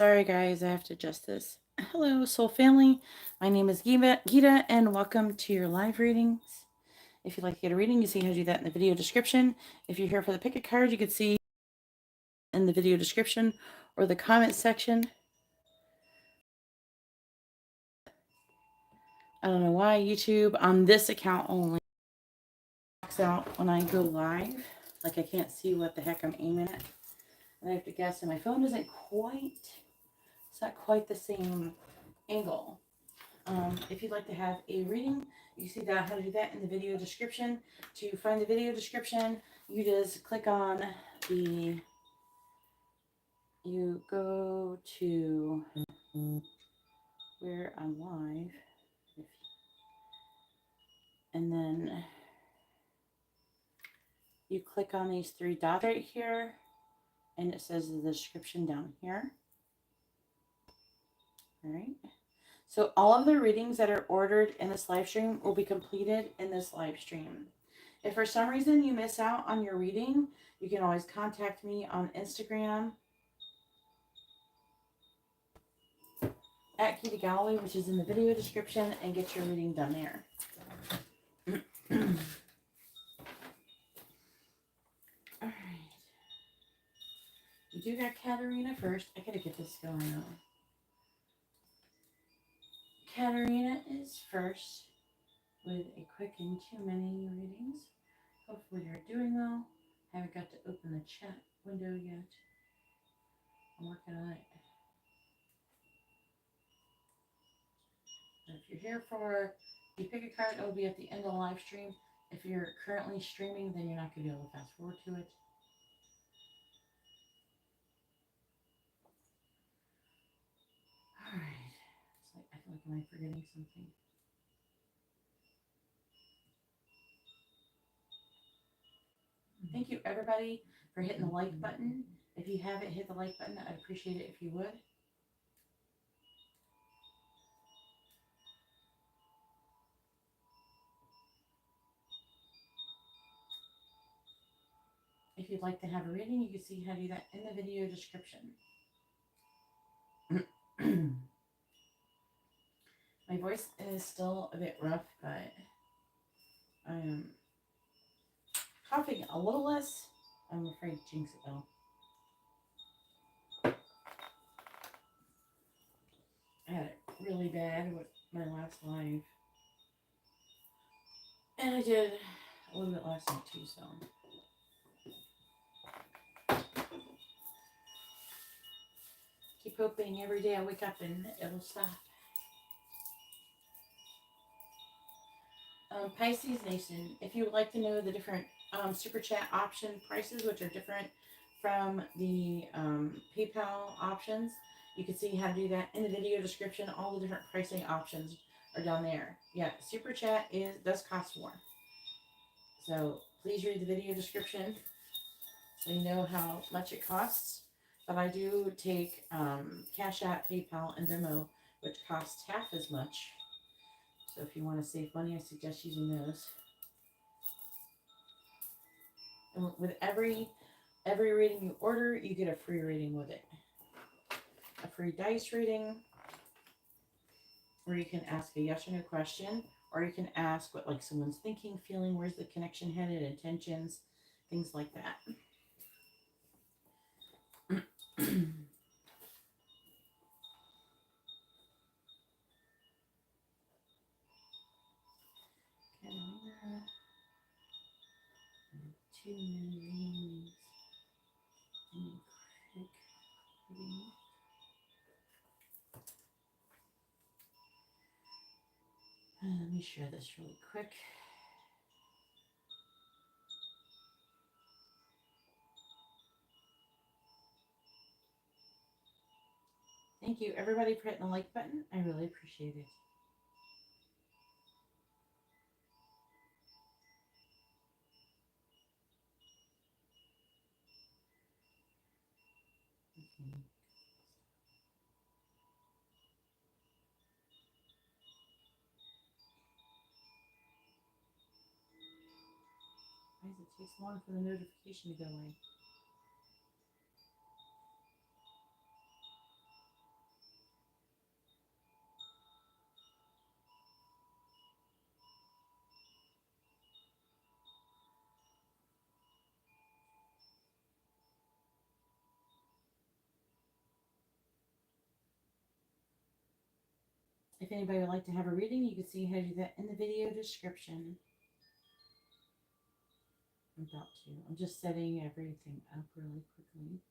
Sorry guys, I have to adjust this. Hello soul family, my name is Geeta and welcome to your live readings. If you'd like to get a reading, you see how to do that in the video description. If you're here for the pick a card, you can see in the video description or the comment section. I don't know why YouTube on this account only blocks out when I go live. Like I can't see what the heck I'm aiming at. And I have to guess, and my phone isn't quite, it's not quite the same angle. If you'd like to have a reading, you see that how to do that in the video description. To find the video description, you just click on you go to where I'm live, and then you click on these three dots right here, and it says the description down here. All right. So all of the readings that are ordered in this live stream will be completed in this live stream. If for some reason you miss out on your reading, you can always contact me on Instagram at GeetaGalaway, which is in the video description, and get your reading done there. All right. We do got Katarina first. I gotta get this going though. Katarina is first with a quick and too many readings. Hopefully you're doing well. Haven't got to open the chat window yet. I'm working on it. If you're here for the pick a card, it will be at the end of the live stream. If you're currently streaming, then you're not going to be able to fast forward to it. Alright. I feel like I'm forgetting something. Thank you, everybody, for hitting the like button. If you haven't hit the like button, I'd appreciate it if you would. If you'd like to have a reading, you can see how to do that in the video description. My voice is still a bit rough, but I am coughing a little less. I'm afraid to jinx it though. I had it really bad with my last live. And I did a little bit last night too, so. Keep hoping every day I wake up and it'll stop. Pisces Nation, if you would like to know the different super chat option prices, which are different from the PayPal options, you can see how to do that in the video description. All the different pricing options are down there. Yeah, super chat does cost more. So please read the video description so you know how much it costs. But I do take CashApp, PayPal, and Venmo, which costs half as much. So if you want to save money, I suggest using those. And with every reading you order, you get a free reading with it. A free dice reading, where you can ask a yes or no question, or you can ask what like someone's thinking, feeling, where's the connection headed, intentions, things like that. Too many readings. Quick reading. Let me share this really quick. Thank you, everybody, for hitting the like button. I really appreciate it. Okay. Why does it take so long for the notification to go away? If anybody would like to have a reading, you can see how to do that in the video description. I'm about to. I'm just setting everything up really quickly.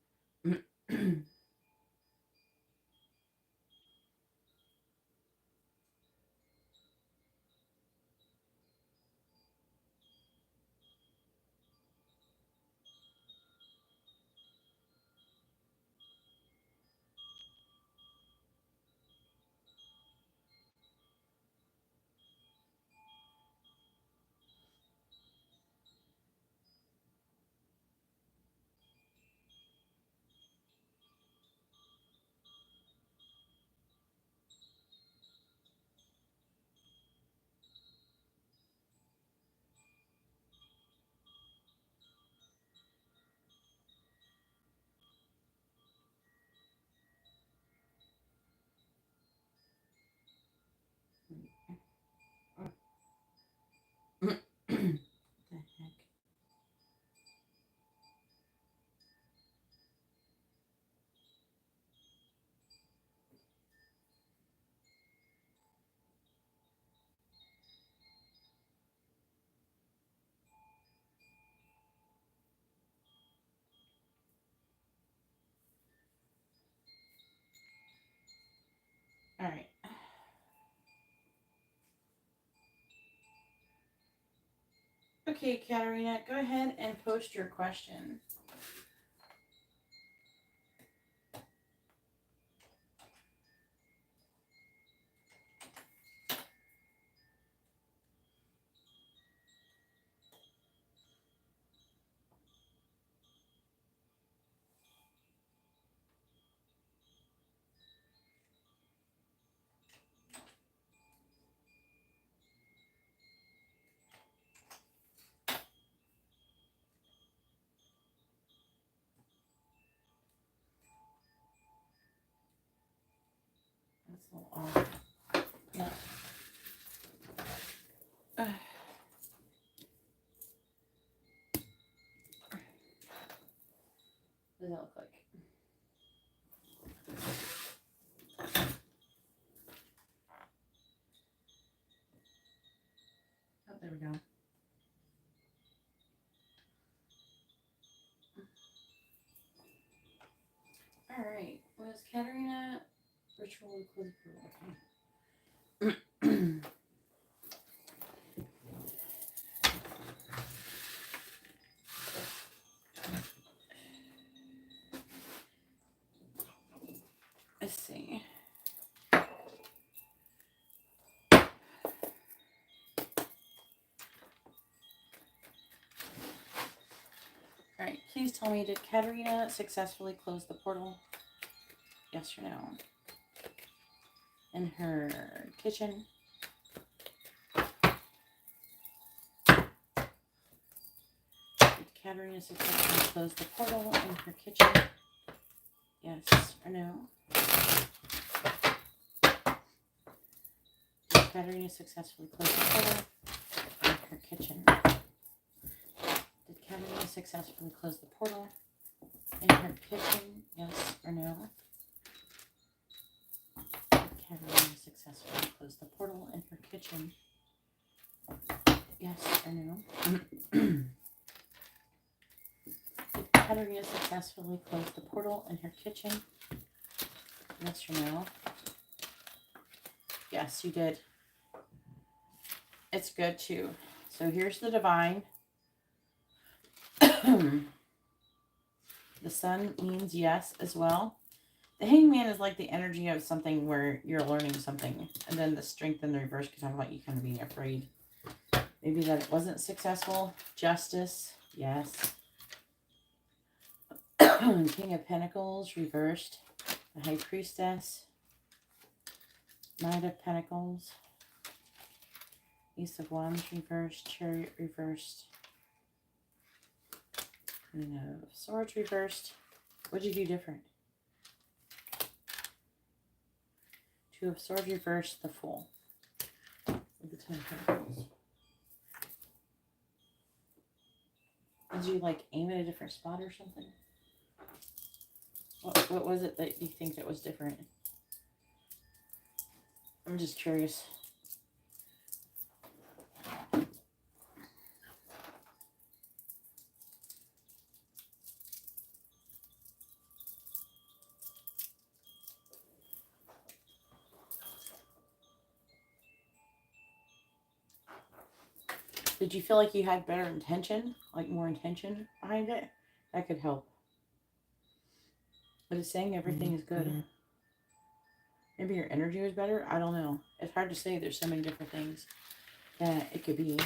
What the heck? All right. Okay, Katarina, go ahead and post your question. That's a little off. No. What does that look like? Oh, there we go. All right. Was Katarina ritual close for okay. Let's see. All right, please tell me, did Katarina successfully close the portal? Yes or no? In her kitchen? Did Katarina successfully close the portal in her kitchen? Yes or no? Did Katarina successfully close the portal in her kitchen? Did Katarina successfully close the portal in her kitchen? Yes or no? Did Katarina successfully close the portal in her kitchen? Yes or no? Did Katarina successfully close the portal in her kitchen? Yes or no? Yes, you did. It's good too. So here's the divine. The sun means yes as well. The hangman is like the energy of something where you're learning something. And then the strength in the reverse can talk about you kind of being afraid. Maybe that it wasn't successful. Justice, yes. King of Pentacles reversed. The High Priestess. Knight of Pentacles. Ace of Wands reversed. Chariot reversed. Queen of Swords reversed. What did you do different? Two of Swords reversed. The Fool. With the Ten of Pentacles. Did you like aim at a different spot or something? What was it that you think that was different? I'm just curious. Did you feel like you had better intention? Like more intention behind it? That could help. But it's saying everything is good. Maybe your energy was better? I don't know. It's hard to say. There's so many different things that it could be.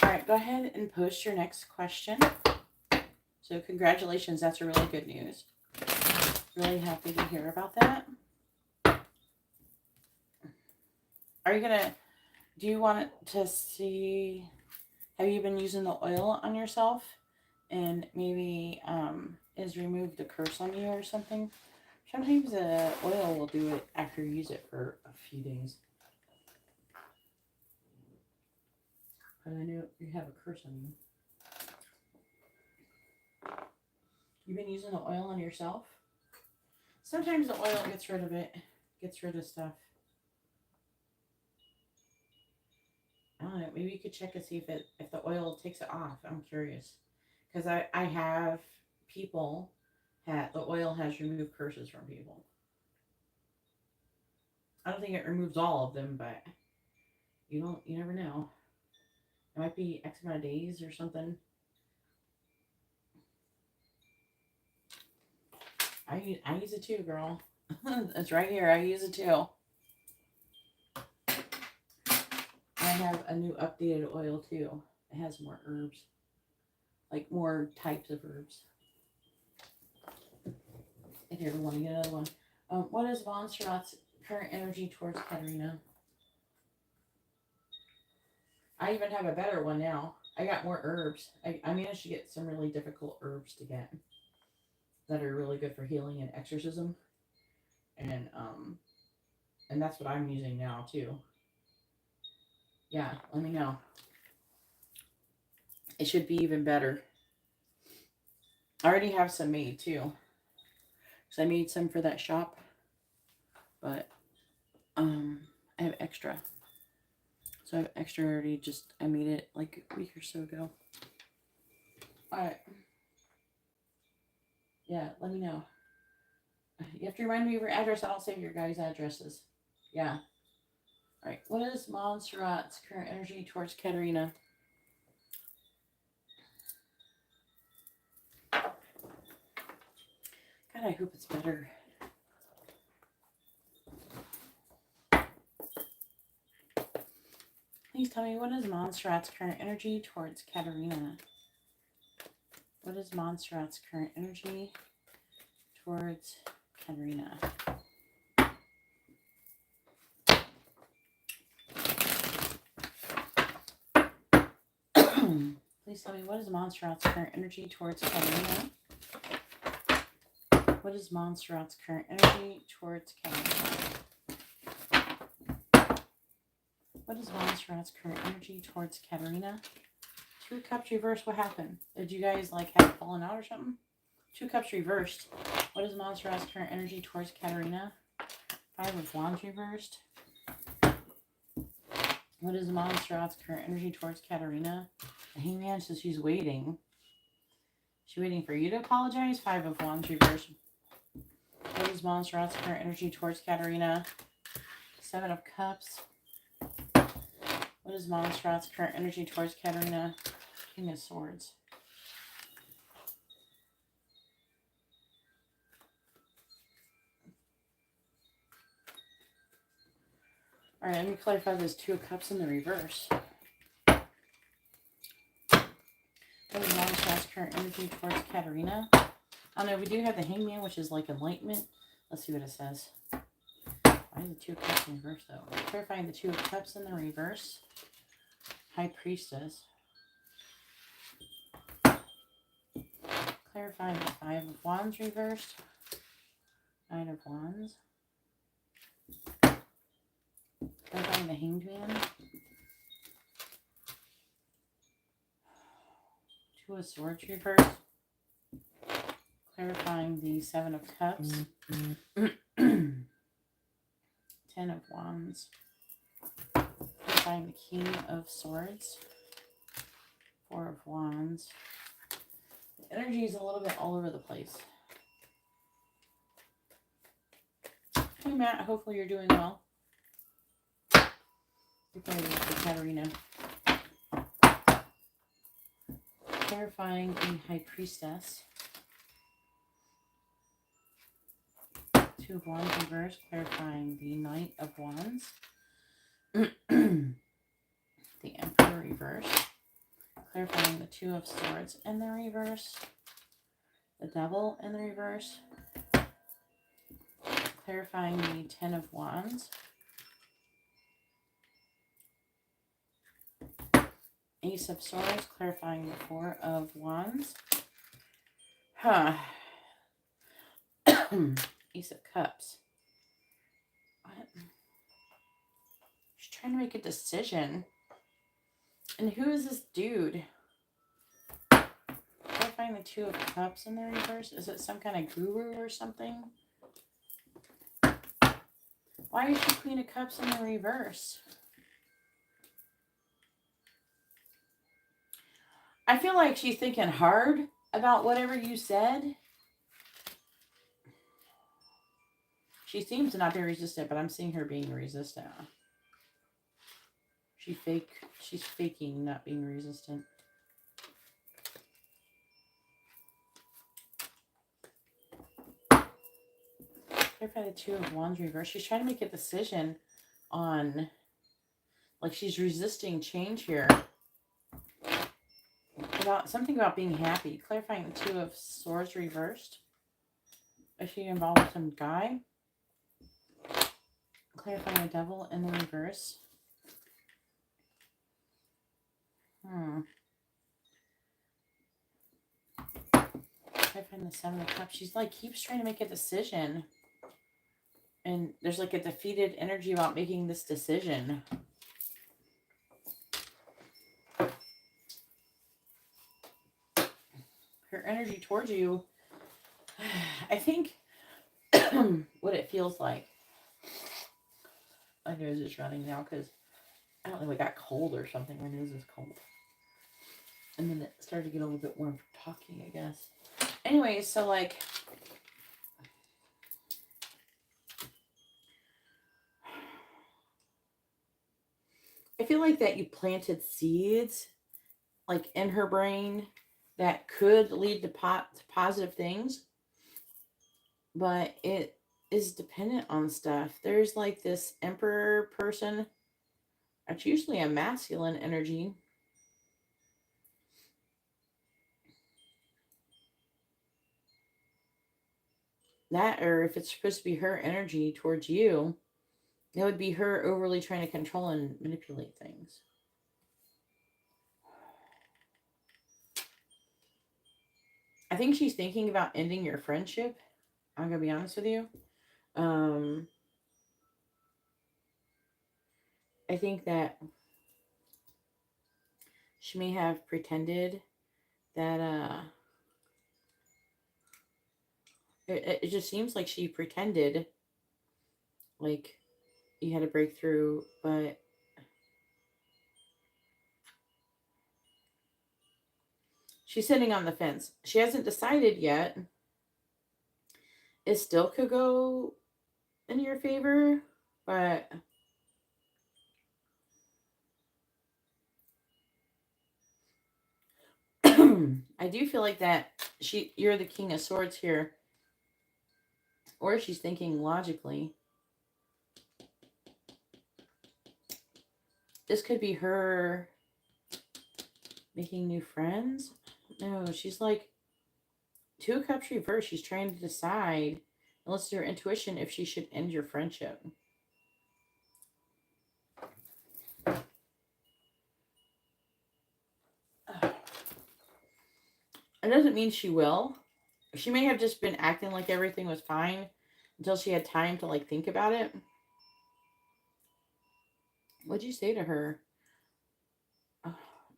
Alright, go ahead and post your next question. So congratulations, that's a really good news. Really happy to hear about that. Are you gonna, do you want to see, have you been using the oil on yourself? And maybe is removed a curse on you or something? Sometimes the oil will do it after you use it for a few days. But I know you have a curse on you. You've been using the oil on yourself? Sometimes the oil gets rid of it. Gets rid of stuff. I don't know. Maybe you could check and see if the oil takes it off. I'm curious. Because I have people that the oil has removed curses from people. I don't think it removes all of them, but you never know. It might be X amount of days or something. I use it too, girl. It's right here. I use it too. I have a new updated oil too. It has more herbs. Like more types of herbs. If you ever want to get another one. What is Montserrat's current energy towards Katerina? I even have a better one now. I got more herbs. I managed to get some really difficult herbs to get that are really good for healing and exorcism. And that's what I'm using now too. Yeah, let me know. It should be even better. I already have some made too. Because I made some for that shop. But I have extra. So I have extra already, I made it like a week or so ago. Alright. Yeah, let me know. You have to remind me of your address. I don't save your guys' addresses. Yeah. Alright, what is Montserrat's current energy towards Katerina? God, I hope it's better. Please tell me, what is Montserrat's current energy towards Katerina? What is Montserrat's current energy towards Katerina? Please tell me, what is Montserrat's current energy towards Katerina? What is Montserrat's current energy towards Katerina? What is Montserrat's current energy towards Katerina? 2 cups reversed. What happened? Did you guys like have it fallen out or something? 2 cups reversed. What is Montserrat's current energy towards Katerina? 5 of Wands reversed. What is Montserrat's current energy towards Katerina? The Hangman says she's waiting. She's waiting for you to apologize. 5 of Wands reversed. What is Montserrat's current energy towards Katerina? 7 of Cups. What is Montserrat's current energy towards Katerina? King of Swords. Alright, let me clarify those 2 of Cups in the reverse. What is Montserrat's current energy towards Katerina? I don't know, we do have the Hangman, which is like enlightenment. Let's see what it says. Why is the 2 of Cups in reverse, though? Clarifying the 2 of Cups in the reverse. High Priestess. Clarifying the Five of Wands reversed. Nine of Wands. Clarifying the Hanged Man. Two of Swords reversed. Clarifying the Seven of Cups. 10 of Wands. Clarifying the King of Swords. Four of Wands. The energy is a little bit all over the place. Hey Matt, hopefully you're doing well. You're playing with Katarina. Clarifying the High Priestess. Two of Wands reversed. Clarifying the Knight of Wands. The Emperor reversed. Clarifying the Two of Swords in the reverse. The Devil in the reverse. Clarifying the Ten of Wands. Ace of Swords. Clarifying the Four of Wands. Ace of Cups. What? She's trying to make a decision. And who is this dude? Clarifying the Two of Cups in the reverse. Is it some kind of guru or something? Why is she Queen of Cups in the reverse? I feel like she's thinking hard about whatever you said. She seems to not be resistant, but I'm seeing her being resistant. She's faking not being resistant. Clarify the Two of Wands reverse. She's trying to make a decision on, like, she's resisting change here. About something about being happy. Clarifying the Two of Swords reversed. Is she involved with some guy? Clarifying the Devil in the reverse. Clarifying the Seven of Cups. She's like, keeps trying to make a decision. And there's like a defeated energy about making this decision. Her energy towards you, I think what it feels like. My nose is running now because I don't know, I got cold or something. My nose is cold. And then it started to get a little bit warm from talking, I guess. Anyway, so like, I feel like that you planted seeds like in her brain that could lead to positive things, but it is dependent on stuff. There's like this Emperor person. It's usually a masculine energy. That, or if it's supposed to be her energy towards you, it would be her overly trying to control and manipulate things. I think she's thinking about ending your friendship. I'm going to be honest with you. I think that she may have pretended that it just seems like she pretended like you had a breakthrough, but she's sitting on the fence. She hasn't decided yet. It still could go in your favor, but I do feel like that you're the King of Swords here. Or she's thinking logically. This could be her making new friends. No, she's like Two of Cups reversed. She's trying to decide, and listen to her intuition, if she should end your friendship. It doesn't mean she will. She may have just been acting like everything was fine until she had time to like think about it. What'd you say to her? Oh,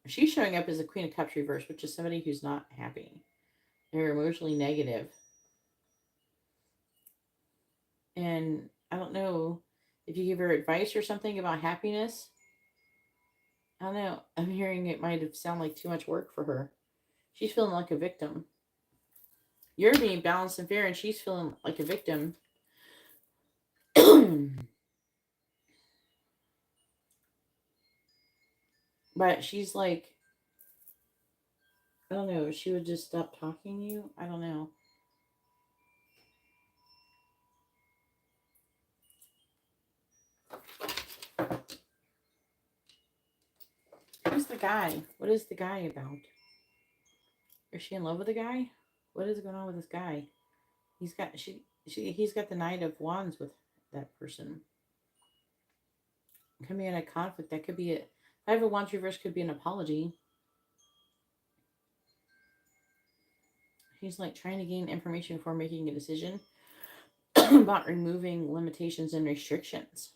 she's showing up as a Queen of Cups reverse, which is somebody who's not happy. They're emotionally negative. And I don't know if you give her advice or something about happiness. I don't know. I'm hearing it might have sound like too much work for her. She's feeling like a victim. You're being balanced and fair, and she's feeling like a victim. But she's like, I don't know, she would just stop talking to you. I don't know. Who's the guy? What is the guy about? Is she in love with the guy? What is going on with this guy? He's got he's got the Knight of Wands with that person. It could be in a conflict. That could be it. Five of Wands reverse could be an apology. He's like trying to gain information before making a decision about removing limitations and restrictions.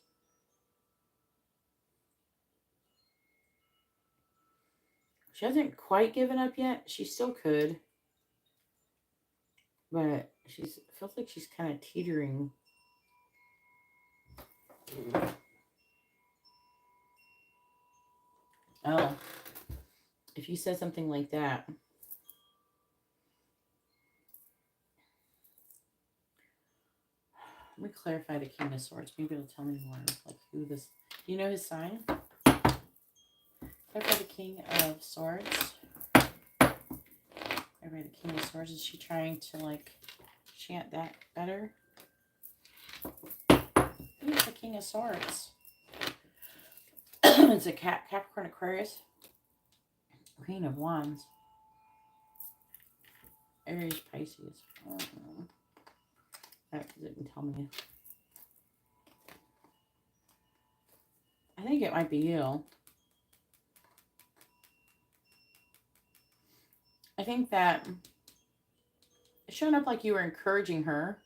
She hasn't quite given up yet. She still could. But she's feels like she's kind of teetering. Oh. If you said something like that. Let me clarify the King of Swords. Maybe it'll tell me more. Like who this. Do you know his sign? Clarify the King of Swords. Clarify the King of Swords. Is she trying to like chant that better? Who's the King of Swords? It's a Capricorn Aquarius. Queen of Wands. Aries Pisces. That didn't tell me. I think it might be you. I think that it's showing up like you were encouraging her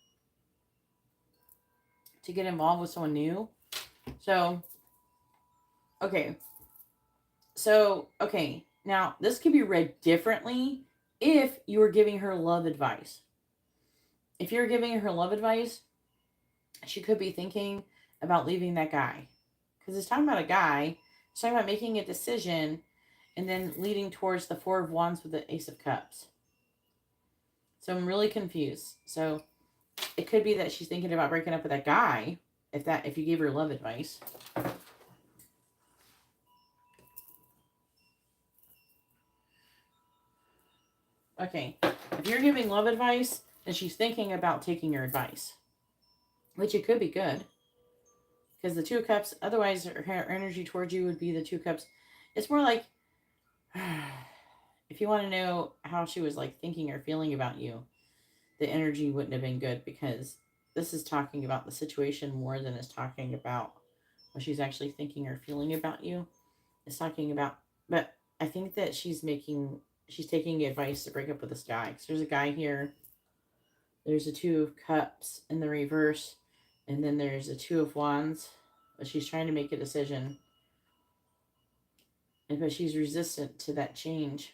to get involved with someone new. So, okay. Now, this could be read differently if you were giving her love advice. If you're giving her love advice, she could be thinking about leaving that guy. Because it's talking about a guy. It's talking about making a decision and then leading towards the Four of Wands with the Ace of Cups. So I'm really confused. So it could be that she's thinking about breaking up with that guy if you gave her love advice. Okay. If you're giving love advice, then she's thinking about taking your advice. Which it could be good. Because the Two of Cups, otherwise her energy towards you would be the Two of Cups. It's more like, if you want to know how she was like thinking or feeling about you, the energy wouldn't have been good, because this is talking about the situation more than it's talking about what she's actually thinking or feeling about you. It's talking about, but I think that she's taking advice to break up with this guy. Because there's a guy here. There's a Two of Cups in the reverse. And then there's a Two of Wands. But she's trying to make a decision. But she's resistant to that change.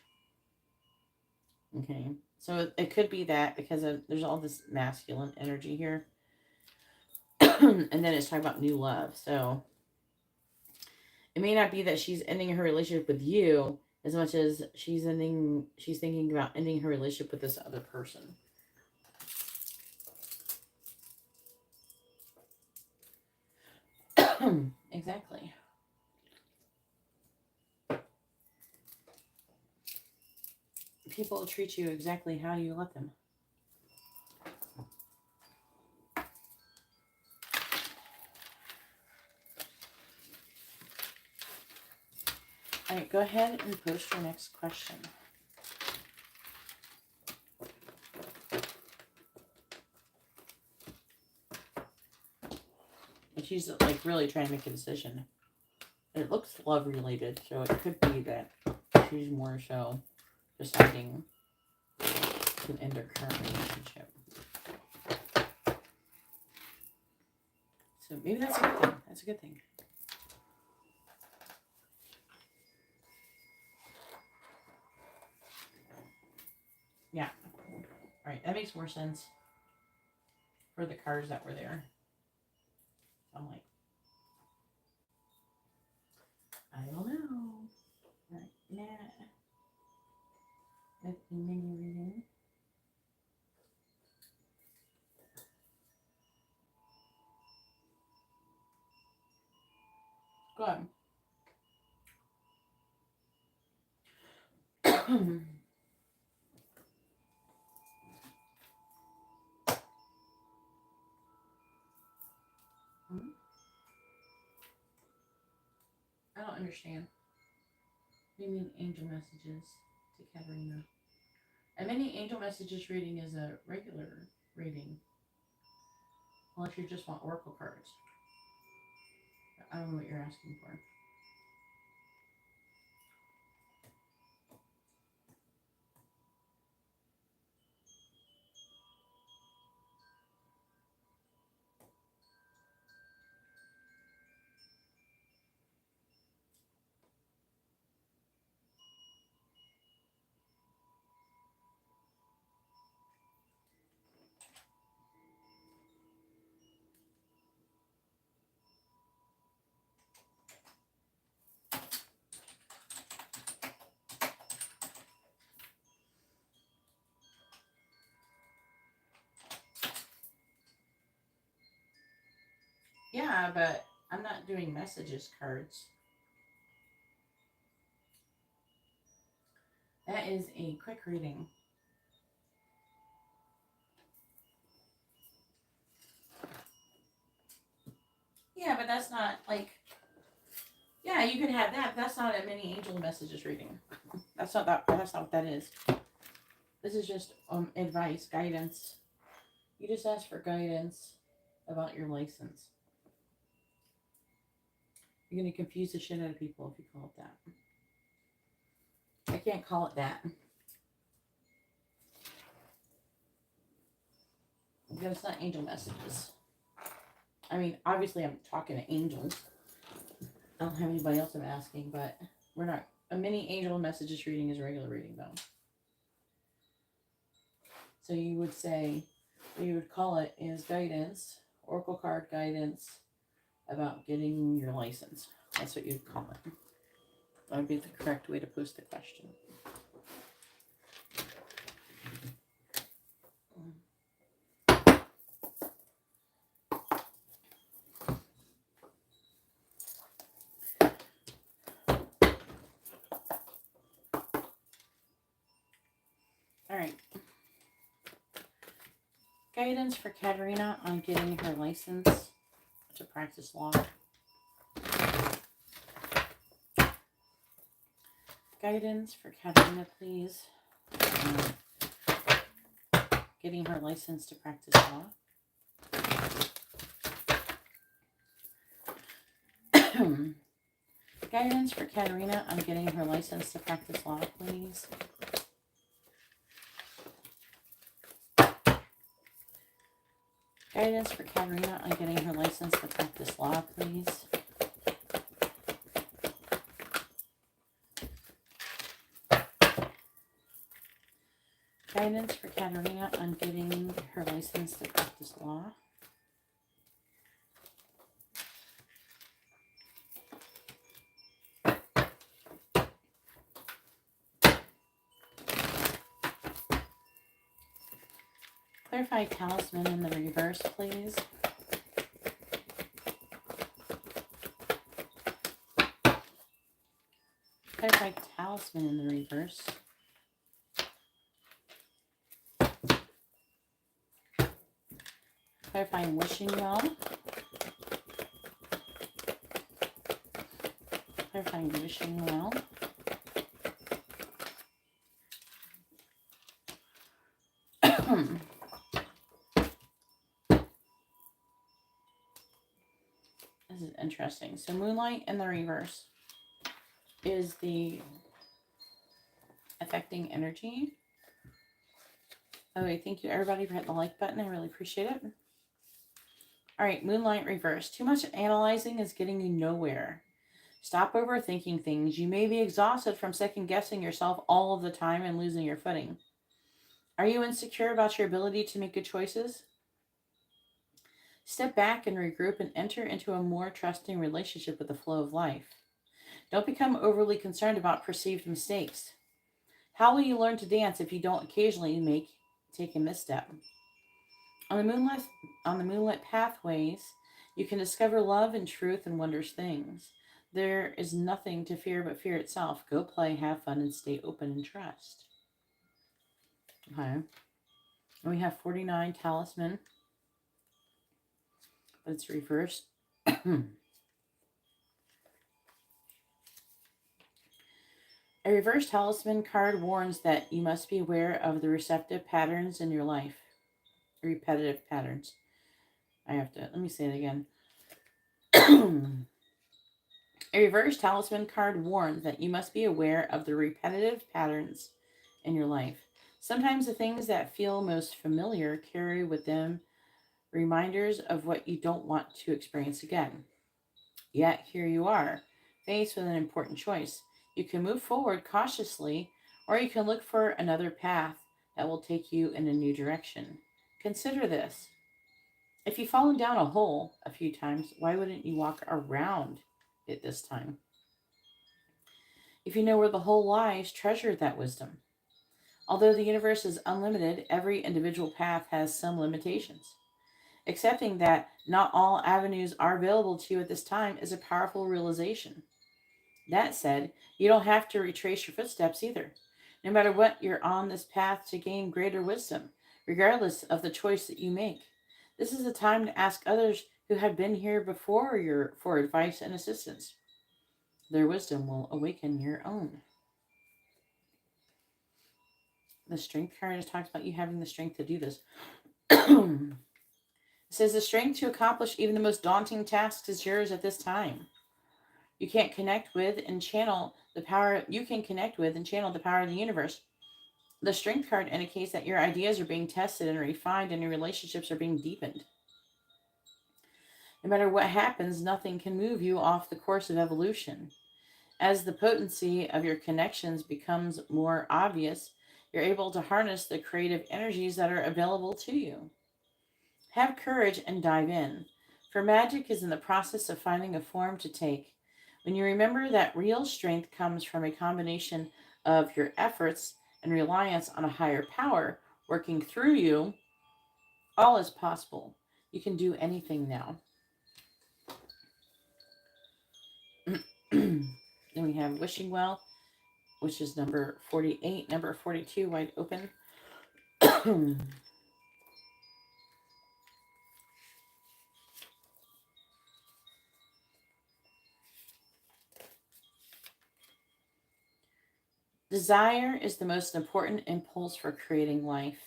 Okay. So it could be that, because there's all this masculine energy here. And then it's talking about new love. So it may not be that she's ending her relationship with you as much as she's thinking about ending her relationship with this other person. Exactly. People will treat you exactly how you let them. All right, go ahead and post your next question. And she's like really trying to make a decision. It looks love related, so it could be that she's more so deciding. can end their current relationship. So maybe that's a good thing. That's a good thing. Yeah. All right. That makes more sense for the cards that were there. I'm like, I don't know. All right. Matt. With a mini reading. Go ahead. I don't understand. What do you mean angel messages to Katarina? A mini angel messages reading is a regular reading. Unless you just want oracle cards. I don't know what you're asking for. Yeah, but I'm not doing messages cards. That is a quick reading. Yeah, but that's not like, yeah, you can have that. But that's not a mini angel messages reading. That's not that. That's not what that is. This is just advice, guidance. You just ask for guidance about your license. You're gonna confuse the shit out of people if you call it that. I can't call it that. Because it's not angel messages. I mean, obviously I'm talking to angels. I don't have anybody else I'm asking, but we're not. A mini angel messages reading is a regular reading, though. So you would say, what you would call it is guidance, oracle card guidance about getting your license. That's what you'd call it. That would be the correct way to post the question. All right. Guidance for Katarina on getting her license to practice law. Guidance for Katarina, please. Getting her license to practice law. Guidance for Katarina on getting her license to practice law, please. Guidance for Katarina on getting her license to practice law, please. Guidance for Katarina on getting her license to practice law. Clarify talisman in the reverse, please. Clarify talisman in the reverse. Clarify wishing well. Clarify wishing well. This is interesting. So moonlight in the reverse is the affecting energy. Okay, thank you everybody for hitting the like button. I really appreciate it. All right, Moonlight Reverse. Too much analyzing is getting you nowhere. Stop overthinking things. You may be exhausted from second guessing yourself all of the time and losing your footing. Are you insecure about your ability to make good choices? Step back and regroup and enter into a more trusting relationship with the flow of life. Don't become overly concerned about perceived mistakes. How will you learn to dance if you don't occasionally take a misstep? On the moonlit pathways, you can discover love and truth and wondrous things. There is nothing to fear but fear itself. Go play, have fun, and stay open and trust. Okay. And we have 49 talisman, but it's reversed. A reverse talisman card warns that you must be aware of the receptive patterns in your life. Repetitive patterns. Let me say it again. A reverse talisman card warns that you must be aware of the repetitive patterns in your life. Sometimes the things that feel most familiar carry with them reminders of what you don't want to experience again. Yet here you are, faced with an important choice. You can move forward cautiously, or you can look for another path that will take you in a new direction. Consider this. If you've fallen down a hole a few times, why wouldn't you walk around it this time? If you know where the hole lies, treasure that wisdom. Although the universe is unlimited, every individual path has some limitations. Accepting that not all avenues are available to you at this time is a powerful realization. That said, you don't have to retrace your footsteps either. No matter what, you're on this path to gain greater wisdom, regardless of the choice that you make. This is a time to ask others who have been here before you for advice and assistance. Their wisdom will awaken your own. The strength card just talks about you having the strength to do this. It says the strength to accomplish even the most daunting tasks is yours at this time. You can connect with and channel the power of the universe. The strength card indicates that your ideas are being tested and refined and your relationships are being deepened. No matter what happens, nothing can move you off the course of evolution. As the potency of your connections becomes more obvious, you're able to harness the creative energies that are available to you. Have courage and dive in, for magic is in the process of finding a form to take. When you remember that real strength comes from a combination of your efforts and reliance on a higher power working through you, all is possible. You can do anything now. Then we have Wishing Well, which is number 48, number 42, wide open. Desire is the most important impulse for creating life.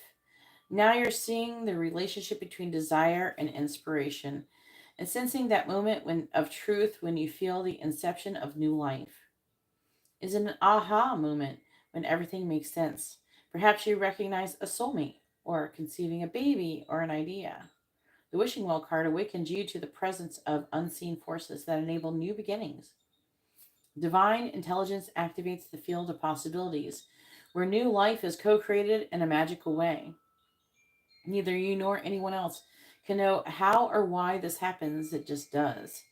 Now you're seeing the relationship between desire and inspiration and sensing that moment of truth when you feel the inception of new life. Is an aha moment when everything makes sense. Perhaps you recognize a soulmate or conceiving a baby or an idea. The Wishing Well card awakens you to the presence of unseen forces that enable new beginnings. Divine intelligence activates the field of possibilities, where new life is co created in a magical way. Neither you nor anyone else can know how or why this happens, it just does.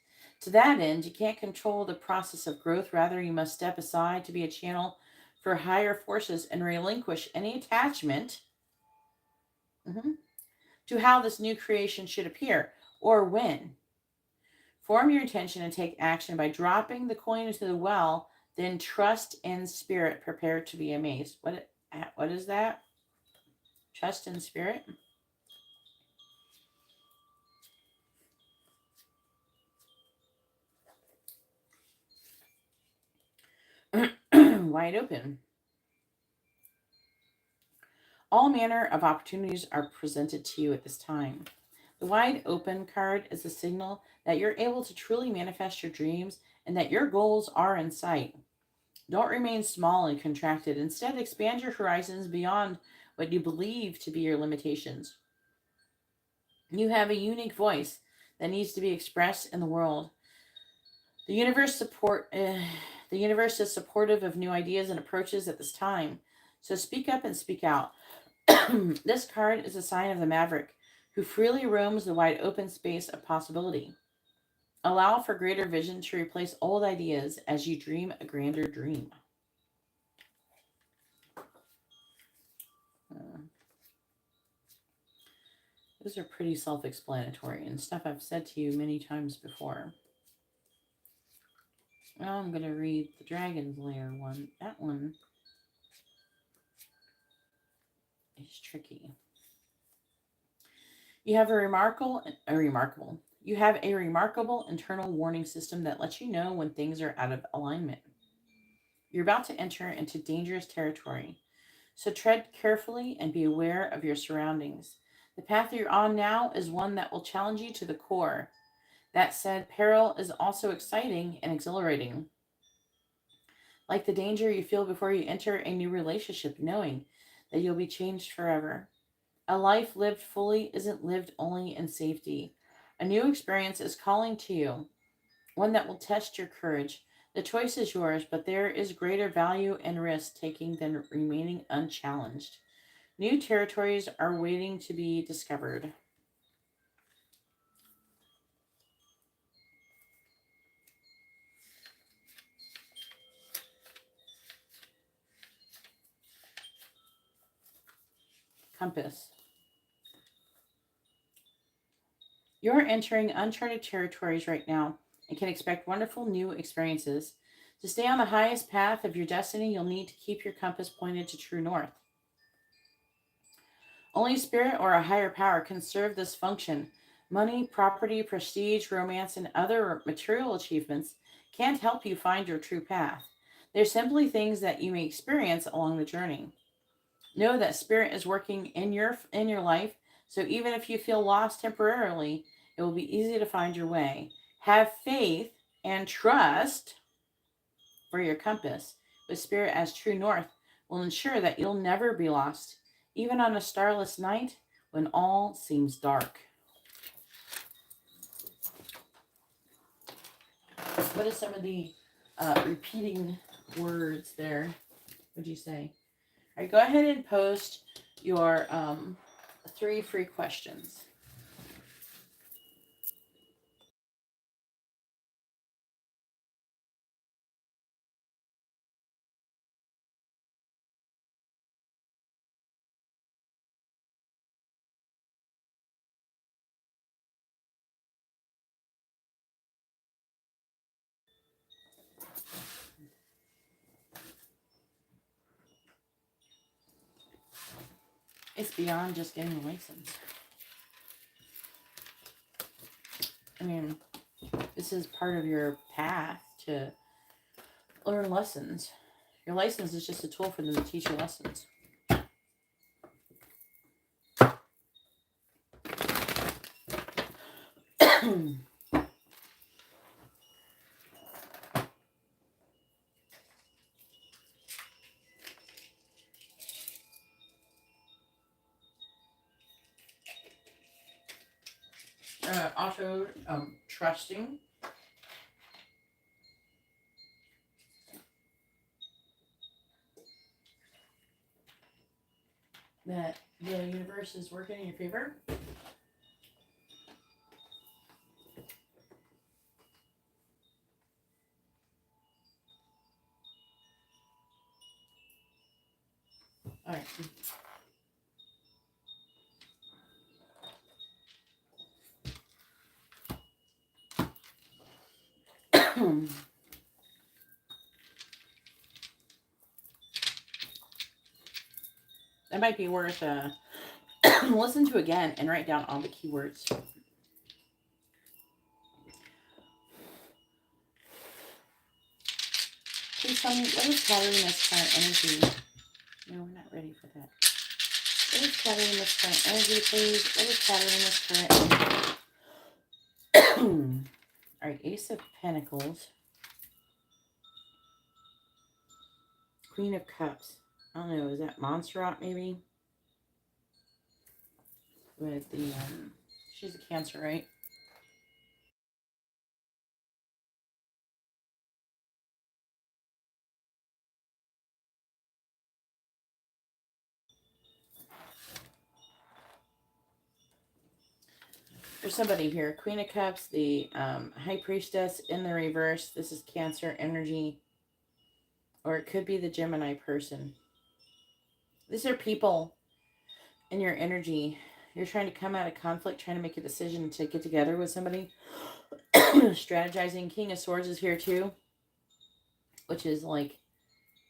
To that end, you can't control the process of growth, rather, you must step aside to be a channel for higher forces and relinquish any attachment mhm, to how this new creation should appear or when. Form your intention and take action by dropping the coin into the well, then trust in spirit, prepare to be amazed. What is that? Trust in spirit? Wide open. All manner of opportunities are presented to you at this time. The wide open card is a signal that you're able to truly manifest your dreams and that your goals are in sight. Don't remain small and contracted. Instead, expand your horizons beyond what you believe to be your limitations. You have a unique voice that needs to be expressed in the world. The universe the universe is supportive of new ideas and approaches at this time. So speak up and speak out. This card is a sign of the maverick who freely roams the wide open space of possibility. Allow for greater vision to replace old ideas as you dream a grander dream. Those are pretty self-explanatory and stuff I've said to you many times before. Now I'm going to read the Dragon's Lair one. That one is tricky. You have a remarkable internal warning system that lets you know when things are out of alignment. You're about to enter into dangerous territory, so tread carefully and be aware of your surroundings. The path you're on now is one that will challenge you to the core. That said, peril is also exciting and exhilarating. Like the danger you feel before you enter a new relationship, knowing that you'll be changed forever. A life lived fully isn't lived only in safety. A new experience is calling to you, one that will test your courage. The choice is yours, but there is greater value and risk taking than remaining unchallenged. New territories are waiting to be discovered. Compass. You're entering uncharted territories right now and can expect wonderful new experiences. To stay on the highest path of your destiny, you'll need to keep your compass pointed to true north. Only spirit or a higher power can serve this function. Money, property, prestige, romance, and other material achievements can't help you find your true path. They're simply things that you may experience along the journey. Know that spirit is working in your life, so even if you feel lost temporarily, it will be easy to find your way. Have faith and trust for your compass, with spirit as true north, will ensure that you'll never be lost, even on a starless night when all seems dark. What are some of the repeating words there? Would you say? All right, go ahead and post your 3 free questions. It's beyond just getting a license. I mean, this is part of your path to learn lessons. Your license is just a tool for them to teach you lessons. Also, trusting. That the universe is working in your favor. All right. That might be worth listen to again and write down all the keywords. Please tell me, what is carrying this current energy? No, we're not ready for that. What is carrying this current energy, please? What is carrying this current energy? All right, Ace of Pentacles. Queen of Cups. I don't know, is that Montserrat maybe? with the, she's a Cancer, right? There's somebody here. Queen of Cups, the High Priestess in the reverse. This is Cancer energy. Or it could be the Gemini person. These are people in your energy. You're trying to come out of conflict, trying to make a decision to get together with somebody. Strategizing. King of Swords is here too. Which is like,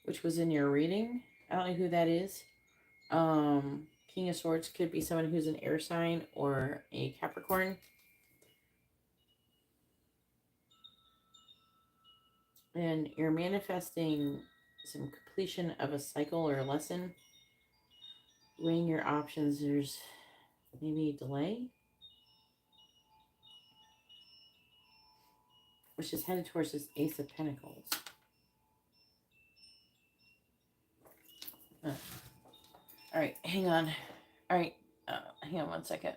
which was in your reading. I don't know who that is. King of Swords could be someone who's an air sign or a Capricorn. And you're manifesting some completion of a cycle or a lesson. Weighing your options, there's maybe a delay, which is headed towards this Ace of Pentacles. All right, hang on. All right, hang on one second.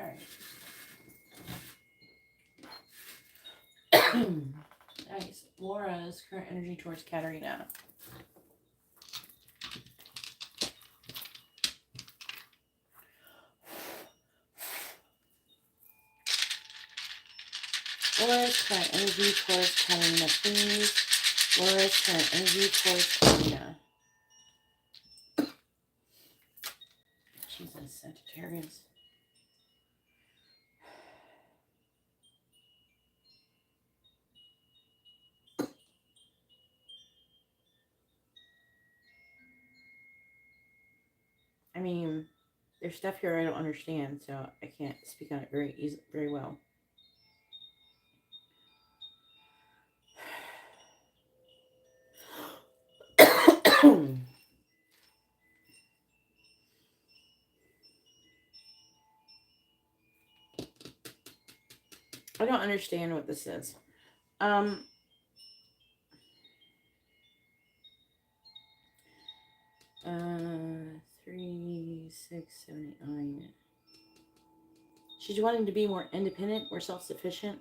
All right. Nice. Laura's current energy towards Katarina. Laura's current energy towards Katarina, please. Laura's current energy towards Katarina. Jesus, Sagittarius. I mean, there's stuff here I don't understand, so I can't speak on it very well. I don't understand what this is. 3, 6, 7, 8, 9. She's wanting to be more independent, more self-sufficient.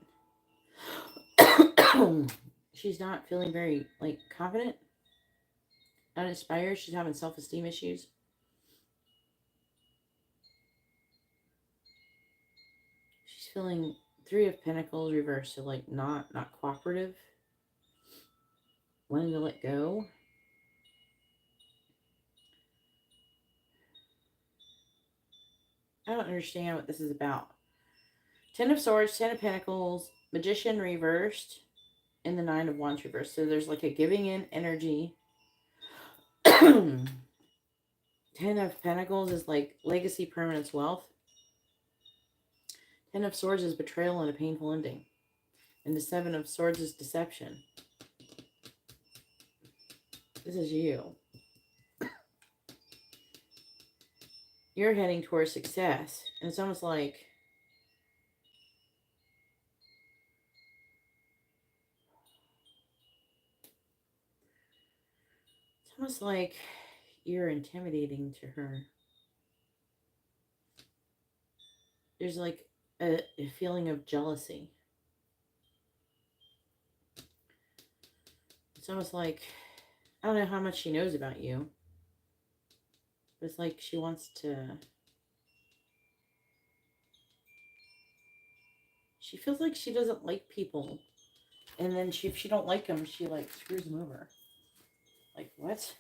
She's not feeling very, like, confident, uninspired. She's having self-esteem issues. She's feeling 3 of Pentacles reversed, so, like, not cooperative. Wanting to let go. I don't understand what this is about. 10 of Swords, 10 of Pentacles, Magician reversed, and the 9 of Wands reversed. So there's like a giving in energy. 10 of Pentacles is like legacy, permanence, wealth. 10 of Swords is betrayal and a painful ending. And the 7 of Swords is deception. This is you. You're heading towards success. And it's almost like you're intimidating to her. There's like a feeling of jealousy. It's almost like, I don't know how much she knows about you. But it's like she wants to... She feels like she doesn't like people. And then if she don't like them, she like screws them over. Like, what?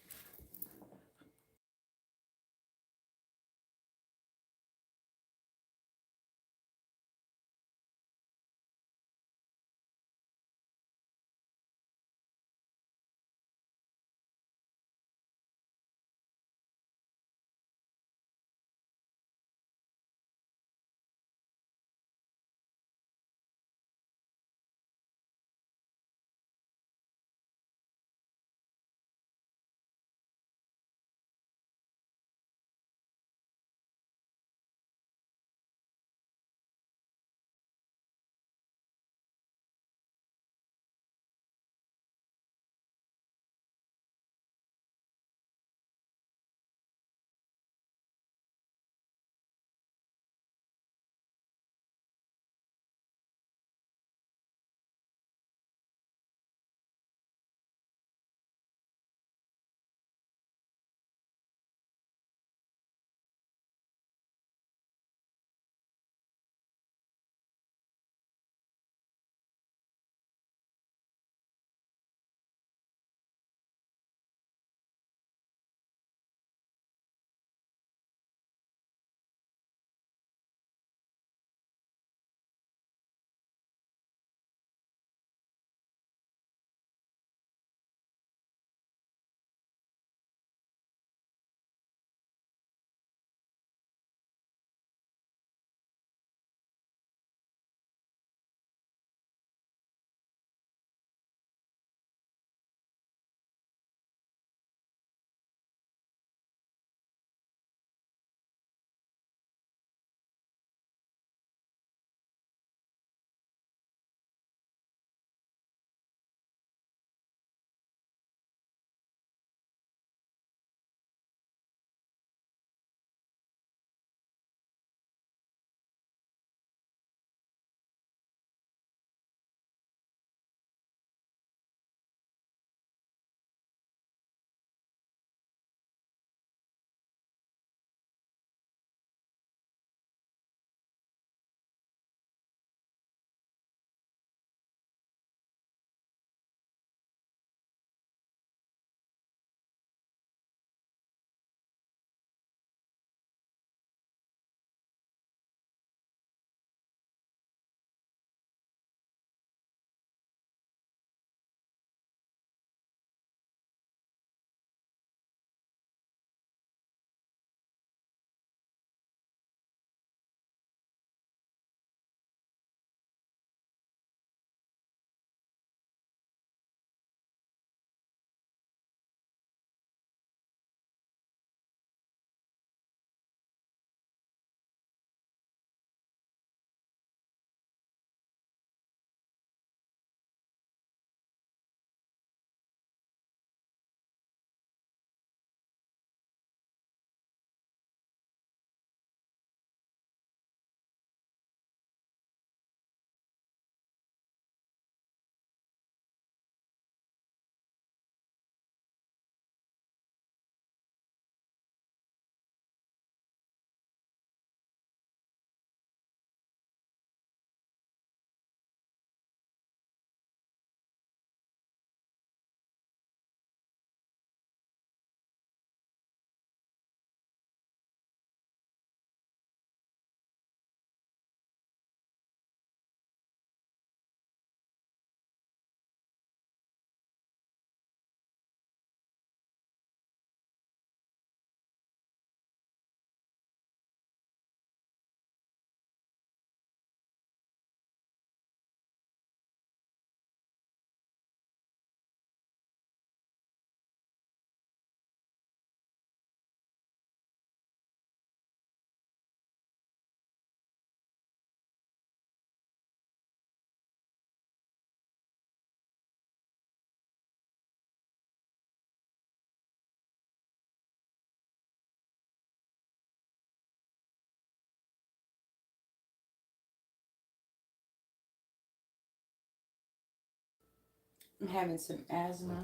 I'm having some asthma.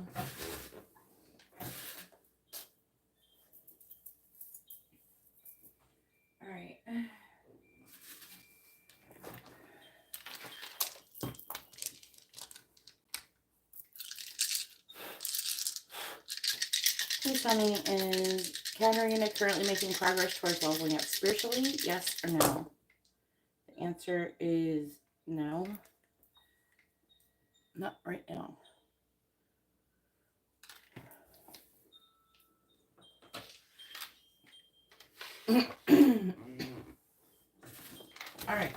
All right. Please tell me, is Katarina currently making progress towards leveling up spiritually? Yes or no? The answer is no. Not right now. All right.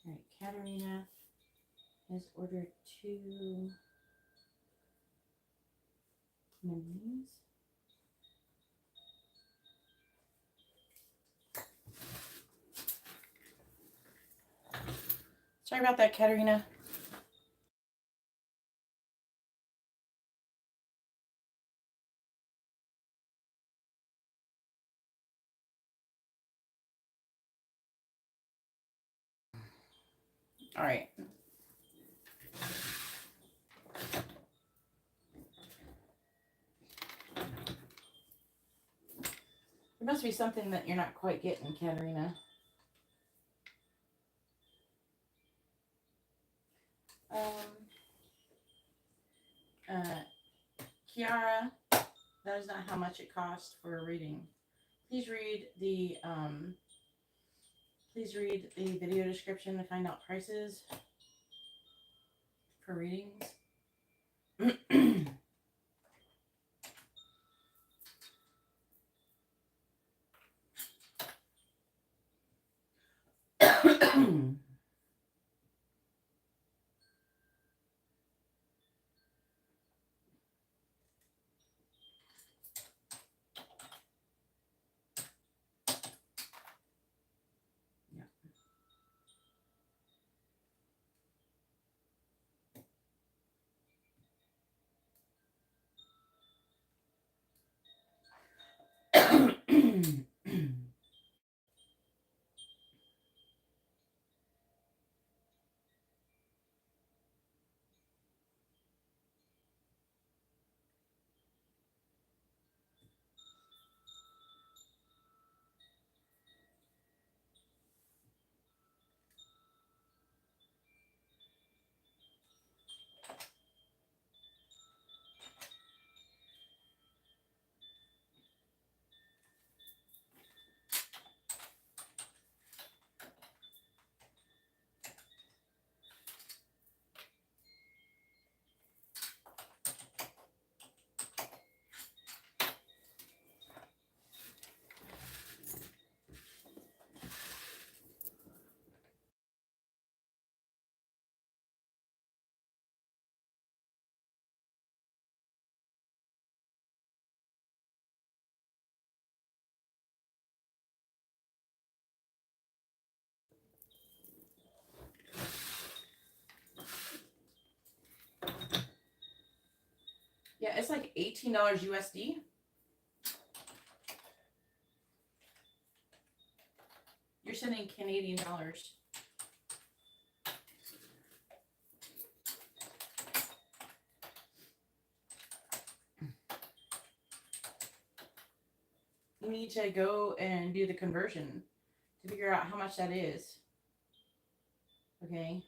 All right, Katarina has ordered 2 minis. Sorry about that, Katarina. All right. There must be something that you're not quite getting, Katarina. Kiara, that is not how much it costs for a reading. Please read the video description to find out prices for readings. Yeah, it's like $18 USD. You're sending Canadian dollars. You need to go and do the conversion to figure out how much that is. Okay.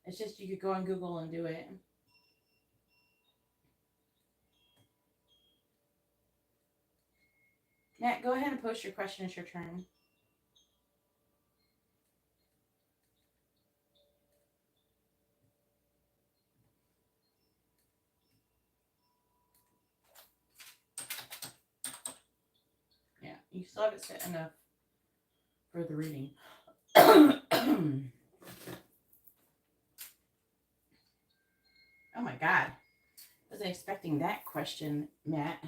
It's just you could go on Google and do it. Nat, go ahead and post your question. It's your turn. Yeah, you still have it set enough for the reading. Oh my God. Wasn't expecting that question, Matt.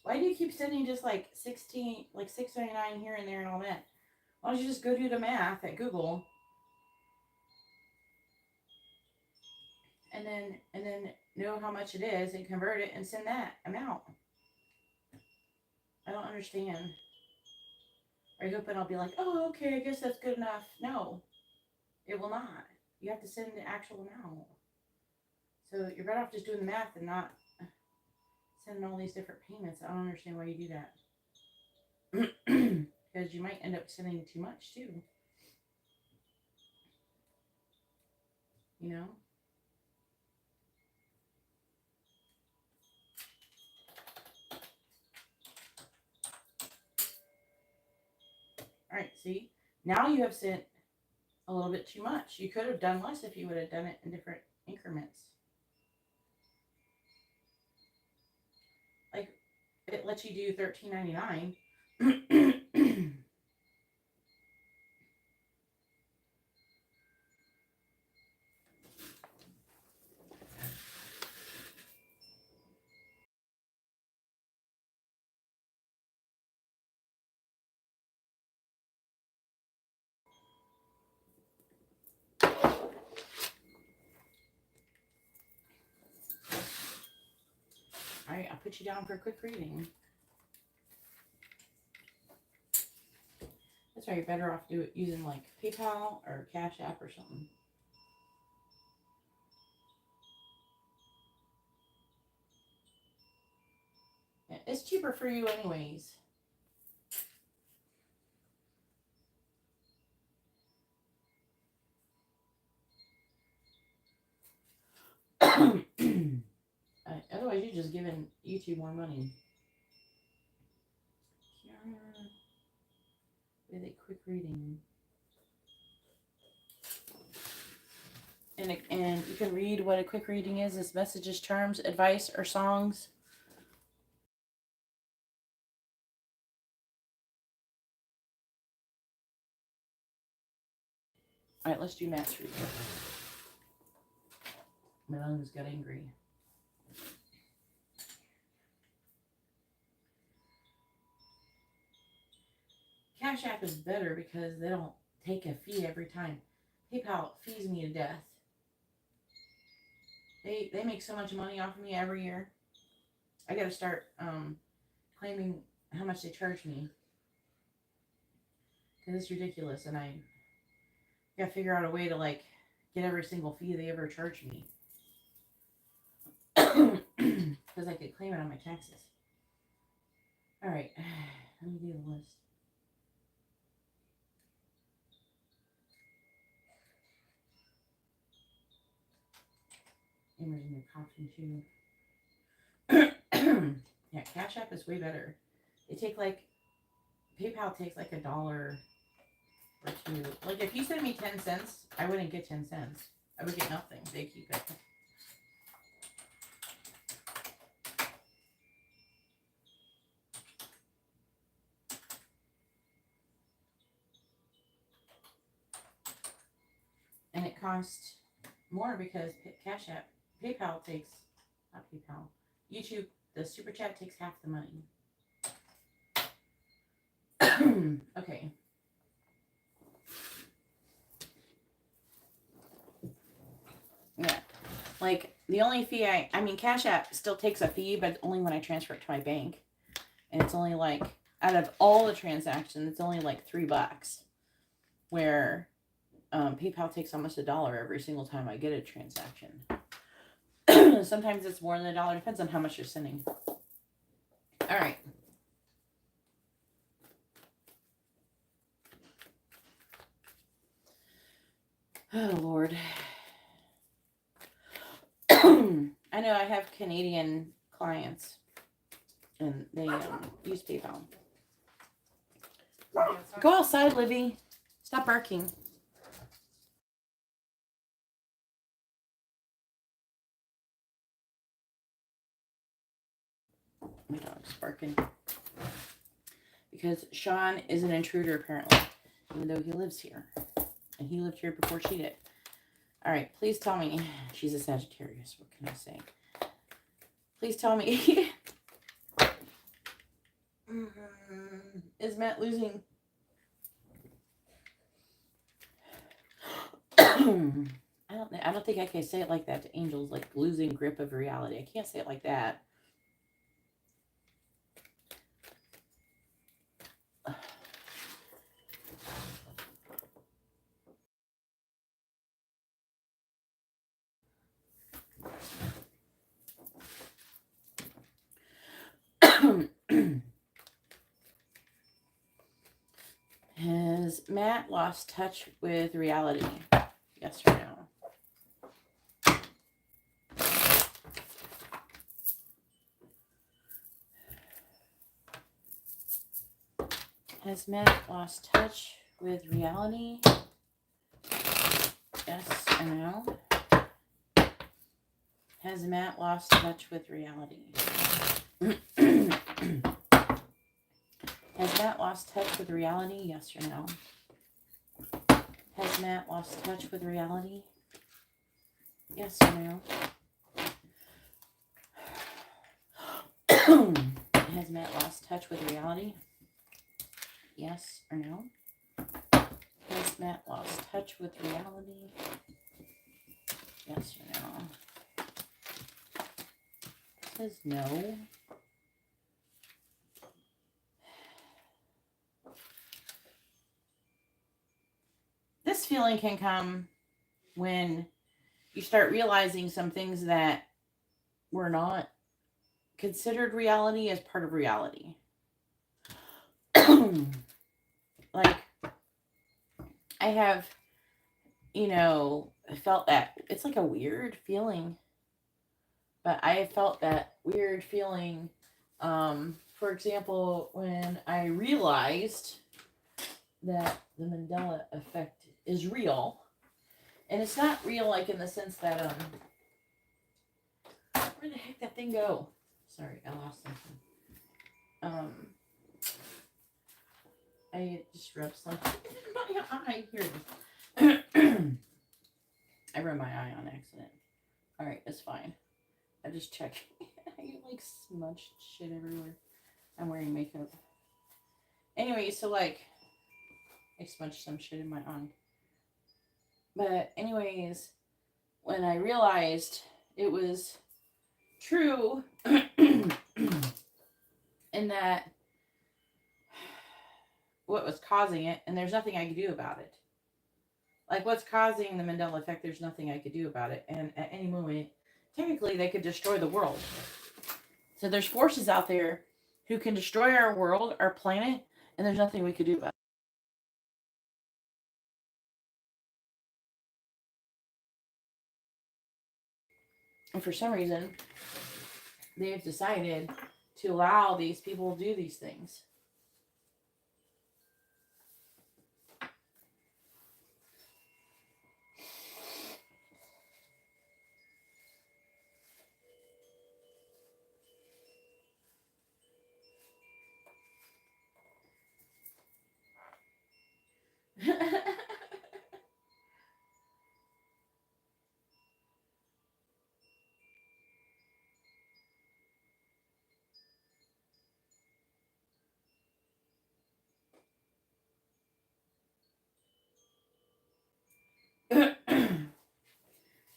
Why do you keep sending just like 16, like $6.99 here and there and all that? Why don't you just go do the math at Google and then know how much it is and convert it and send that amount? I don't understand. Are you hoping I'll be like, oh, okay, I guess that's good enough? No, it will not. You have to send the actual amount. So you're better off just doing the math and not sending all these different payments. I don't understand why you do that. Because you might end up sending too much too. You know? Alright, see? Now you have sent a little bit too much. You could have done less if you would have done it in different increments. Like, it lets you do $13.99. Alright, I'll put you down for a quick reading. That's why you're better off using like PayPal or CashApp or something. Yeah, it's cheaper for you anyways. Otherwise, you're just giving YouTube more money. With a quick reading. And you can read what a quick reading is. It's messages, charms, advice, or songs. All right, let's do Matt's reading. My lungs got angry. Cash App is better because they don't take a fee every time. PayPal fees me to death. They make so much money off of me every year. I got to start claiming how much they charge me. Because it's ridiculous. And I got to figure out a way to like get every single fee they ever charge me. Because I could claim it on my taxes. Alright. Let me do the list. Amber's in your coffee too. Yeah, Cash App is way better. They take like, PayPal takes like $1 or $2. Like if you send me 10 cents, I wouldn't get 10 cents. I would get nothing. They keep it. And it costs more because Cash App, PayPal takes, not PayPal, YouTube, the Super Chat takes half the money. Okay. Yeah. Like, the only fee I mean, Cash App still takes a fee, but only when I transfer it to my bank. And it's only like, out of all the transactions, it's only like $3. Where PayPal takes almost $1 every single time I get a transaction. Sometimes it's more than $1. Depends on how much you're sending. All right. Oh, Lord. I know I have Canadian clients, and they use PayPal. Go outside, Libby. Stop barking. My dog's barking. Because Sean is an intruder, apparently, even though he lives here. And he lived here before she did. All right, please tell me. She's a Sagittarius. What can I say? Please tell me. Is Matt losing? I don't think I can say it like that to angels, like losing grip of reality. I can't say it like that. Has Matt lost touch with reality? Yes or no? Has Matt lost touch with reality? Yes or no? Has Matt lost touch with reality? Has Matt lost touch with reality? Yes or no? Has Matt lost touch with reality? Yes or no? Has Matt lost touch with reality? Yes or no? Has Matt lost touch with reality? Yes or no? It says no. This feeling can come when you start realizing some things that were not considered reality as part of reality. Like, I have, felt that it's like a weird feeling, but I felt that weird feeling, for example, when I realized that the Mandela effect is real. And it's not real like in the sense that, where the heck that thing go? Sorry, I lost something. I just rubbed something in my eye. Here it is. I rubbed my eye on accident. Alright, it's fine. I just checked. I like smudged shit everywhere. I'm wearing makeup. Anyway, so like, I smudged some shit in my eye. But anyways, when I realized it was true, and that what was causing it, and there's nothing I could do about it. Like, what's causing the Mandela effect, there's nothing I could do about it. And at any moment, technically, they could destroy the world. So there's forces out there who can destroy our world, our planet, and there's nothing we could do about it. And for some reason, they've decided to allow these people to do these things.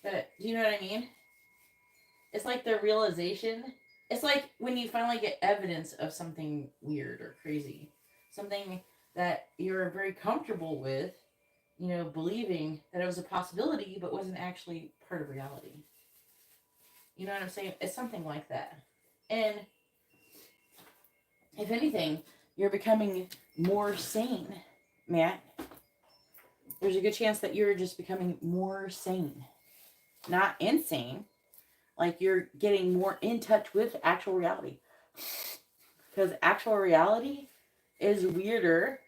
But do you know what I mean? It's like the realization. It's like when you finally get evidence of something weird or crazy. Something that you're very comfortable with, believing that it was a possibility but wasn't actually part of reality. You know what I'm saying? It's something like that. And if anything, you're becoming more sane, Matt. There's a good chance that you're just becoming more sane. Not insane. Like, you're getting more in touch with actual reality. Because actual reality is weirder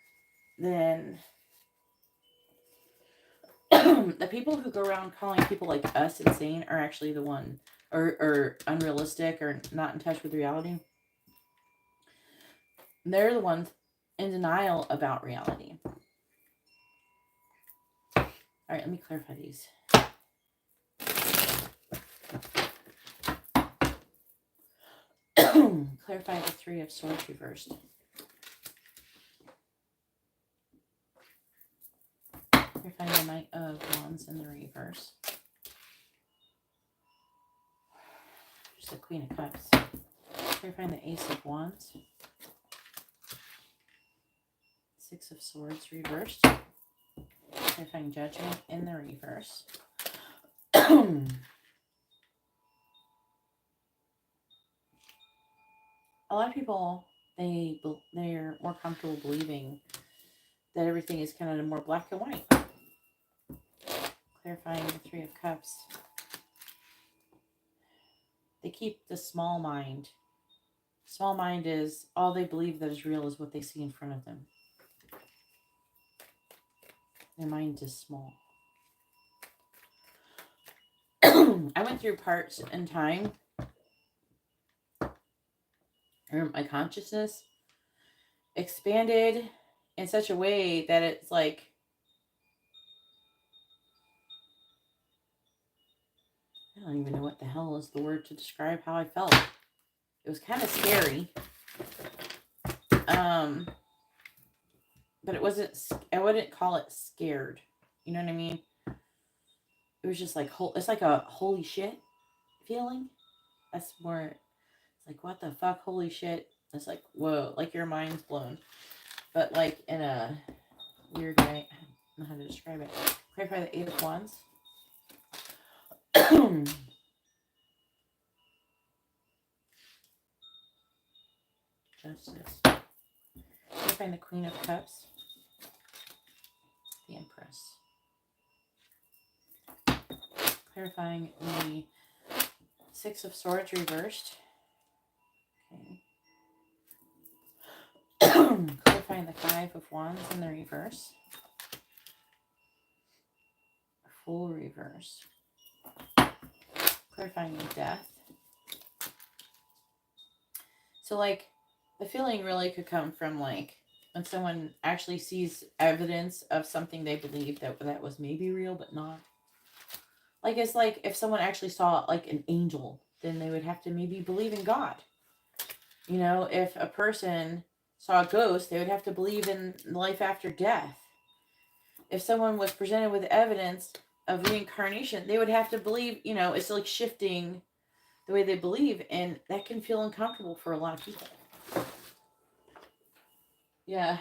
than the people who go around calling people like us insane are actually the one, or unrealistic or not in touch with reality. They're the ones in denial about reality. All right, let me clarify these. Clarify the Three of Swords reversed. Clarifying the Knight of Wands in the reverse. Just the Queen of Cups. Clarifying the Ace of Wands. Six of Swords reversed. Clarifying Judgment in the reverse. A lot of people, they're more comfortable believing that everything is kind of more black and white. Clarifying the Three of Cups. They keep the small mind. Small mind is all they believe that is real is what they see in front of them. Their mind is small. I went through parts in time, or my consciousness expanded in such a way that it's like, I don't even know what the hell is the word to describe how I felt. It was kind of scary. But it wasn't, I wouldn't call it scared. You know what I mean? It was just like, it's like a holy shit feeling. That's more, it's like, what the fuck, holy shit. It's like, whoa, like your mind's blown. But like in a weird way. I don't know how to describe it. Clarify the Eight of Wands. Justice. Clarifying the Queen of Cups. The Empress. Clarifying the Six of Swords reversed. Okay. Clarifying the Five of Wands in the reverse. Full reverse. Clarifying Death. So like the feeling really could come from like when someone actually sees evidence of something they believe that was maybe real but not. Like it's like if someone actually saw like an angel, then they would have to maybe believe in God. You know, if a person saw a ghost, they would have to believe in life after death. If someone was presented with evidence of reincarnation, they would have to believe, you know, it's like shifting the way they believe, and that can feel uncomfortable for a lot of people. Yeah.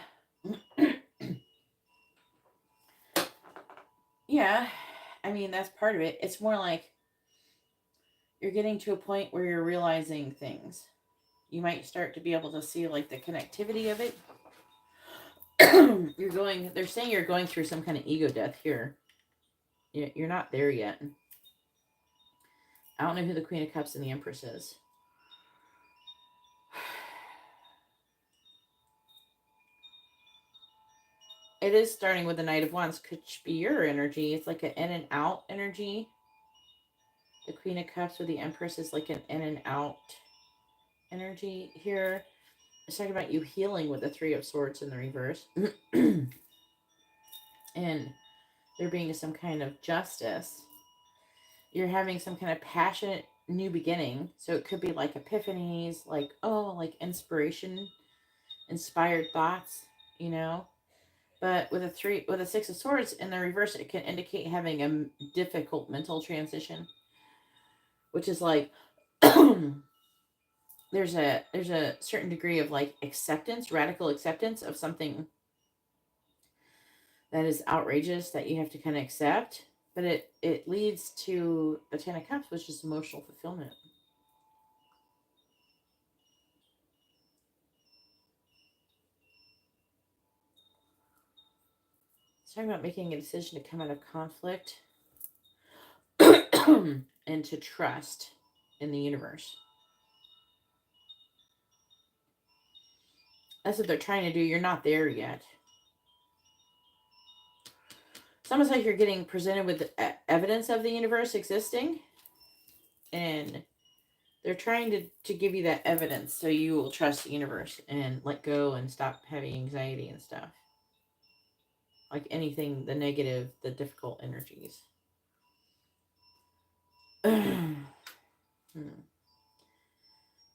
Yeah. I mean, that's part of it. It's more like you're getting to a point where you're realizing things. You might start to be able to see like the connectivity of it. They're saying you're going through some kind of ego death here. You're not there yet. I don't know who the Queen of Cups and the Empress is. It is starting with the Knight of Wands. Could be your energy. It's like an in and out energy. The Queen of Cups with the Empress is like an in and out energy here. It's talking about you healing with the Three of Swords in the reverse. And there being some kind of justice. You're having some kind of passionate new beginning. So it could be like epiphanies, like, oh, like inspiration, inspired thoughts, you know. But with a Six of Swords in the reverse, it can indicate having a difficult mental transition, which is like there's a certain degree of like acceptance, radical acceptance of something that is outrageous that you have to kind of accept, but it leads to the Ten of Cups, which is emotional fulfillment. It's talking about making a decision to come out of conflict and to trust in the universe. That's what they're trying to do. You're not there yet. It's almost like you're getting presented with evidence of the universe existing, and they're trying to give you that evidence so you will trust the universe and let go and stop having anxiety and stuff. Like anything, the negative, the difficult energies. The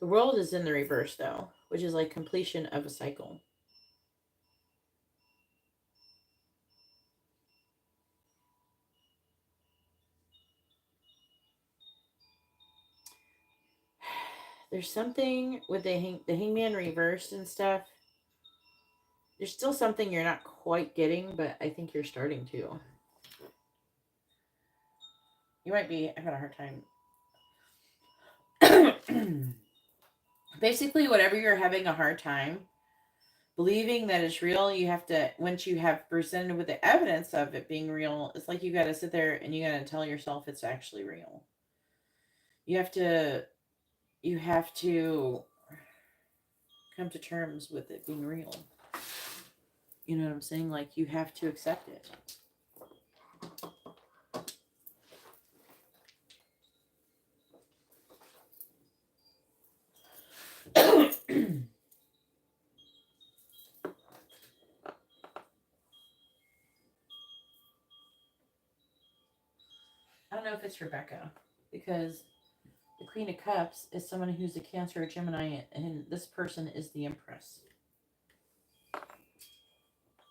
World is in the reverse, though, which is like completion of a cycle. There's something with the hangman reversed and stuff. There's still something you're not quite getting, but I think you're starting to. You might be having a hard time. Basically, whatever you're having a hard time believing that it's real, you have to, once you have presented with the evidence of it being real, it's like you got to sit there and you got to tell yourself it's actually real. You have to come to terms with it being real. You know what I'm saying? Like, you have to accept it. I don't know if it's Rebecca, because the Queen of Cups is someone who's a Cancer or Gemini, and this person is the Empress.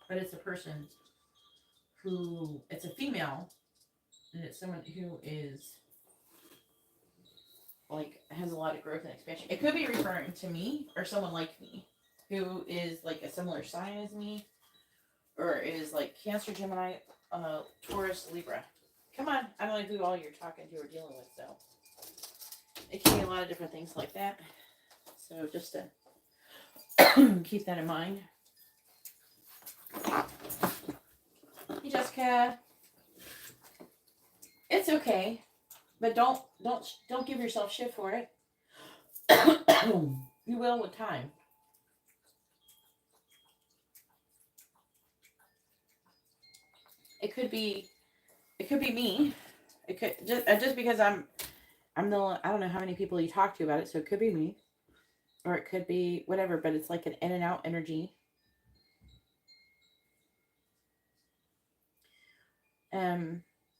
But it's a person who, it's a female, and it's someone who is, like, has a lot of growth and expansion. It could be referring to me or someone like me, who is, like, a similar sign as me, or is, like, Cancer, Gemini, Taurus, Libra. Come on, I don't know who all you're talking to or dealing with, so it can be a lot of different things like that. So just to keep that in mind. Hey, Jessica. It's okay, but don't give yourself shit for it. You will with time. It could be me. It could just because I'm the, I don't know how many people you talk to about it, so it could be me, or it could be whatever. But it's like an in and out energy.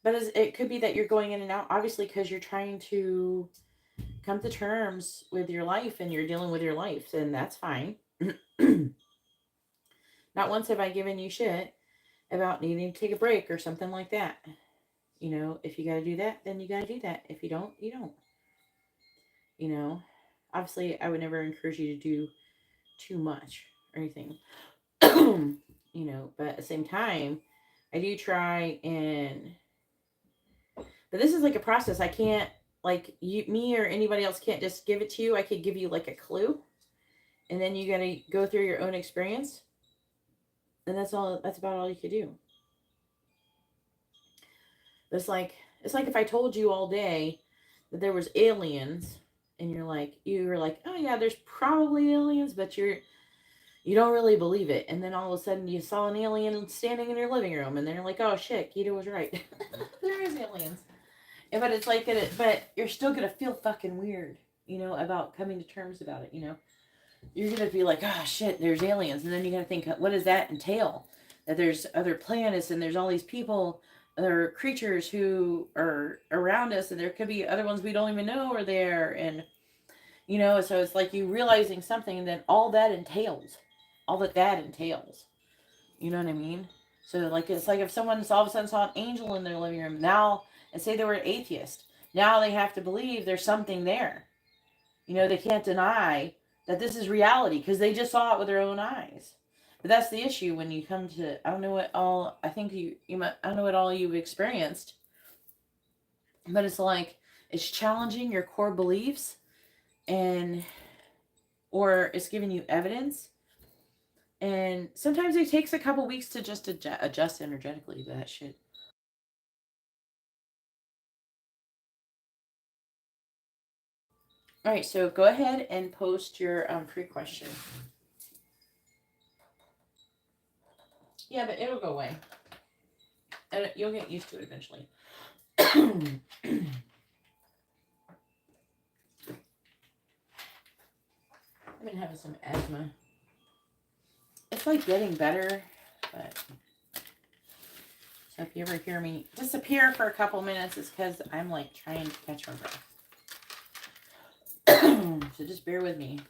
But it could be that you're going in and out, obviously, because you're trying to come to terms with your life and you're dealing with your life, and that's fine. Not once have I given you shit about needing to take a break or something like that. You know, if you got to do that, then you got to do that. If you don't, you don't. You know, obviously, I would never encourage you to do too much or anything. You know, but at the same time, I do try and. But this is like a process. I can't, like, me or anybody else can't just give it to you. I could give you like a clue, and then you got to go through your own experience, and that's all. That's about all you could do. It's like if I told you all day that there was aliens, and you were like, oh yeah, there's probably aliens, but you don't really believe it, and then all of a sudden you saw an alien standing in your living room, and then you're like, oh shit, Geeta was right. There is aliens. But it's like, but you're still gonna feel fucking weird, you know, about coming to terms about it. You know, you're gonna be like, oh shit, there's aliens, and then you gotta think, what does that entail? That there's other planets, and there's all these people, other creatures who are around us, and there could be other ones we don't even know are there, and you know, so it's like you realizing something, and then all that entails. You know what I mean? So like, it's like if someone all of a sudden saw an angel in their living room now, and say they were an atheist, now they have to believe there's something there. You know, they can't deny that this is reality because they just saw it with their own eyes. But that's the issue when you come to, I don't know what all, I think you might, I don't know what all you've experienced, but it's like, it's challenging your core beliefs, and, or it's giving you evidence. And sometimes it takes a couple weeks to just adjust energetically to that shit. All right, so go ahead and post your pre-question. Yeah, but it'll go away. And you'll get used to it eventually. I've been having some asthma. It's like getting better, but so if you ever hear me disappear for a couple minutes, it's because I'm like trying to catch my breath. So just bear with me.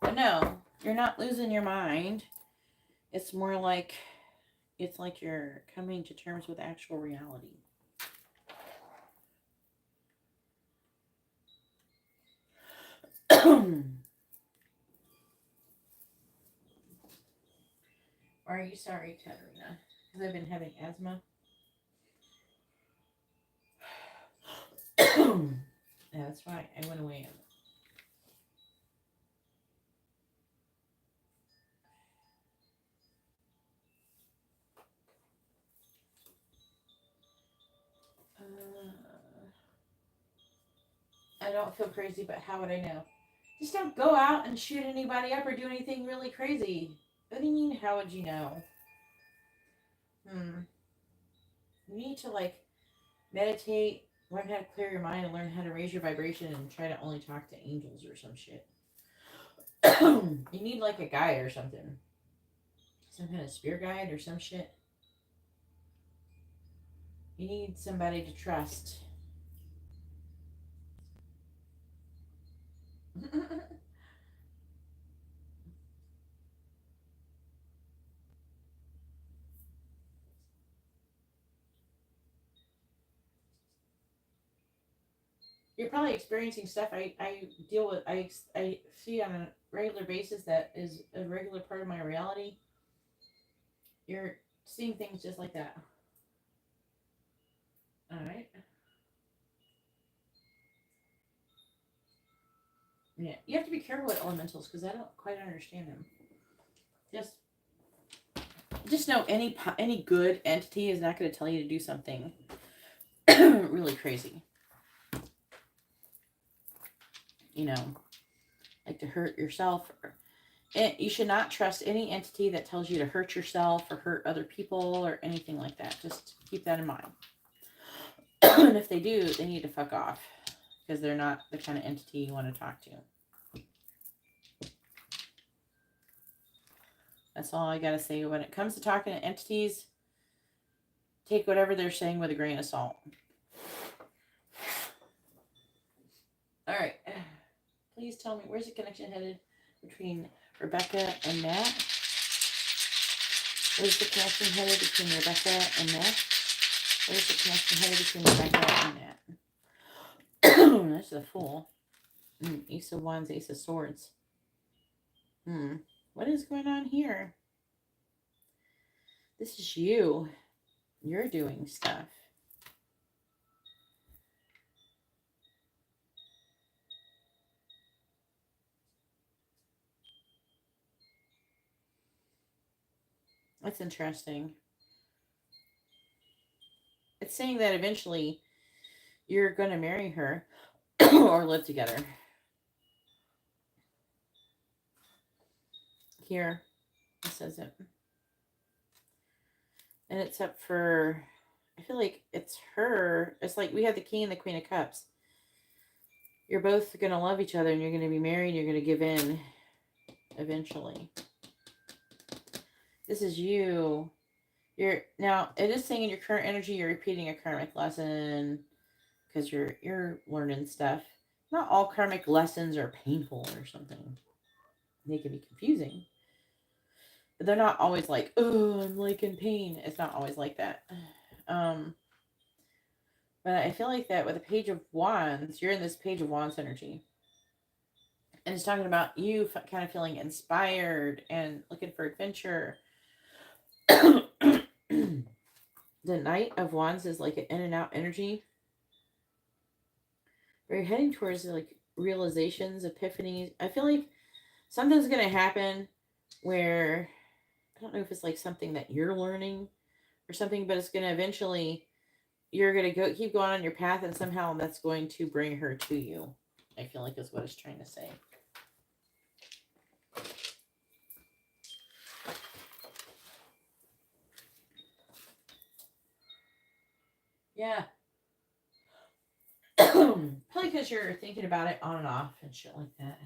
But no, You're not losing your mind. It's more like, it's like you're coming to terms with actual reality. Are you sorry, Katerina? Because I've been having asthma. Yeah, that's right. I went away. I don't feel crazy, but how would I know? Just don't go out and shoot anybody up or do anything really crazy. What do you mean, how would you know? You need to, like, meditate, learn how to clear your mind, and learn how to raise your vibration and try to only talk to angels or some shit. You need, like, a guide or something. Some kind of spirit guide or some shit. You need somebody to trust. You're probably experiencing stuff I deal with, I see on a regular basis that is a regular part of my reality. You're seeing things just like that. All right. Yeah, you have to be careful with elementals because I don't quite understand them. Just, just know any good entity is not going to tell you to do something really crazy. You know, like to hurt yourself. You should not trust any entity that tells you to hurt yourself or hurt other people or anything like that. Just keep that in mind. And if they do, they need to fuck off because they're not the kind of entity you want to talk to. That's all I got to say. When it comes to talking to entities, take whatever they're saying with a grain of salt. All right. Please tell me, where's the connection headed between Rebecca and Matt? Where's the connection headed between Rebecca and Matt? Where's the connection headed between Rebecca and Matt? That's a fool. Ace of Wands, Ace of Swords. What is going on here? This is you. You're doing stuff. That's interesting. It's saying that eventually you're going to marry her or live together. Here, it says it. And it's up for, I feel like it's her. It's like we have the King and the Queen of Cups. You're both going to love each other and you're going to be married and you're going to give in eventually. This is you. Now, it is saying in your current energy, you're repeating a karmic lesson because you're learning stuff. Not all karmic lessons are painful or something. They can be confusing. But they're not always like, oh, I'm like in pain. It's not always like that. But I feel like that with the Page of Wands, you're in this Page of Wands energy. And it's talking about you kind of feeling inspired and looking for adventure. The Knight of Wands is like an in and out energy. We're heading towards like realizations, epiphanies. I feel like something's going to happen where, I don't know if it's like something that you're learning or something, but it's going to eventually, you're going to keep going on your path and somehow that's going to bring her to you. I feel like is what it's trying to say. Yeah. Probably because you're thinking about it on and off and shit like that.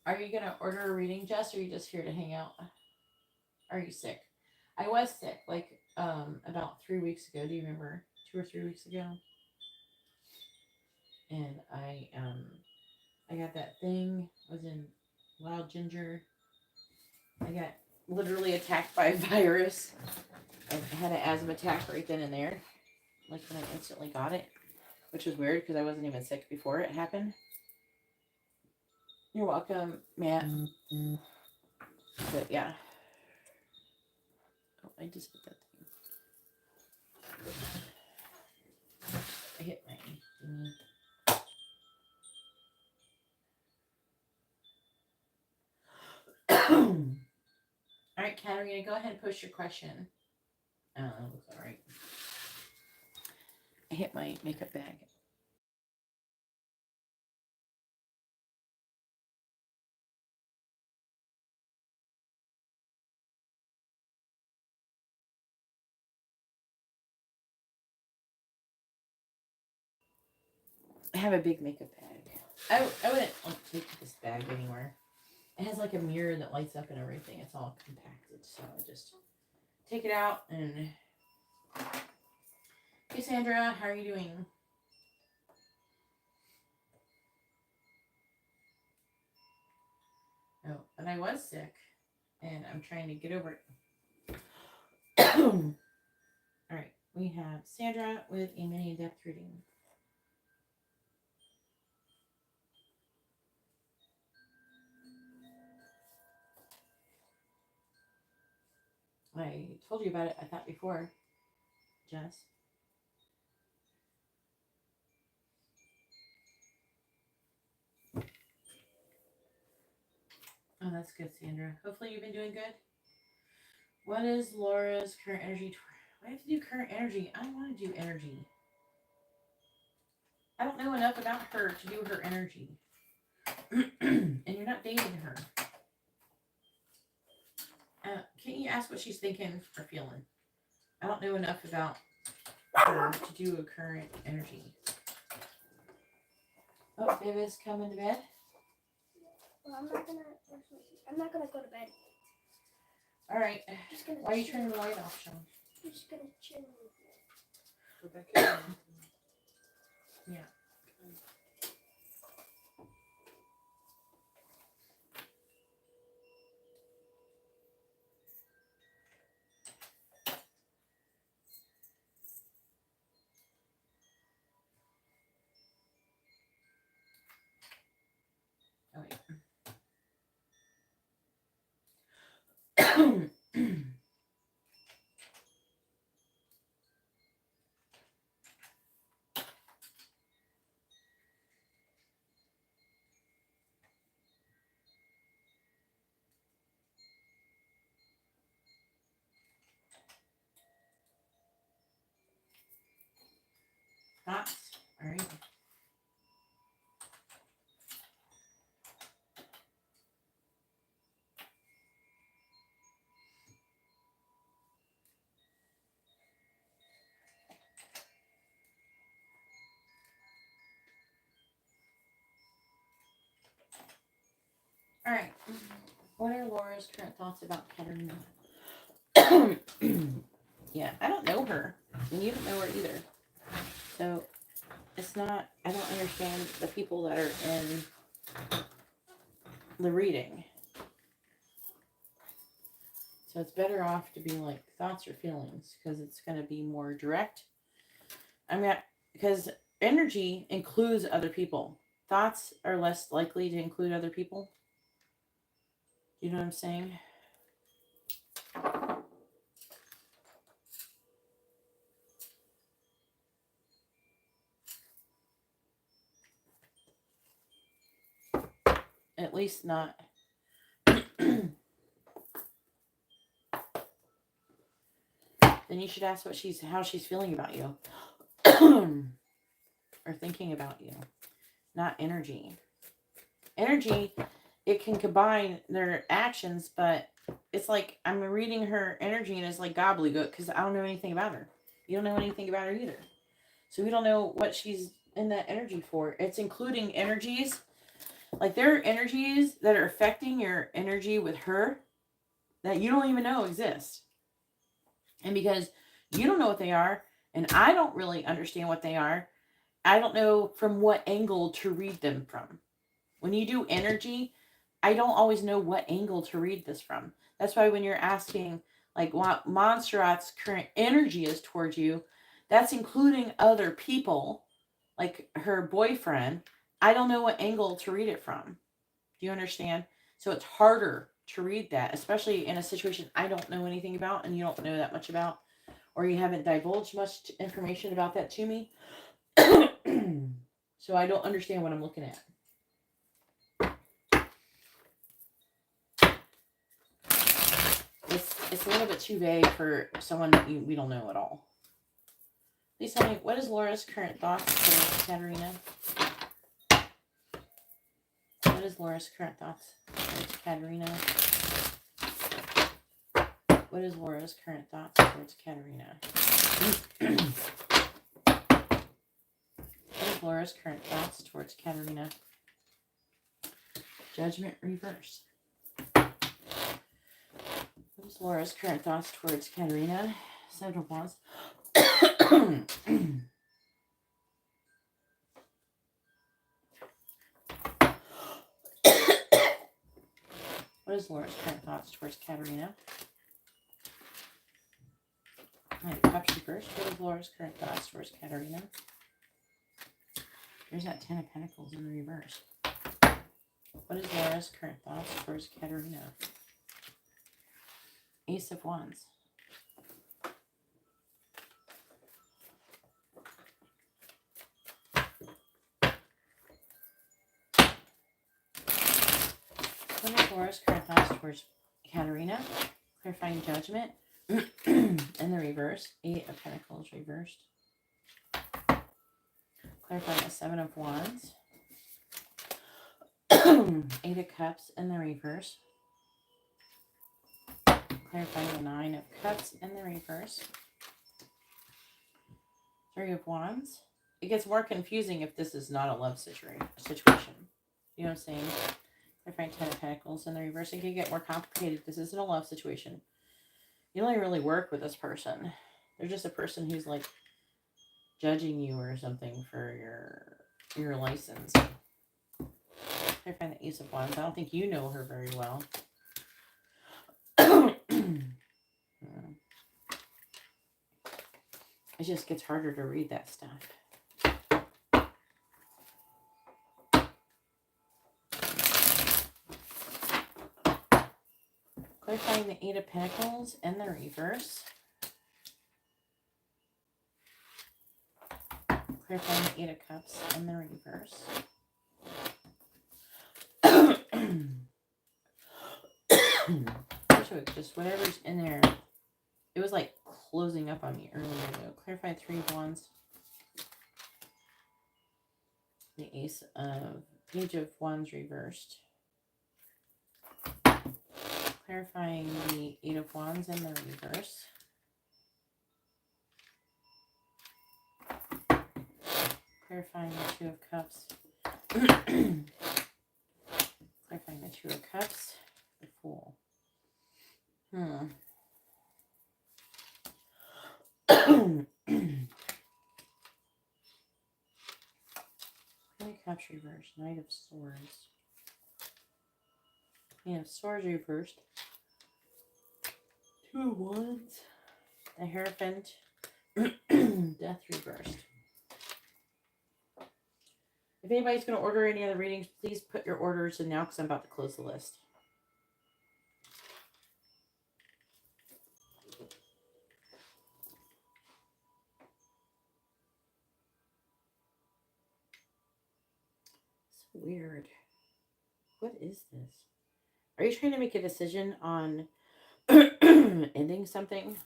Are you going to order a reading, Jess, or are you just here to hang out? Are you sick? I was sick, like, about 3 weeks ago. Do you remember? 2 or 3 weeks ago. And I got that thing. I was in Wild ginger. I got literally attacked by a virus. I had an asthma attack right then and there. Like when I instantly got it. Which was weird because I wasn't even sick before it happened. You're welcome, Matt. But yeah. Oh, I just hit that thing. I hit my thingy. Alright, Kat, are you going to go ahead and post your question? Oh, that looks alright. I hit my makeup bag. I have a big makeup bag. I wouldn't take this bag anywhere. It has like a mirror that lights up and everything. It's all compacted, so I just take it out and... Hey Sandra, how are you doing? Oh, but I was sick, and I'm trying to get over it. Alright, we have Sandra with a mini in-depth reading. I told you about it, I thought, before, Jess. Oh, that's good, Sandra. Hopefully you've been doing good. What is Laura's current energy? I have to do current energy. I don't want to do energy. I don't know enough about her to do her energy. And you're not dating her. Can't you ask what she's thinking or feeling? I don't know enough about her to do a current energy. Oh, Vivis coming to bed? Well, I'm not gonna go to bed. All right. Why are you turning the light off, Sean? I'm just gonna chill. Go back in. Yeah. Oh, wait. Thoughts? All right. All right. What are Laura's current thoughts about Katerina? Yeah, I don't know her, and you don't know her either. So it's not. I don't understand the people that are in the reading. So it's better off to be like thoughts or feelings because it's going to be more direct. I mean, because energy includes other people. Thoughts are less likely to include other people. You know what I'm saying? At least not. Then you should ask how she's feeling about you. Or thinking about you. Not energy. Energy, it can combine their actions, but it's like I'm reading her energy and it's like gobbledygook because I don't know anything about her. You don't know anything about her either. So we don't know what she's in that energy for. It's including energies. Like there are energies that are affecting your energy with her that you don't even know exist. And because you don't know what they are, and I don't really understand what they are, I don't know from what angle to read them from. When you do energy, I don't always know what angle to read this from. That's why when you're asking, like, what Montserrat's current energy is towards you, that's including other people, like her boyfriend. I don't know what angle to read it from. Do you understand? So it's harder to read that, especially in a situation I don't know anything about and you don't know that much about, or you haven't divulged much information about that to me. So I don't understand what I'm looking at. It's a little bit too vague for someone that we don't know at all. Please tell me, what is Laura's current thoughts towards Katerina? What is Laura's current thoughts towards Katerina? What is Laura's current thoughts towards Katerina? What is Laura's current thoughts towards Katerina? Judgment reverse. What is Laura's current thoughts towards Katerina? Seven of Wands. What is Laura's current thoughts towards Katerina? Alright, Cups reversed. What is Laura's current thoughts towards Katerina? There's that Ten of Pentacles in the reverse. What is Laura's current thoughts towards Katerina? Ace of Wands. What is Laura's current thoughts towards Katerina? Clarifying Judgment. In the reverse. Eight of Pentacles reversed. Clarifying the Seven of Wands. Eight of Cups in the reverse. Clarifying the Nine of Cups in the reverse. Three of Wands. It gets more confusing if this is not a love situation. You know what I'm saying? Clarifying Ten of Pentacles in the reverse. It can get more complicated. This isn't a love situation. You only really work with this person. They're just a person who's like judging you or something for your license. Clarifying the Ace of Wands. I don't think you know her very well. It just gets harder to read that stuff. Clarifying the Eight of Pentacles in the reverse. Clarifying the Eight of Cups in the reverse. Just whatever's in there. It was like closing up on me earlier though. Clarify Three of Wands. The Page of Wands reversed. Clarifying the Eight of Wands in the reverse. Clarifying the Two of Cups. Clarifying the Two of Cups. The Fool. Cups reversed. Knight of Swords. Queen of Swords reversed. Two of Wands. The Hierophant. Death reversed. If anybody's going to order any other readings, please put your orders in now because I'm about to close the list. So weird. What is this? Are you trying to make a decision on ending something?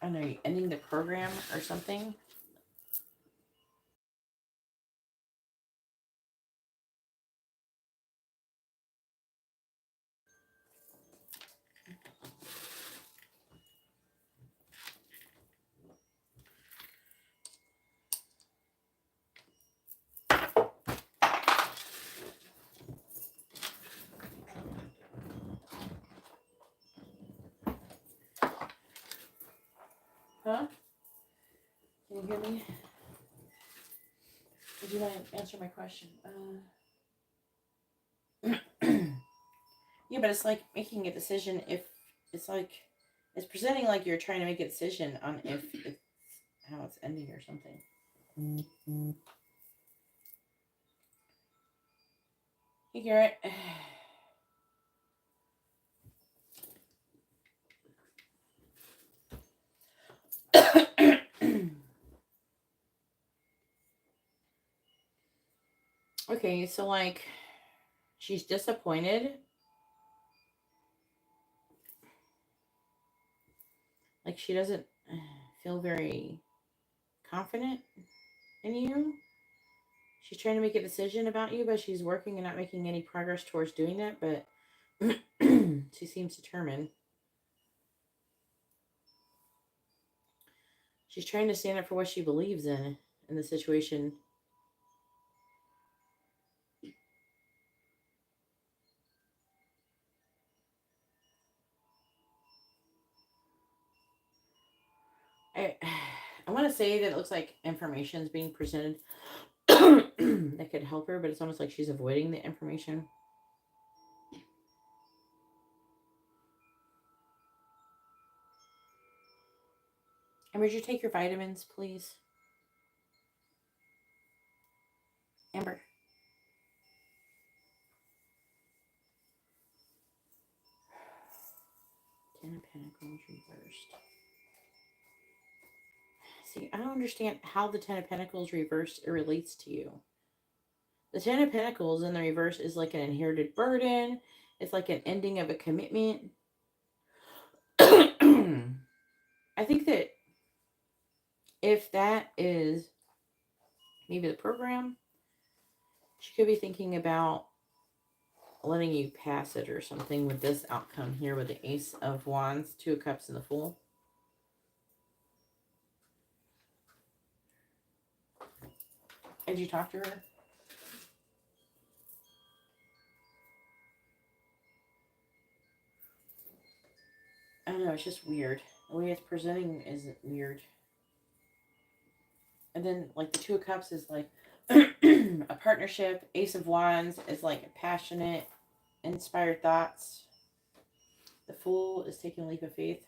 I don't know, ending the program or something? Huh? Can you hear me? Would you mind answer my question? Yeah, but it's like making a decision if it's like it's presenting like you're trying to make a decision on if it's how it's ending or something. Hey, Garrett. Okay, so like she's disappointed. Like she doesn't feel very confident in you. She's trying to make a decision about you, but she's working and not making any progress towards doing that, but she seems determined. She's trying to stand up for what she believes in the situation. I I want to say that it looks like information is being presented that could help her, but it's almost like she's avoiding the information. And would you take your vitamins, please? Amber. Ten of Pentacles reversed. See, I don't understand how the Ten of Pentacles reversed relates to you. The Ten of Pentacles in the reverse is like an inherited burden. It's like an ending of a commitment. I think that if that is maybe the program, she could be thinking about letting you pass it or something with this outcome here with the Ace of Wands, Two of Cups, and the Fool. Did you talk to her? I don't know, it's just weird. The way it's presenting is weird. And then, like, the Two of Cups is like a partnership. Ace of Wands is like passionate, inspired thoughts. The Fool is taking a leap of faith.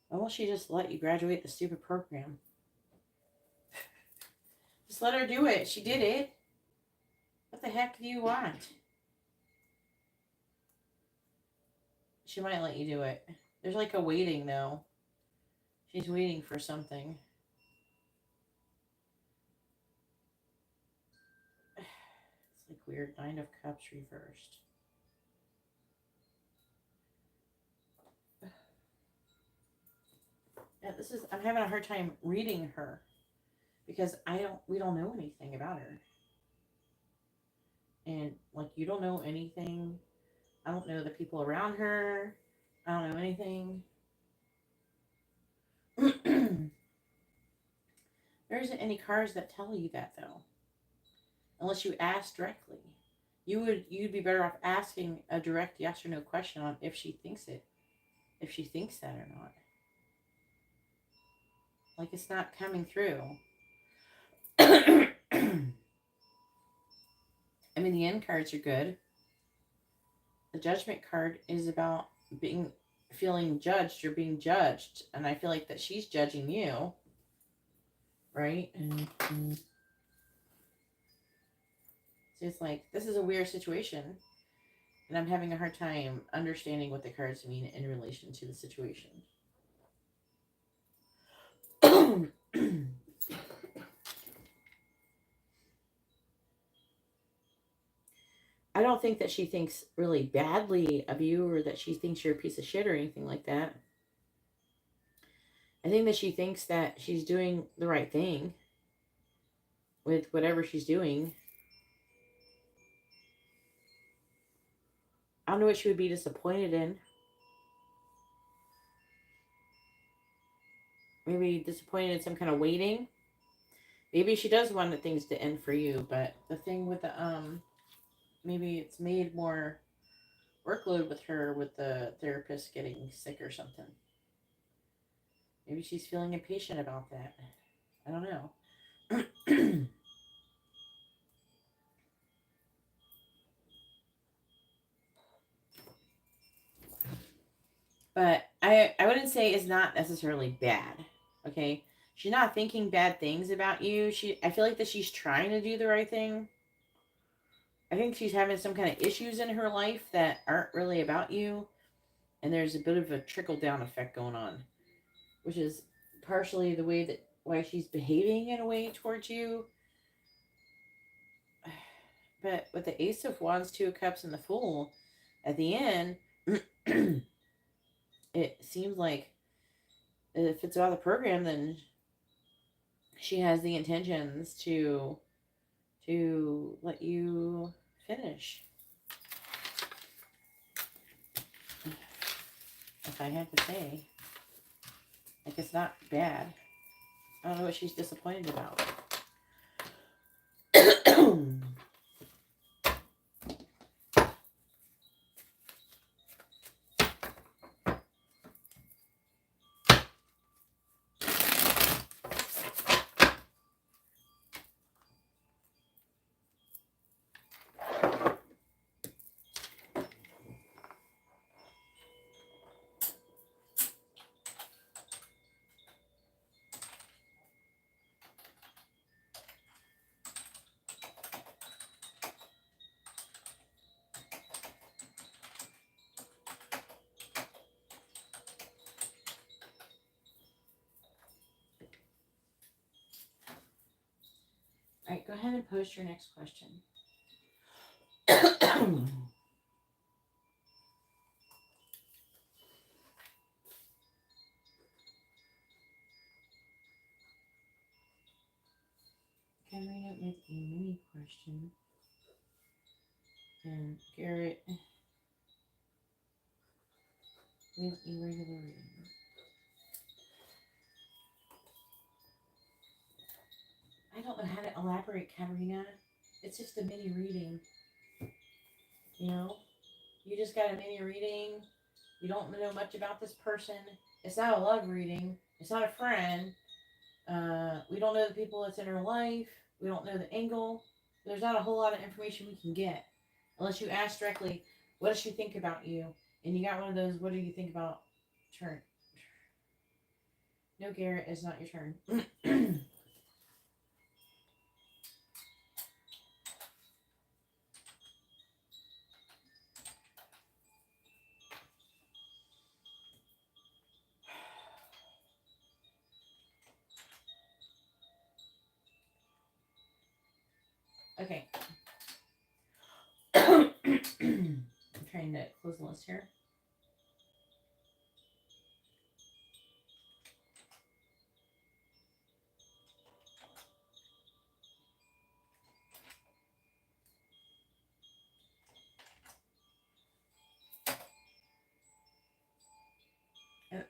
Why won't she just let you graduate the stupid program? Just let her do it. She did it. What the heck do you want? She might let you do it. There's like a waiting, though. She's waiting for something. It's like weird. Nine of Cups reversed. Yeah, I'm having a hard time reading her because we don't know anything about her. And like, you don't know anything. I don't know the people around her. I don't know anything. There isn't any cards that tell you that, though. Unless you ask directly. You'd be better off asking a direct yes or no question on if she thinks it. If she thinks that or not. Like, it's not coming through. I mean, the end cards are good. The Judgment card is about feeling judged or being judged, and I feel like that she's judging you, right? So it's like, this is a weird situation, and I'm having a hard time understanding what the cards mean in relation to the situation. I don't think that she thinks really badly of you or that she thinks you're a piece of shit or anything like that. I think that she thinks that she's doing the right thing with whatever she's doing. I don't know what she would be disappointed in. Maybe disappointed in some kind of waiting. Maybe she does want things to end for you, but the thing with the maybe it's made more workload with her with the therapist getting sick or something. Maybe she's feeling impatient about that. I don't know. But I wouldn't say it's not necessarily bad. Okay? She's not thinking bad things about you. I feel like that she's trying to do the right thing. I think she's having some kind of issues in her life that aren't really about you, and there's a bit of a trickle down effect going on, which is partially the way that why she's behaving in a way towards you. But with the Ace of Wands, Two of Cups, and the Fool at the end, it seems like if it's about the program, then she has the intentions to let you finish. If I had to say, like, it's not bad. I don't know what she's disappointed about. All right, go ahead and post your next question. Can read it with a mini question. And Garrett with a regular reading. I don't know how to elaborate, Katarina. It's just a mini reading. You know? You just got a mini reading. You don't know much about this person. It's not a love reading. It's not a friend. We don't know the people that's in her life. We don't know the angle. There's not a whole lot of information we can get unless you ask directly, what does she think about you? And you got one of those, what do you think about turn? No, Garrett, it's not your turn. Okay. I'm trying to close the list here.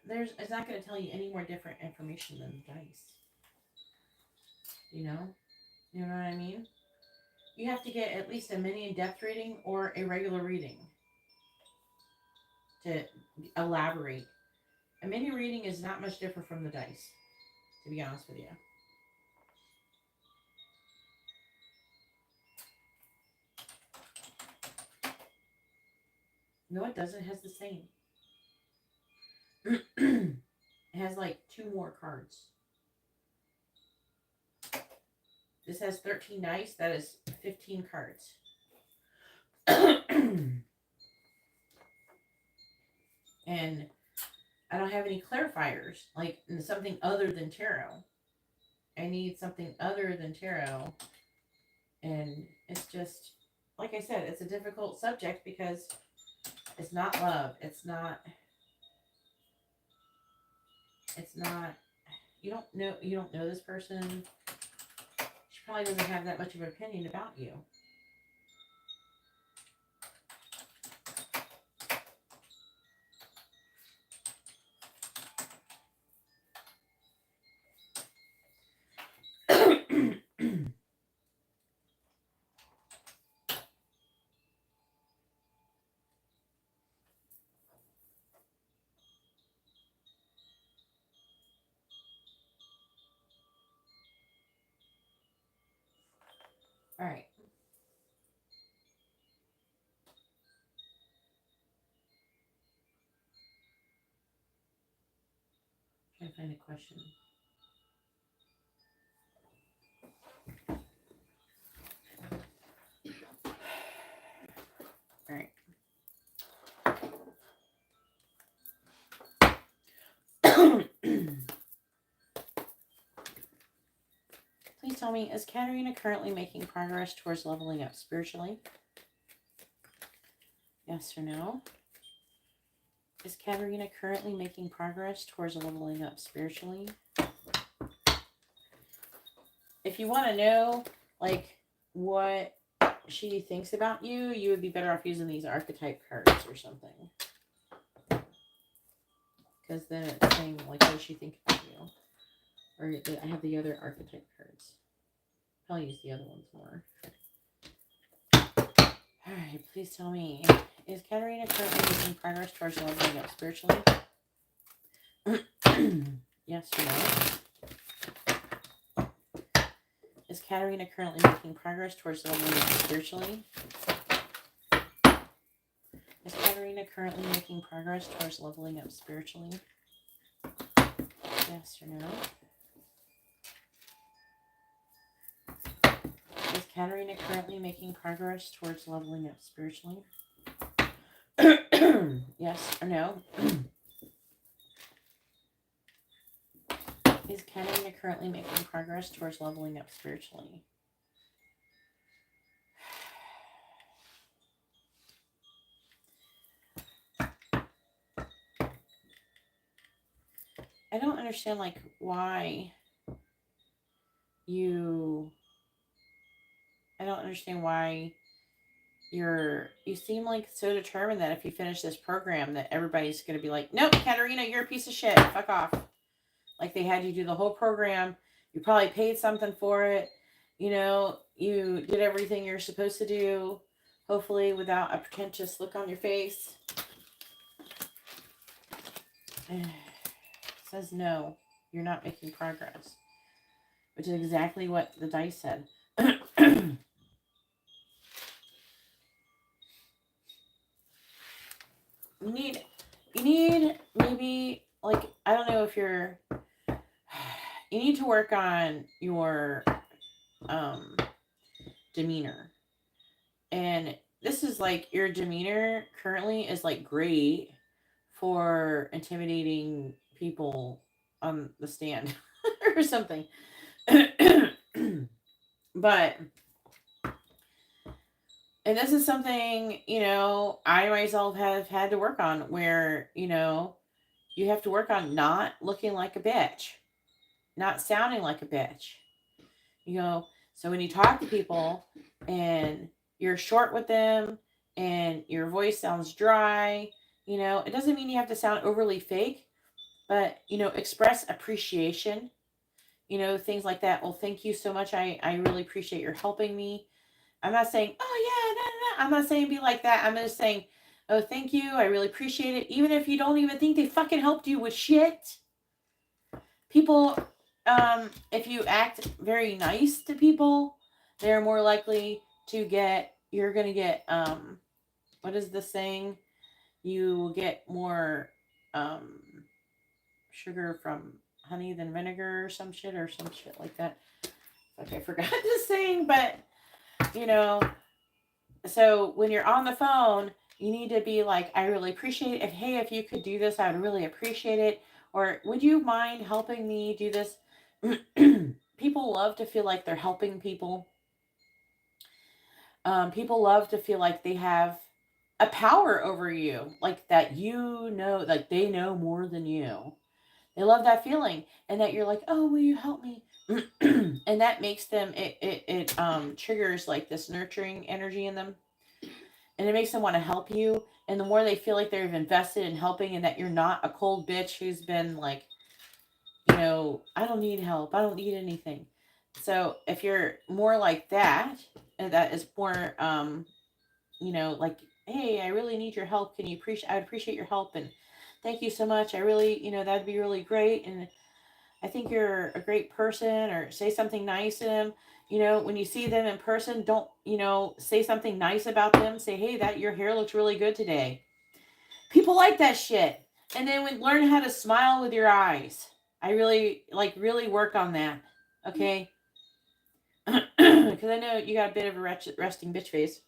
It's not going to tell you any more different information than the dice. You know? You know what I mean? You have to get at least a mini in-depth reading or a regular reading to elaborate. A mini reading is not much different from the dice, to be honest with you. No, it doesn't. It has the same. It has like 2 more cards. This has 13 dice. That is 15 cards. And I don't have any clarifiers, like something other than tarot. I need something other than tarot. And it's just, like I said, it's a difficult subject because it's not love. It's not, you don't know this person. She probably doesn't have that much of an opinion about you. All right. Trying to find a question. All right. Please tell me, is Katarina currently making progress towards leveling up spiritually? Yes or no? Is Katarina currently making progress towards leveling up spiritually? If you want to know, like, what she thinks about you, you would be better off using these archetype cards or something. Because then it's saying, like, what does she think about you? Or I have the other archetype cards. I'll use the other ones more. Alright, please tell me. Is Katarina currently making progress towards leveling up spiritually? Yes or no? Is Katarina currently making progress towards leveling up spiritually? Is Katarina currently making progress towards leveling up spiritually? Yes or no? Is Katarina currently making progress towards leveling up spiritually? Yes or no? Is Katarina currently making progress towards leveling up spiritually? I don't understand, like, why you... I don't understand why you seem like so determined that if you finish this program that everybody's going to be like, nope, Katarina, you're a piece of shit. Fuck off. Like, they had you do the whole program. You probably paid something for it. You know, you did everything you're supposed to do, hopefully without a pretentious look on your face. Says no, you're not making progress, which is exactly what the dice said. You need maybe, like, I don't know if you need to work on your demeanor. And this is like, your demeanor currently is like great for intimidating people on the stand or something. But, and this is something, you know, I myself have had to work on, where, you know, you have to work on not looking like a bitch, not sounding like a bitch. You know, so when you talk to people and you're short with them and your voice sounds dry, you know, it doesn't mean you have to sound overly fake, but, you know, express appreciation, you know, things like that. Well, thank you so much. I really appreciate your helping me. I'm not saying, oh yeah, no. I'm not saying be like that. I'm just saying, oh, thank you. I really appreciate it. Even if you don't even think they fucking helped you with shit. People, if you act very nice to people, they're more likely to get, you're going to get, what is the saying? You will get more, sugar from honey than vinegar or some shit like that. Okay, I forgot the saying, but, you know, so when you're on the phone, you need to be like, I really appreciate it. Hey, if you could do this, I would really appreciate it. Or would you mind helping me do this? People love to feel like they're helping people. People love to feel like they have a power over you, like that, you know, like they know more than you. They love that feeling, and that you're like, oh, will you help me? And that makes them, it triggers like this nurturing energy in them, and it makes them want to help you. And the more they feel like they're invested in helping, and that you're not a cold bitch who's been like, you know, I don't need help, I don't need anything. So if you're more like that, and that is more, you know, like, hey, I really need your help. Can you appreciate? I would appreciate your help, and thank you so much. I really, you know, that'd be really great. And I think you're a great person, or say something nice to them. You know, when you see them in person, don't, say something nice about them. Say, hey, that your hair looks really good today. People like that shit. And then learn how to smile with your eyes. I really work on that. Okay? Because I know you got a bit of a resting bitch face.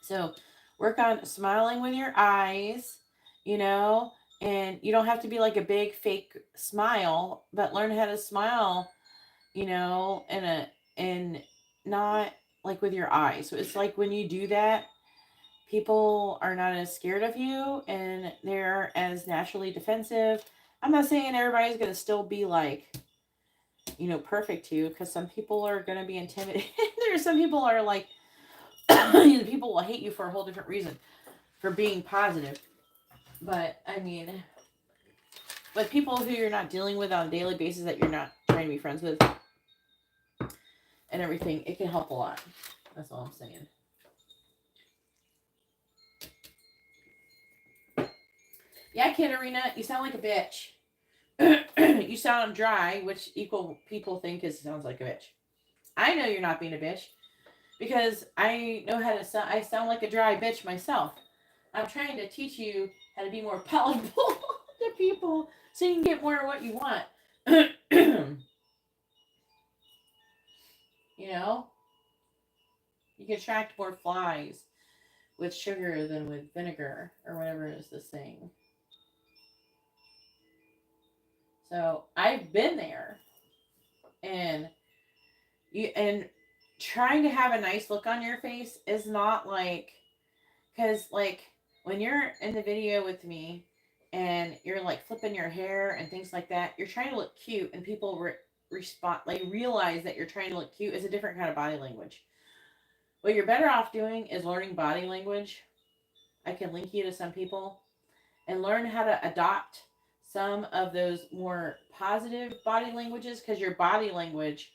So work on smiling with your eyes, and you don't have to be like a big fake smile, but learn how to smile, and not like with your eyes. So it's like when you do that, people are not as scared of you and they're as naturally defensive. I'm not saying everybody's going to still be like, perfect to you, because some people are going to be intimidated. There's some people are like, people will hate you for a whole different reason, for being positive. But I mean, with people who you're not dealing with on a daily basis, that you're not trying to be friends with and everything, it can help a lot. That's all I'm saying. Yeah, Katarina, you sound like a bitch. You sound dry, which people think sounds like a bitch. I know you're not being a bitch because I know how to sound. I sound like a dry bitch myself. I'm trying to teach you how to be more palatable to people so you can get more of what you want. You can attract more flies with sugar than with vinegar or whatever is the saying. So I've been there, and trying to have a nice look on your face is not like, because like when you're in the video with me and you're like flipping your hair and things like that, you're trying to look cute, and people respond, like realize that you're trying to look cute. Is a different kind of body language. What you're better off doing is learning body language. I can link you to some people and learn how to adopt some of those more positive body languages, because your body language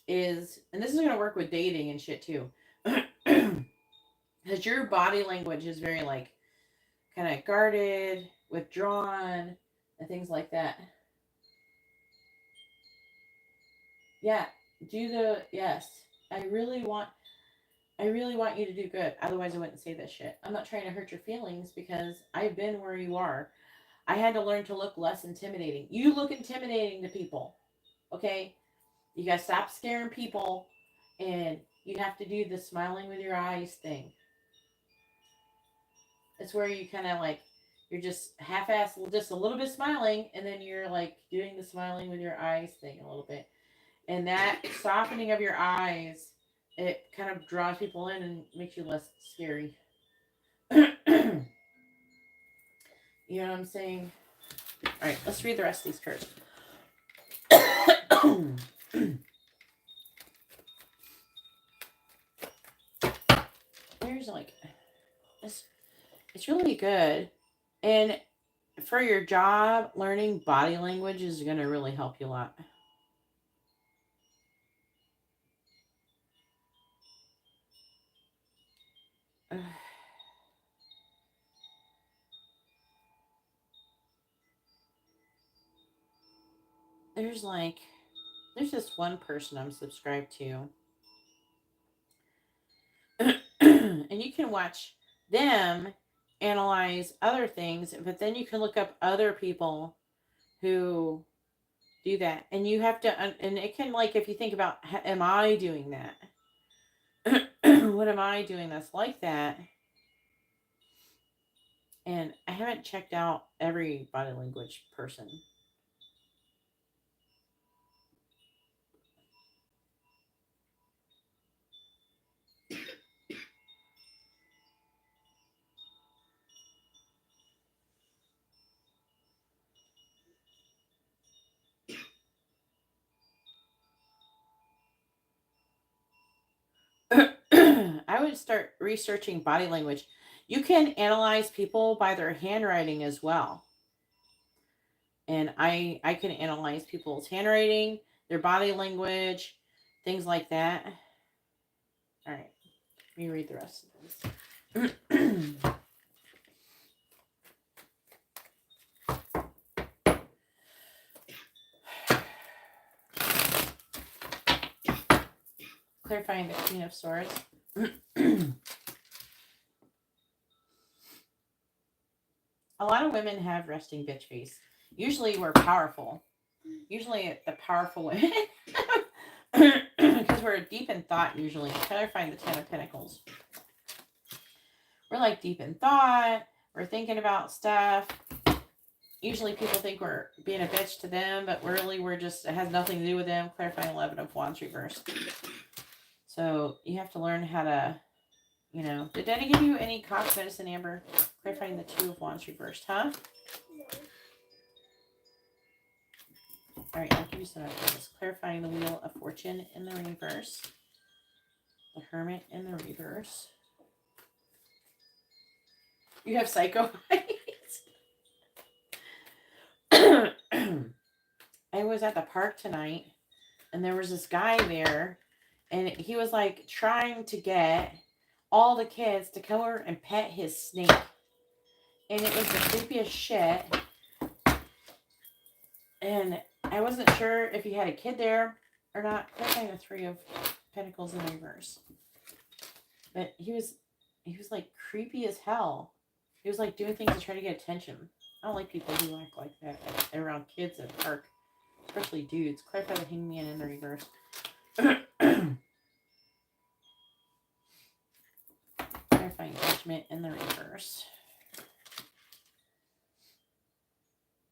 is, and this is going to work with dating and shit too, because your body language is very like kind of guarded, withdrawn, and things like that. Yeah, yes. I really want you to do good. Otherwise, I wouldn't say this shit. I'm not trying to hurt your feelings because I've been where you are. I had to learn to look less intimidating. You look intimidating to people. Okay? You gotta stop scaring people, and you have to do the smiling with your eyes thing. It's where you kind of like, you're just half-ass, just a little bit smiling, and then you're like doing the smiling with your eyes thing a little bit. And that softening of your eyes, it kind of draws people in and makes you less scary. You know what I'm saying? All right, let's read the rest of these cards. There's like this. It's really good, and for your job, learning body language is going to really help you a lot. There's this one person I'm subscribed to. And you can watch them analyze other things, but then you can look up other people who do that. And you have to, and it can, like, if you think about, am I doing that? What am I doing that's like that? And I haven't checked out every body language person. I would start researching body language. You can analyze people by their handwriting as well. And I can analyze people's handwriting, their body language, things like that. All right, let me read the rest of this. clarifying the Queen of Swords. A lot of women have resting bitch face. Usually we're powerful. Usually the powerful women. Because we're deep in thought usually. Clarifying the Ten of Pentacles. We're like deep in thought. We're thinking about stuff. Usually people think we're being a bitch to them, but really we're just, it has nothing to do with them. Clarifying 11 of Wands reverse. So you have to learn how to, you know, did Daddy give you any cough medicine, Amber? Clarifying the 2 of Wands reversed, huh? All right, I'll give you some of this. Clarifying the Wheel of Fortune in the reverse. The Hermit in the reverse. You have Psycho eyes. I was at the park tonight, and there was this guy there, and he was like trying to get all the kids to come over and pet his snake. And it was the creepiest shit. And I wasn't sure if he had a kid there or not. Clarifying the 3 of Pentacles in reverse. But he was like creepy as hell. He was like doing things to try to get attention. I don't like people who act like that around kids at the park. Especially dudes. Clarify the Hangman in the reverse. Clarifying Judgment in the reverse.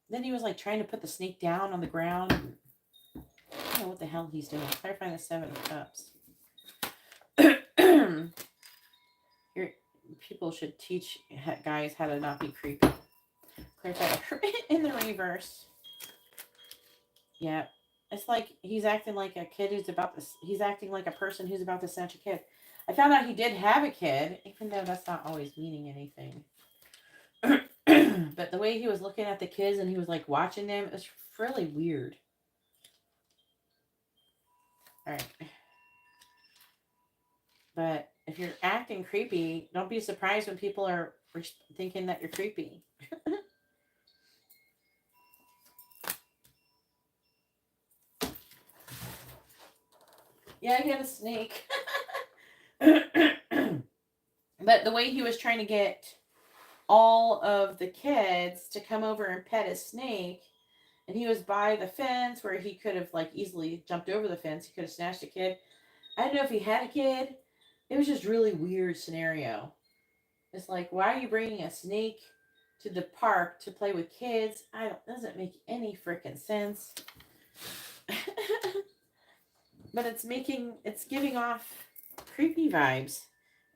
Then he was like trying to put the snake down on the ground. I don't know what the hell he's doing. Clarifying the 7 of Cups. Your people should teach guys how to not be creepy. Clarify the Hermit in the reverse. Yeah. It's like he's acting like a kid who's about to, he's acting like a person who's about to snatch a kid. I found out he did have a kid, even though that's not always meaning anything. But the way he was looking at the kids and he was like watching them, it was really weird. All right. But if you're acting creepy, don't be surprised when people are thinking that you're creepy. Yeah, I got a snake. But the way he was trying to get all of the kids to come over and pet his snake, and he was by the fence where he could have like easily jumped over the fence. He could have snatched a kid. I don't know if he had a kid. It was just really weird scenario. It's like, why are you bringing a snake to the park to play with kids? Doesn't make any freaking sense. But it's giving off creepy vibes.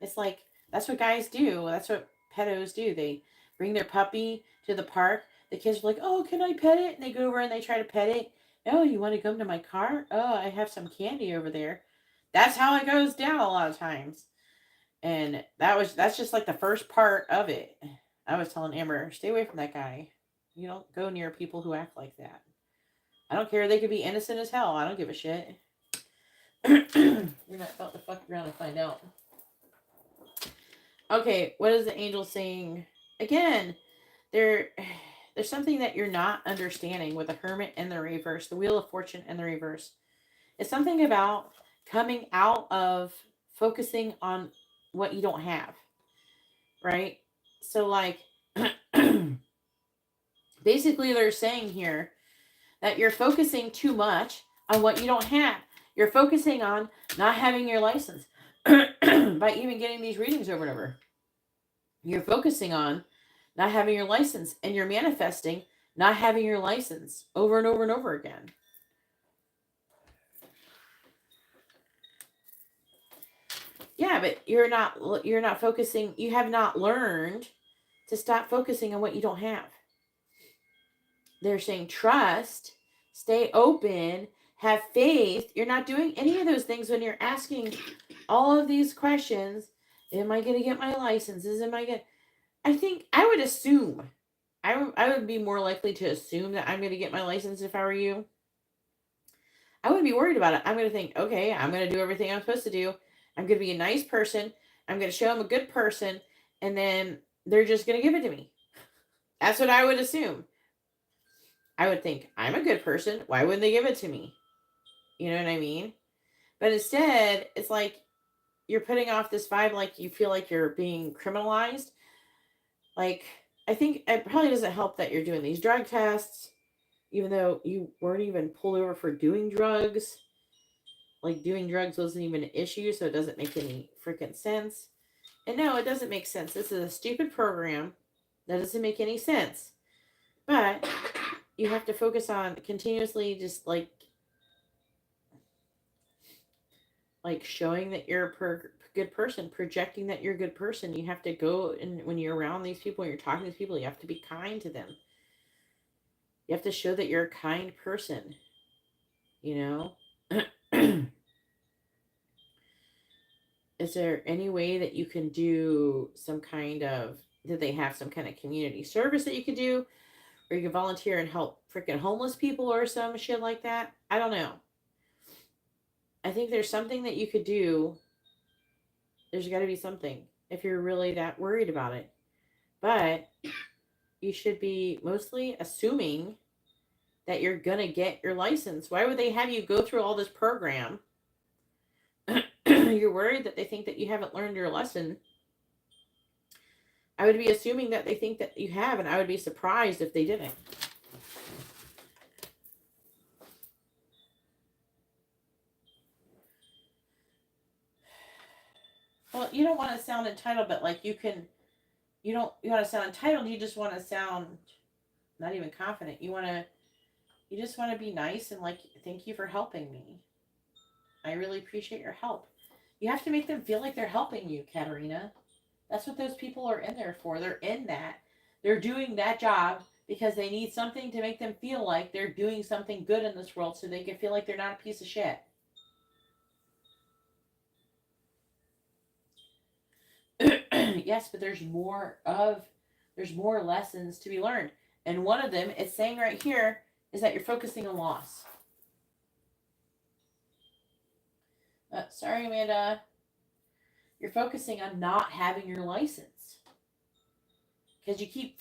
It's like, that's what guys do. That's what pedos do. They bring their puppy to the park. The kids are like, oh, can I pet it? And they go over and they try to pet it. Oh, you want to come to my car? Oh, I have some candy over there. That's how it goes down a lot of times. And that's just like the first part of it. I was telling Amber, stay away from that guy. You don't go near people who act like that. I don't care. They could be innocent as hell. I don't give a shit. You're not about to fuck around and find out. Okay, what is the angel saying? Again, there's something that you're not understanding with the Hermit and the reverse, the Wheel of Fortune and the reverse. It's something about coming out of focusing on what you don't have, right? So like, basically they're saying here that you're focusing too much on what you don't have. You're focusing on not having your license by even getting these readings over and over. You're focusing on not having your license, and you're manifesting not having your license over and over and over again. Yeah, but you're not focusing. You have not learned to stop focusing on what you don't have. They're saying trust, stay open, have faith. You're not doing any of those things when you're asking all of these questions. Am I going to get my licenses? I think I would assume. I would be more likely to assume that I'm going to get my license if I were you. I wouldn't be worried about it. I'm going to think, okay, I'm going to do everything I'm supposed to do. I'm going to be a nice person. I'm going to show them a good person. And then they're just going to give it to me. That's what I would assume. I would think, I'm a good person. Why wouldn't they give it to me? You know what I mean? But instead, it's like you're putting off this vibe like you feel like you're being criminalized. Like, I think it probably doesn't help that you're doing these drug tests, even though you weren't even pulled over for doing drugs. Like, doing drugs wasn't even an issue, so it doesn't make any freaking sense. And no, it doesn't make sense. This is a stupid program that doesn't make any sense. But you have to focus on continuously just like showing that you're a good person, projecting that you're a good person. You have to go, and when you're around these people, when you're talking to these people, you have to be kind to them. You have to show that you're a kind person, you know? Is there any way that you can do some kind of, did they have some kind of community service that you could do? Or you can volunteer and help freaking homeless people or some shit like that? I don't know. I think there's something that you could do. There's got to be something if you're really that worried about it. But you should be mostly assuming that you're going to get your license. Why would they have you go through all this program? You're worried that they think that you haven't learned your lesson. I would be assuming that they think that you have, and I would be surprised if they didn't. Well, you don't want to sound entitled, but like you want to sound entitled, you just want to sound not even confident. You just want to be nice and like, thank you for helping me. I really appreciate your help. You have to make them feel like they're helping you, Katerina. That's what those people are in there for. They're in that. They're doing that job because they need something to make them feel like they're doing something good in this world so they can feel like they're not a piece of shit. Yes, but there's more lessons to be learned. And one of them, it's saying right here, is that you're focusing on loss. Sorry, Amanda. You're focusing on not having your license. Because you keep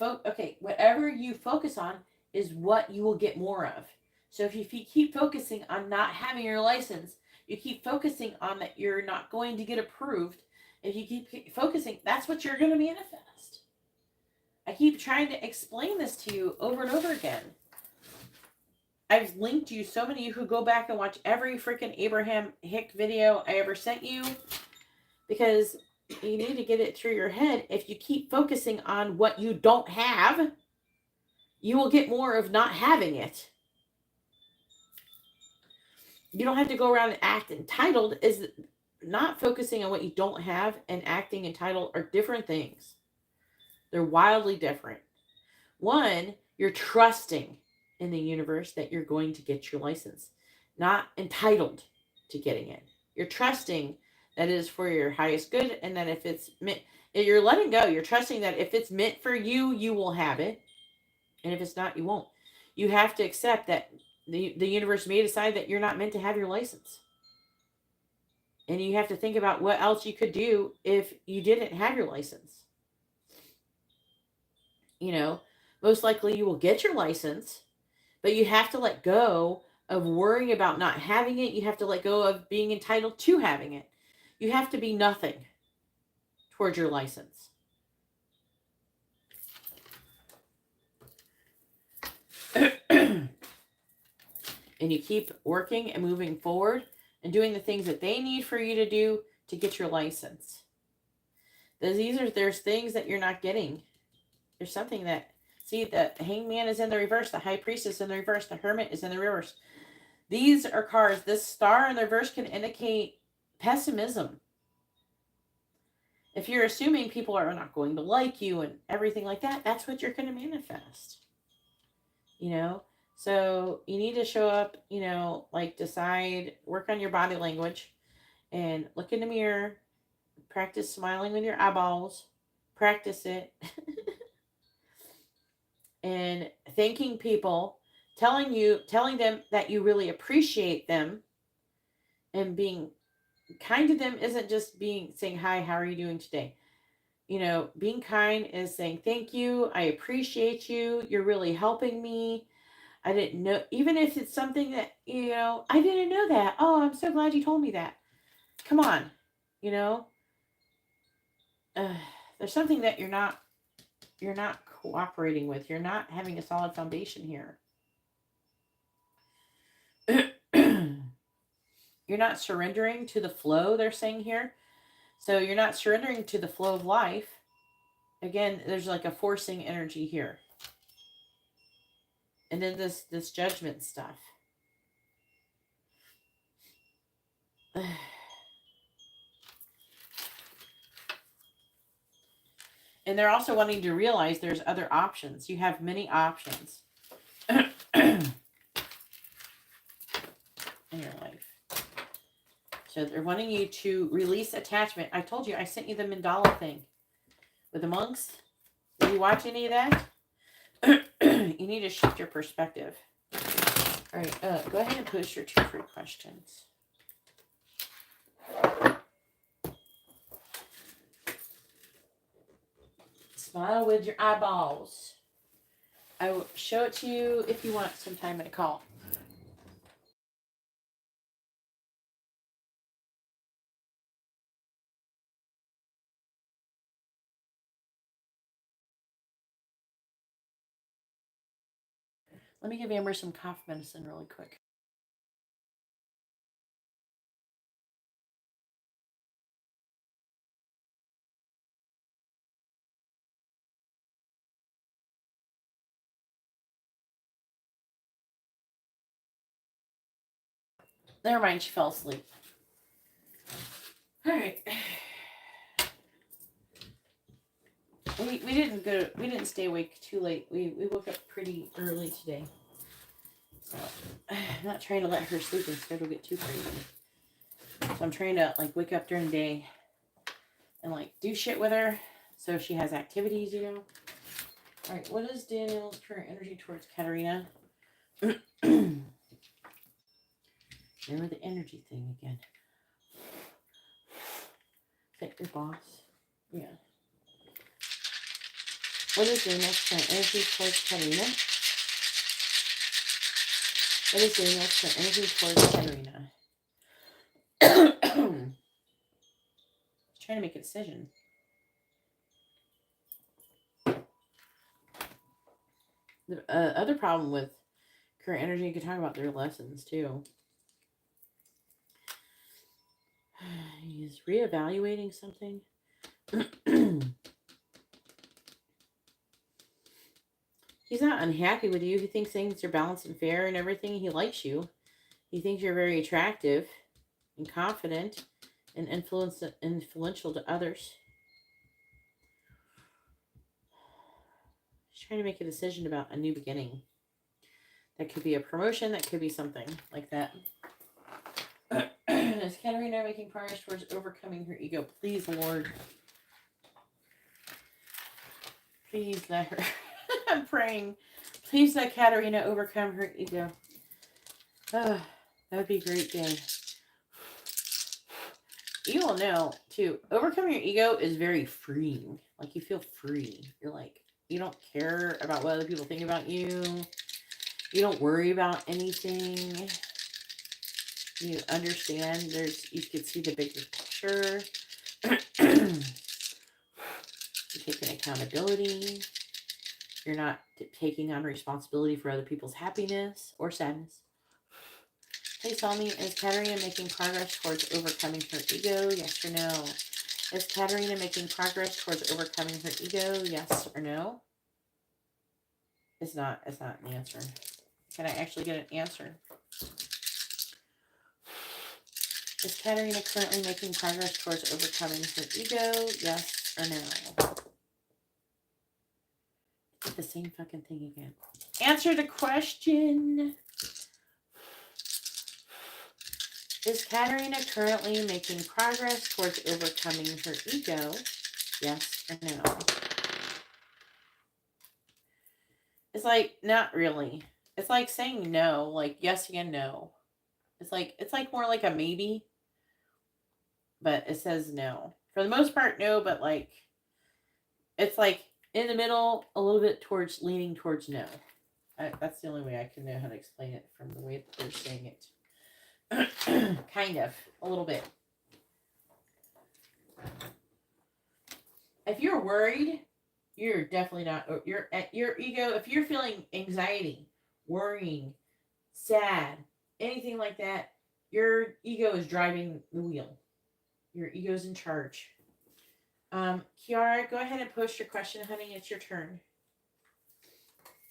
whatever you focus on is what you will get more of. So if you keep focusing on not having your license, you keep focusing on that you're not going to get approved. If you keep focusing, that's what you're going to manifest. I keep trying to explain this to you over and over again. I've linked you, so many of you who go back and watch every freaking Abraham Hick video I ever sent you, because you need to get it through your head. If you keep focusing on what you don't have, you will get more of not having it. You don't have to go around and act entitled. Is not focusing on what you don't have and acting entitled are different things. They're wildly different. One, you're trusting in the universe that you're going to get your license, not entitled to getting it. You're trusting that it is for your highest good, and that if it's meant, you're letting go. You're trusting that if it's meant for you, you will have it, and if it's not, you won't. You have to accept that the universe may decide that you're not meant to have your license. And you have to think about what else you could do if you didn't have your license. You know, most likely you will get your license, but you have to let go of worrying about not having it. You have to let go of being entitled to having it. You have to be nothing towards your license. And you keep working and moving forward and doing the things that they need for you to do to get your license. There's things that you're not getting. There's something that, see, the hangman is in the reverse, the high priestess is in the reverse, the hermit is in the reverse. These are cards. This star in the reverse can indicate pessimism. If you're assuming people are not going to like you and everything like that, that's what you're going to manifest. You know? So you need to show up, like decide, work on your body language and look in the mirror, practice smiling with your eyeballs, practice it. And thanking people, telling them that you really appreciate them, and being kind to them isn't just saying, hi, how are you doing today? Being kind is saying, thank you, I appreciate you, you're really helping me. I didn't know, even if it's something that, I didn't know that. Oh, I'm so glad you told me that. Come on, you know, uh, there's something that you're not cooperating with. You're not having a solid foundation here. You're not surrendering to the flow, they're saying here. So you're not surrendering to the flow of life. Again, there's like a forcing energy here. And then this judgment stuff. And they're also wanting to realize there's other options. You have many options in your life. So they're wanting you to release attachment. I told you, I sent you the mandala thing with the monks. Did you watch any of that? You need to shift your perspective. All right, go ahead and post your 2 free questions. Smile with your eyeballs. I will show it to you if you want some time in a call. Let me give Amber some cough medicine really quick. Never mind, she fell asleep. All right. We didn't stay awake too late. We woke up pretty early today. So I'm not trying to let her sleep and schedule get too crazy. So I'm trying to like wake up during the day and like do shit with her so she has activities, All right, what is Daniel's current energy towards Katarina? Remember the energy thing again. Pick your boss. Yeah. What is Daniel's current energy towards Katarina? What is Daniel's current energy towards Katarina? He's trying to make a decision. The other problem with current energy, you could talk about their lessons too. He's reevaluating something. He's not unhappy with you. He thinks things are balanced and fair and everything. He likes you. He thinks you're very attractive and confident and influential to others. He's trying to make a decision about a new beginning. That could be a promotion. That could be something like that. Is Katarina making progress towards overcoming her ego? Please, Lord. Please let her. I'm praying. Please let Katarina overcome her ego. Oh, that would be a great day. You will know, too. Overcoming your ego is very freeing. Like, you feel free. You're like, you don't care about what other people think about you. You don't worry about anything. You understand you can see the bigger picture. You're taking accountability. You're not taking on responsibility for other people's happiness or sadness. Please tell me, is Katarina making progress towards overcoming her ego? Yes or no? Is Katarina making progress towards overcoming her ego? Yes or no? It's not an answer. Can I actually get an answer? Is Katarina currently making progress towards overcoming her ego? Yes or no? It's the same fucking thing again. Answer the question. Is Katarina currently making progress towards overcoming her ego? Yes or no? It's like, not really. It's like saying no, like yes and no. It's like more like a maybe, but it says no. For the most part, no, but like, it's like in the middle, a little bit towards leaning towards no. That's the only way I can know how to explain it from the way that they're saying it. Kind of, a little bit. If you're worried, you're definitely not. You're at your ego. If you're feeling anxiety, worrying, sad, anything like that, your ego is driving the wheel. Your ego's in charge. Kiara, go ahead and post your question, honey. It's your turn.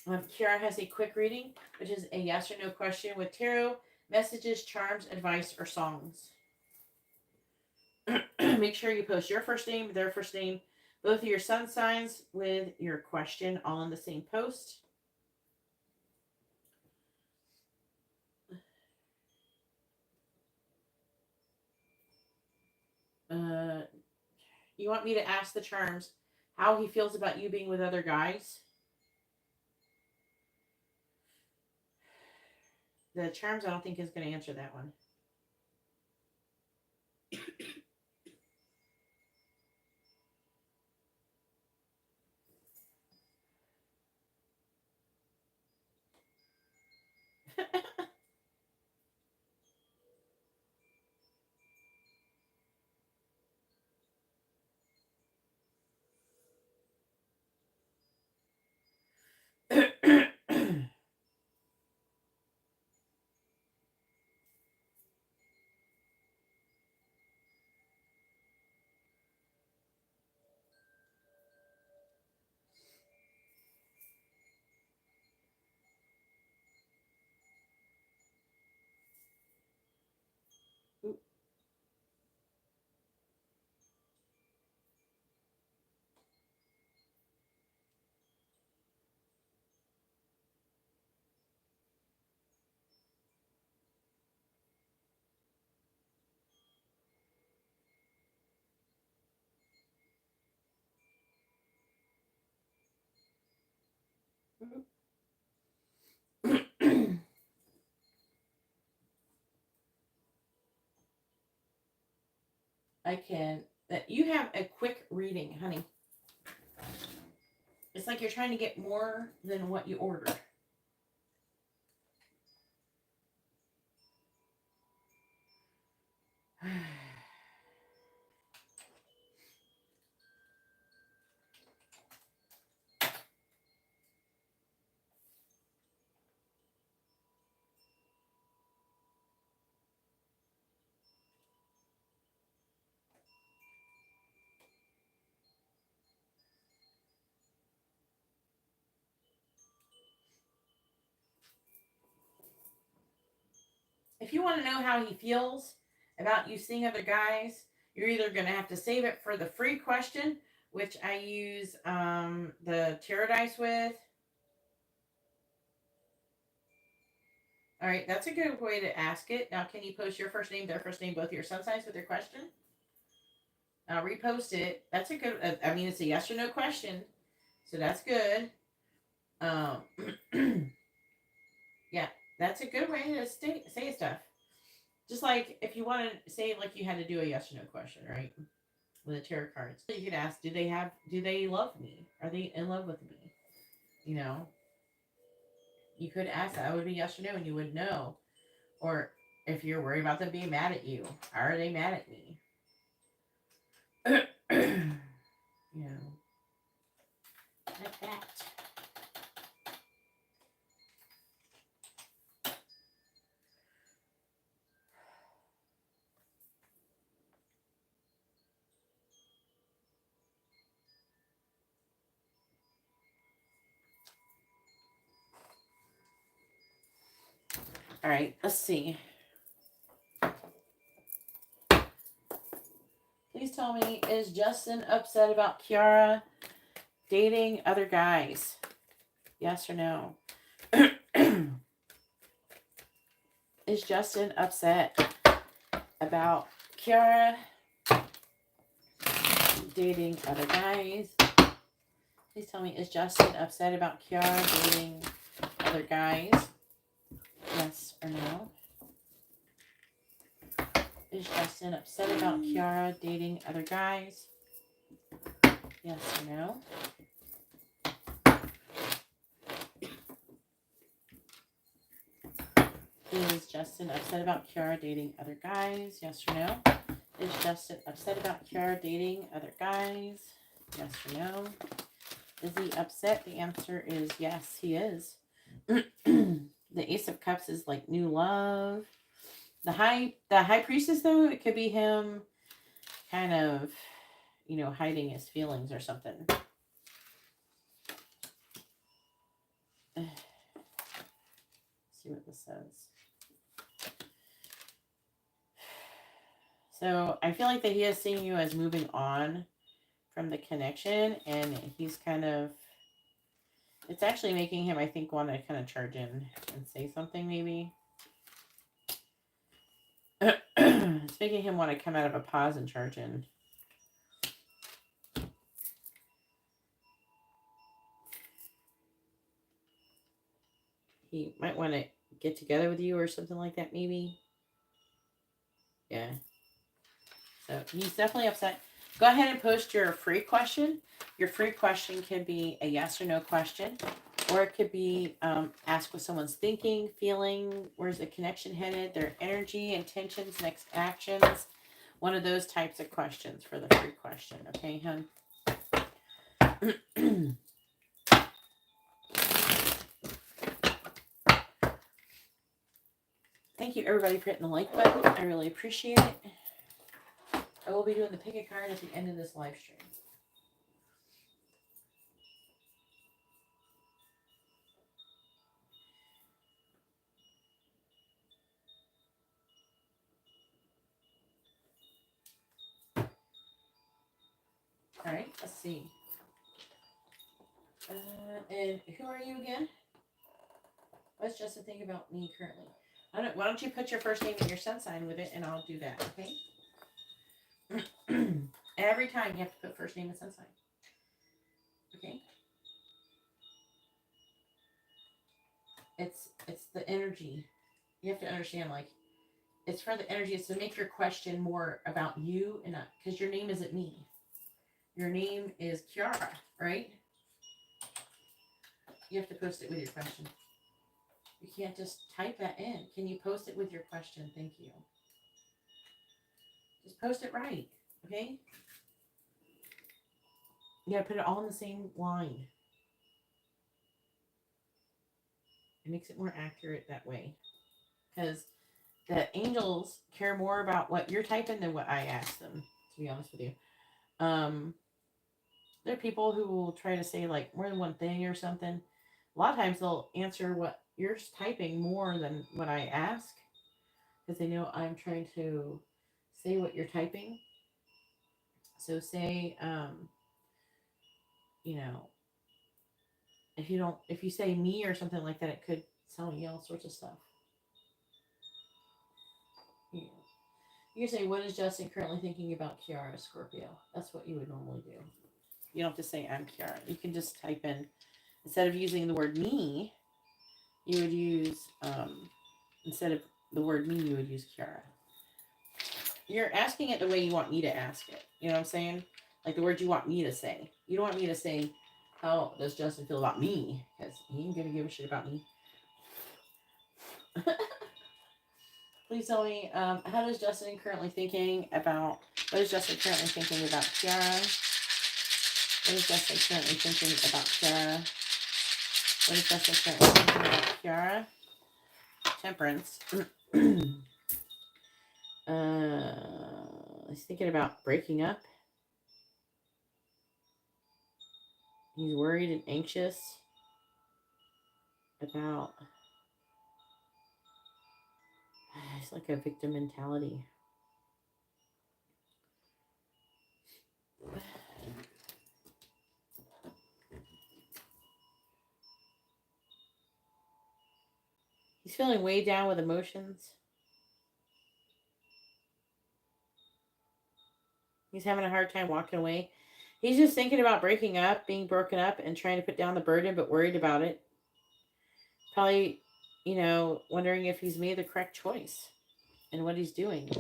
Kiara has a quick reading, which is a yes or no question with tarot, messages, charms, advice, or songs. Make sure you post your first name, their first name, both of your sun signs with your question all in the same post. You want me to ask the charms how he feels about you being with other guys? The charms, I don't think, is going to answer that one. I can. That you have a quick reading, honey. It's like you're trying to get more than what you ordered. If you want to know how he feels about you seeing other guys, you're either going to have to save it for the free question, which I use the tarot dice with. All right, that's a good way to ask it. Now, can you post your first name, their first name, both of your sun signs with your question? Repost it. That's a good, I mean, it's a yes or no question, so that's good. Yeah, that's a good way to say stuff. Just like if you want to say like you had to do a yes or no question, right? With the tarot cards, you could ask, do they love me? Are they in love with me? You know, you could ask that. It would be yes or no, and you would know. Or if you're worried about them being mad at you, are they mad at me? You know, like that. All right, let's see. Please tell me, is Justin upset about Kiara dating other guys? Yes or no? Is Justin upset about Kiara dating other guys? Please tell me, is Justin upset about Kiara dating other guys? Yes or no? Is Justin upset about Kiara dating other guys? Yes or no? Is Justin upset about Kiara dating other guys? Yes or no? Is Justin upset about Kiara dating other guys? Yes or no? Is he upset? The answer is yes, he is. The Ace of Cups is like new love. The high priestess, though, it could be him kind of, hiding his feelings or something. See what this says. So I feel like that he is seeing you as moving on from the connection, and he's kind of, it's actually making him, I think, want to kind of charge in and say something maybe. It's making him want to come out of a pause and charge in. He might want to get together with you or something like that, maybe. Yeah. So he's definitely upset. Go ahead and post your free question. Your free question can be a yes or no question, or it could be ask what someone's thinking, feeling, where's the connection headed, their energy, intentions, next actions. One of those types of questions for the free question. Okay, hun? Thank you, everybody, for hitting the like button. I really appreciate it. I will be doing the pick a card at the end of this live stream. All right, let's see. And who are you again? What's Justin think about me currently? Why don't you put your first name and your sun sign with it, and I'll do that, okay? Every time you have to put first name and sun sign. Okay? It's the energy. You have to understand, like, it's for the energy. It's to make your question more about you and not, because your name isn't me. Your name is Kiara, right? You have to post it with your question. You can't just type that in. Can you post it with your question? Thank you. Just post it right, okay? You gotta put it all in the same line. It makes it more accurate that way. Because the angels care more about what you're typing than what I ask them, to be honest with you. There are people who will try to say like more than one thing or something. A lot of times they'll answer what you're typing more than what I ask, because they know I'm trying to say what you're typing. So say, if you say me or something like that, it could tell me all sorts of stuff. Yeah. You can say, what is Justin currently thinking about Kiara, Scorpio? That's what you would normally do. You don't have to say I'm Kiara. You can just type in, instead of using the word me, you would use, instead of the word me, you would use Kiara. You're asking it the way you want me to ask it. You know what I'm saying? Like the words you want me to say. You don't want me to say, how does Justin feel about me? Because he ain't going to give a shit about me. Please tell me, how does Justin currently thinking about, what is Justin currently thinking about Kiara? What is Justin currently thinking about Kiara? What is Justin currently thinking about Kiara? Temperance. He's thinking about breaking up. He's worried and anxious about, it's like a victim mentality. He's feeling way down with emotions. He's having a hard time walking away. He's just thinking about breaking up, being broken up, and trying to put down the burden, but worried about it. Probably, wondering if he's made the correct choice and what he's doing.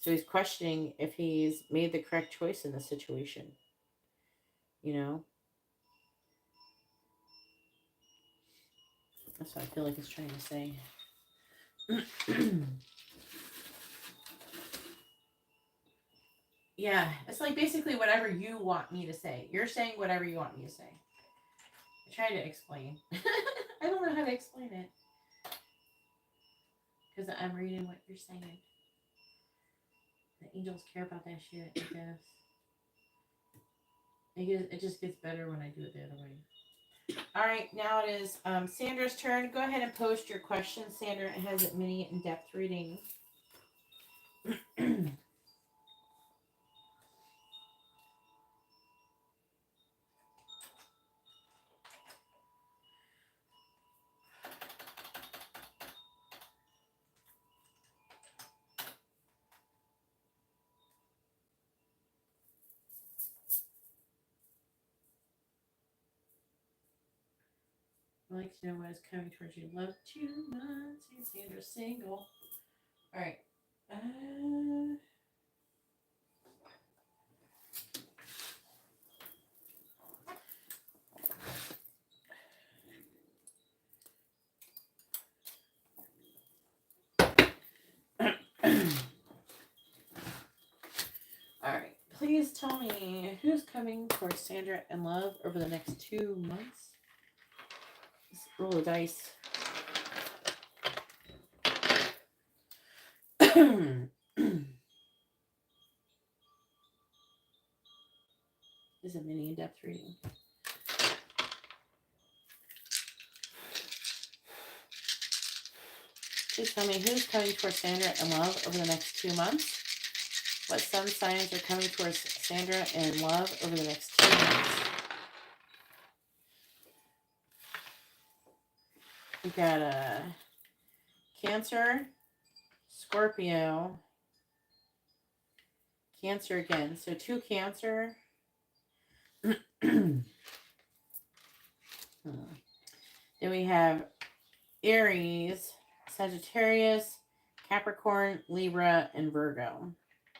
So he's questioning if he's made the correct choice in this situation. That's what I feel like he's trying to say. Yeah, it's like basically whatever you want me to say. You're saying whatever you want me to say. I'm trying to explain. I don't know how to explain it. Because I'm reading what you're saying. The angels care about that shit, I guess. It just gets better when I do it the other way. Alright, now it is Sandra's turn. Go ahead and post your questions, Sandra. It has a mini in-depth reading. I'd like to know what is coming towards you. Love 2 months. Sandra's single. Alright. Alright. Please tell me who's coming towards Sandra in love over the next 2 months. Let's roll the dice. This is a mini in-depth reading. Please tell me who's coming towards Sandra in love over the next 2 months. What sun signs are coming towards Sandra in love over the next 2 months? We've got Cancer, Scorpio, Cancer again. So 2 Cancer. Then we have Aries, Sagittarius, Capricorn, Libra, and Virgo.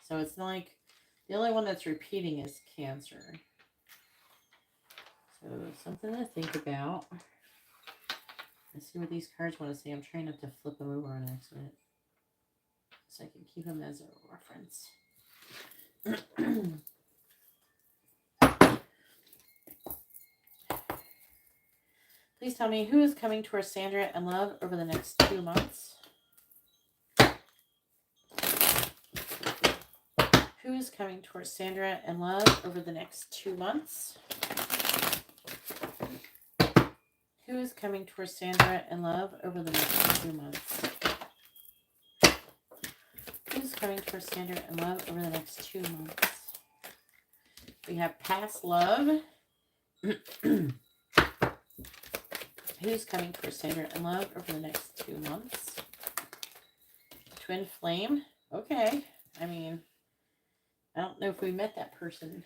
So it's like the only one that's repeating is Cancer. So something to think about. Let's see what these cards want to say. I'm trying not to flip them over on accident, so I can keep them as a reference. Please tell me who is coming towards Sandra in love over the next 2 months. Who is coming towards Sandra in love over the next 2 months? Who is coming towards Sandra in love over the next 2 months? Who's coming towards Sandra in love over the next 2 months? We have past love. Who's coming towards Sandra in love over the next 2 months? Twin flame. Okay. I mean, I don't know if we met that person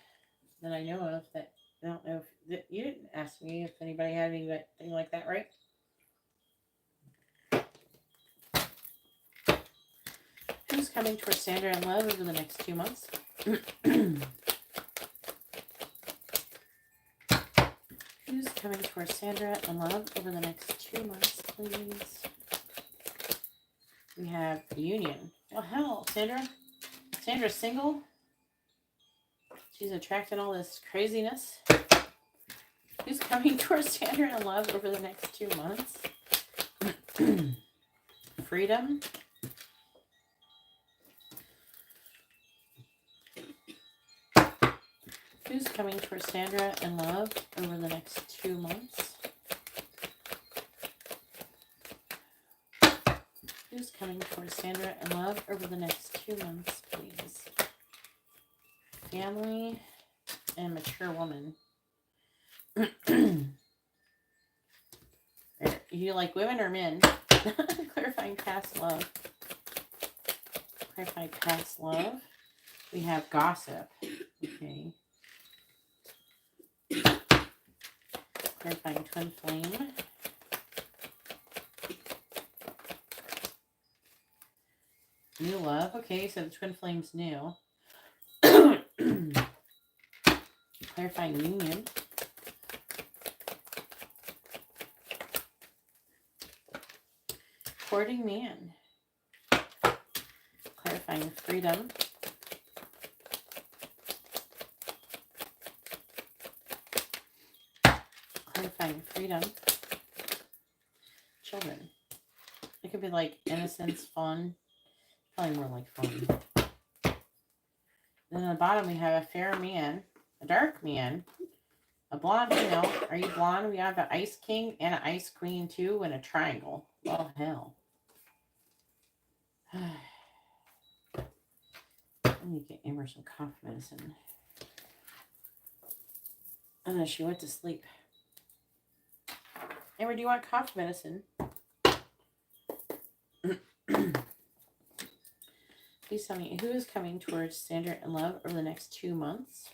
that I know of. That I don't know if you didn't ask me if anybody had anything like that, right? Who's coming towards Sandra in love over the next 2 months? Who's coming towards Sandra in love over the next 2 months, please? We have union. Well, hell, Sandra. Sandra's single. She's attracting all this craziness. Who's coming towards Sandra in love over the next 2 months? Freedom. Who's coming towards Sandra in love over the next 2 months? Who's coming towards Sandra in love over the next 2 months, please? Family and mature woman. You like women or men? Clarifying past love. Clarifying past love. We have gossip. Okay. Clarifying twin flame. New love. Okay, so the twin flame's new. Clarifying union. Courting man. Clarifying freedom. Clarifying freedom. Children. It could be like innocence, fun. Probably more like fun. Then on the bottom we have a fair man, a dark man, a blonde female. Are you blonde? We have an ice king and an ice queen too, and a triangle. Well, hell. I need to get Amber some cough medicine. Oh, she went to sleep. Amber, do you want cough medicine? Please tell me, who is coming towards Sandra in love over the next 2 months?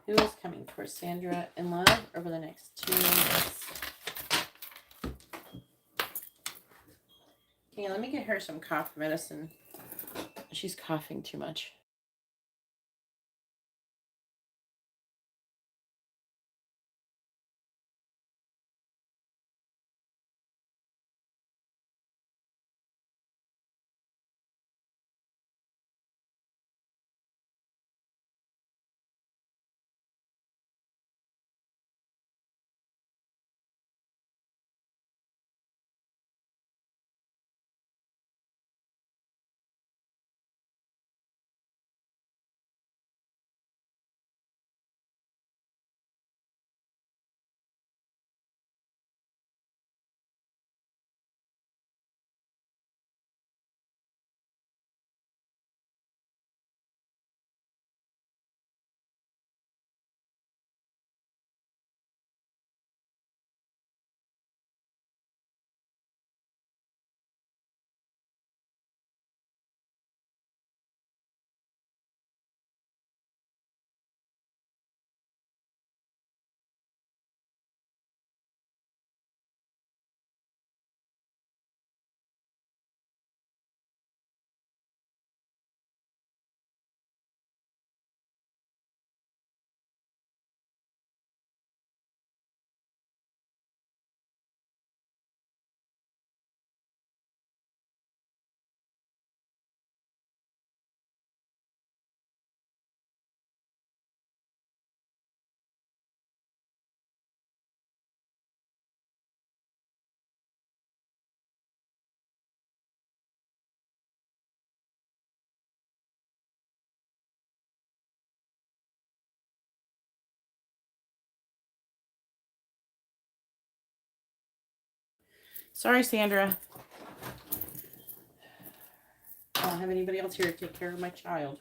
Who is coming towards Sandra in love over the next 2 months? Okay, let me get her some cough medicine. She's coughing too much. Sorry, Sandra. I don't have anybody else here to take care of my child.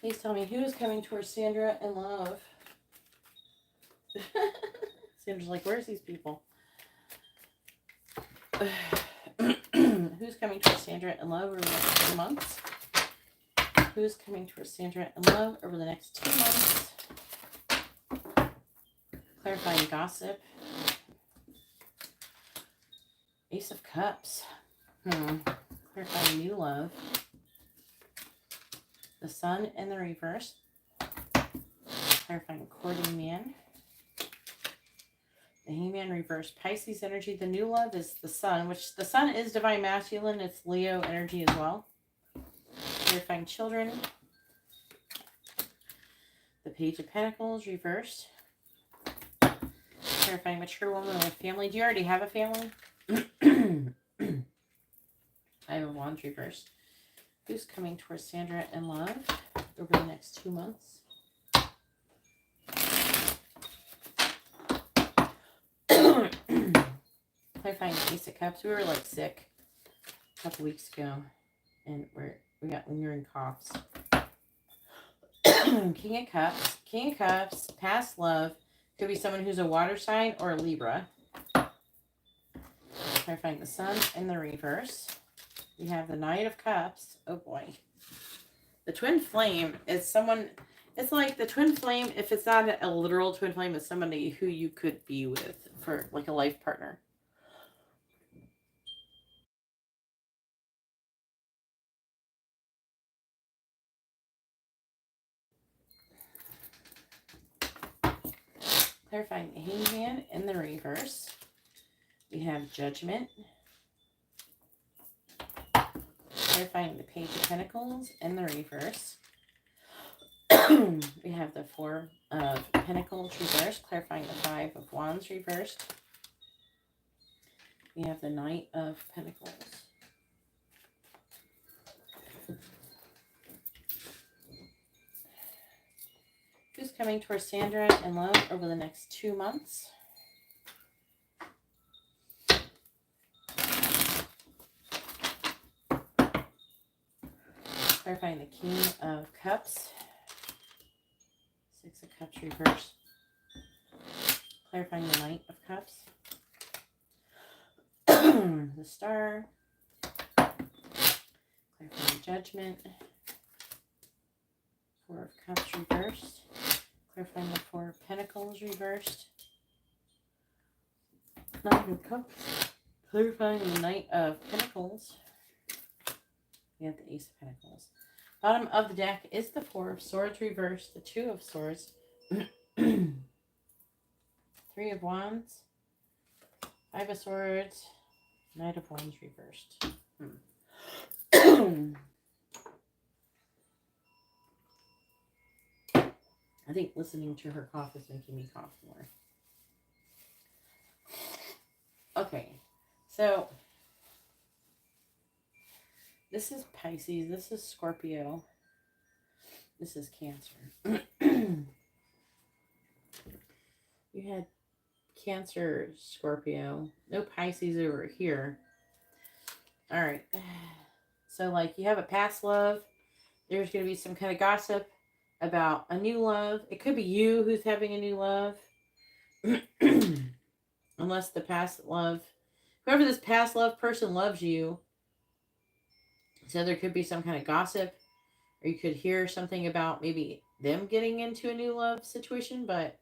Please tell me, who is coming towards Sandra in love? Sandra's like, where's these people? Who's coming towards Sandra in love over the next 2 months? Who's coming towards Sandra in love over the next 2 months? Clarifying gossip. Ace of Cups. Clarifying new love. The Sun in the reverse. Clarifying courting man. The Hangman reverse. Pisces energy. The new love is the Sun, which the Sun is divine masculine. It's Leo energy as well. Clarifying children. The Page of Pentacles reversed. Clarifying mature woman with family. Do you already have a family? I have a Wands reversed. Who's coming towards Sandra in love over the next 2 months? Clarifying Ace of Cups. We were like sick a couple weeks ago, and we got lingering coughs. King of Cups. King of Cups. Past love. Could be someone who's a water sign or a Libra. Clarifying the Sun in the reverse. We have the Knight of Cups. Oh boy. The twin flame is someone, it's like the twin flame, if it's not a literal twin flame, it's somebody who you could be with for like a life partner. Clarifying the Hangman in the reverse. We have Judgment. Clarifying the Page of Pentacles in the reverse. We have the Four of Pentacles reversed. Clarifying the Five of Wands reversed. We have the Knight of Pentacles. Who's coming towards Sandra in love over the next 2 months? Clarifying the King of Cups. Six of Cups reversed. Clarifying the Knight of Cups. The Star. Clarifying Judgment. Four of Cups reversed. Clarifying the Four of Pentacles reversed. Nine of Cups. Clarifying the Knight of Pentacles. We have the Ace of Pentacles. Bottom of the deck is the Four of Swords reversed. The Two of Swords. Three of Wands. Five of Swords. Knight of Wands reversed. I think listening to her cough is making me cough more. Okay, so this is Pisces, this is Scorpio, this is Cancer. You had Cancer, Scorpio, no Pisces over here. All right, so like you have a past love, there's going to be some kind of gossip about a new love. It could be you who's having a new love. Unless the past love, whoever this past love person loves you. So there could be some kind of gossip. Or you could hear something about maybe them getting into a new love situation. But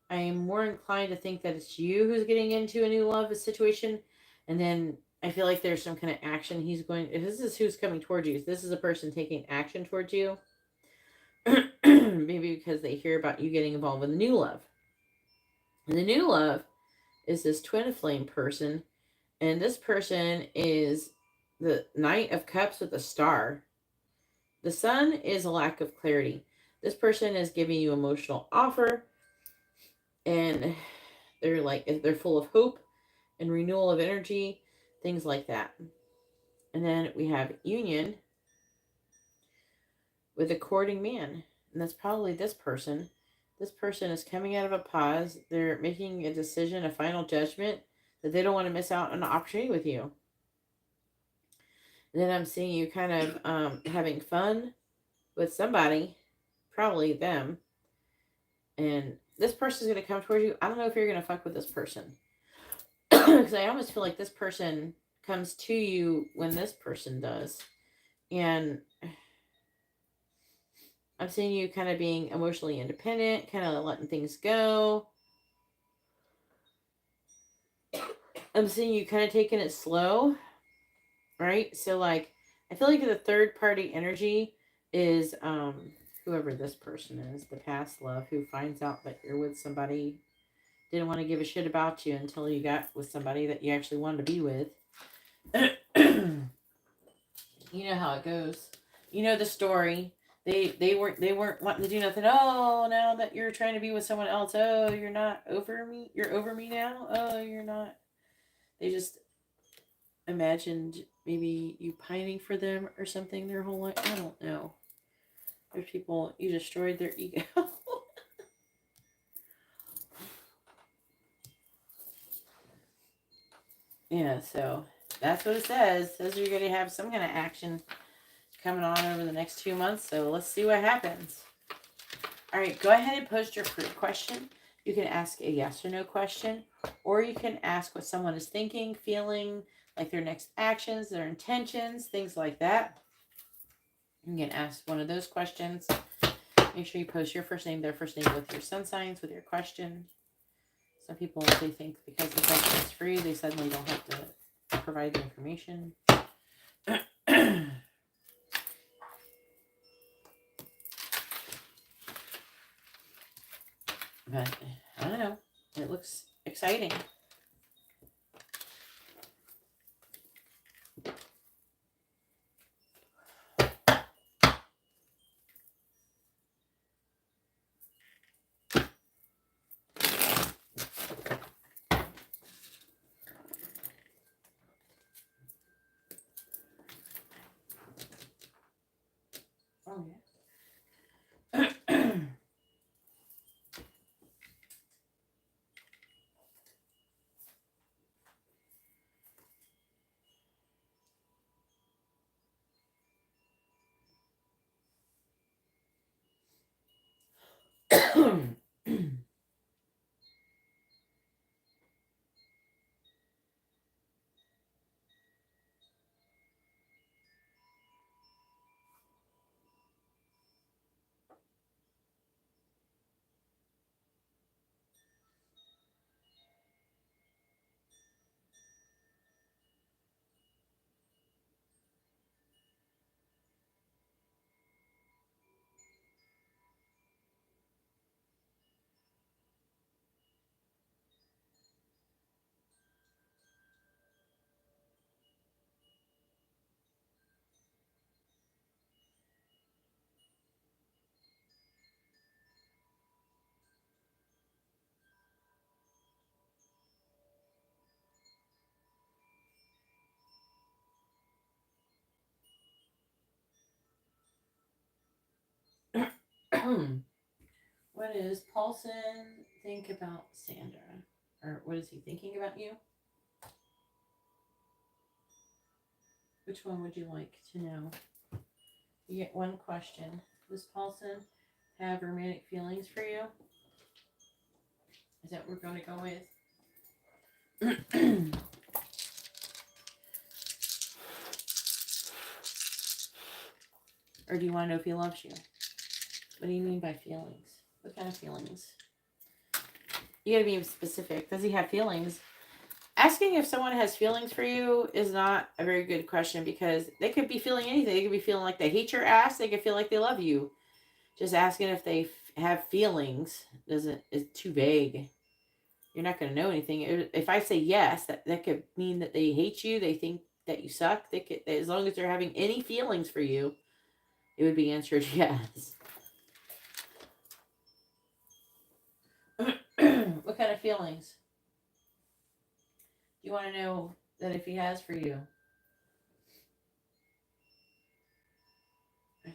I am more inclined to think that it's you who's getting into a new love situation. And then I feel like there's some kind of action he's going. If this is who's coming towards you, if this is a person taking action towards you. Maybe because they hear about you getting involved with a new love. And the new love is this twin flame person. And this person is the Knight of Cups with a star. The Sun is a lack of clarity. This person is giving you emotional offer. And they're full of hope and renewal of energy. Things like that. And then we have Union with a courting man. And that's probably this person. This person is coming out of a pause. They're making a decision, a final judgment, that they don't want to miss out on an opportunity with you. And then I'm seeing you kind of having fun with somebody, probably them. And this person is going to come towards you. I don't know if you're going to fuck with this person. Because I almost feel like this person comes to you when this person does. And I'm seeing you kind of being emotionally independent, kind of letting things go. I'm seeing you kind of taking it slow, right? So, like, I feel like the third party energy is whoever this person is, the past love, who finds out that you're with somebody, didn't want to give a shit about you until you got with somebody that you actually wanted to be with. You know how it goes. You know the story. They weren't wanting to do nothing. Oh, now that you're trying to be with someone else. Oh, you're not over me. You're over me now. Oh, you're not. They just imagined maybe you pining for them or something their whole life. I don't know. There's people, you destroyed their ego. Yeah, so that's what it says. It says you're going to have some kind of action coming on over the next 2 months. So let's see what happens. All right, go ahead and post your proof question. You can ask a yes or no question, or you can ask what someone is thinking, feeling, like their next actions, their intentions, things like that. You can ask one of those questions. Make sure you post your first name, their first name, with your sun signs, with your question. Some people, they think because the question is free, they suddenly don't have to provide the information. But I don't looks exciting. Oh, yeah. What does Paulson think about Sandra? Or what is he thinking about you? Which one would you like to know? You get one question. Does Paulson have romantic feelings for you? Is that what we're going to go with? Or do you want to know if he loves you? What do you mean by feelings? What kind of feelings? You gotta be specific. Does he have feelings? Asking if someone has feelings for you is not a very good question because they could be feeling anything. They could be feeling like they hate your ass. They could feel like they love you. Just asking if they have feelings is too vague. You're not going to know anything. If I say yes, that could mean that they hate you. They think that you suck. They could, as long as they're having any feelings for you, it would be answered yes. What kind of feelings? Do you want to know that if he has for you? Can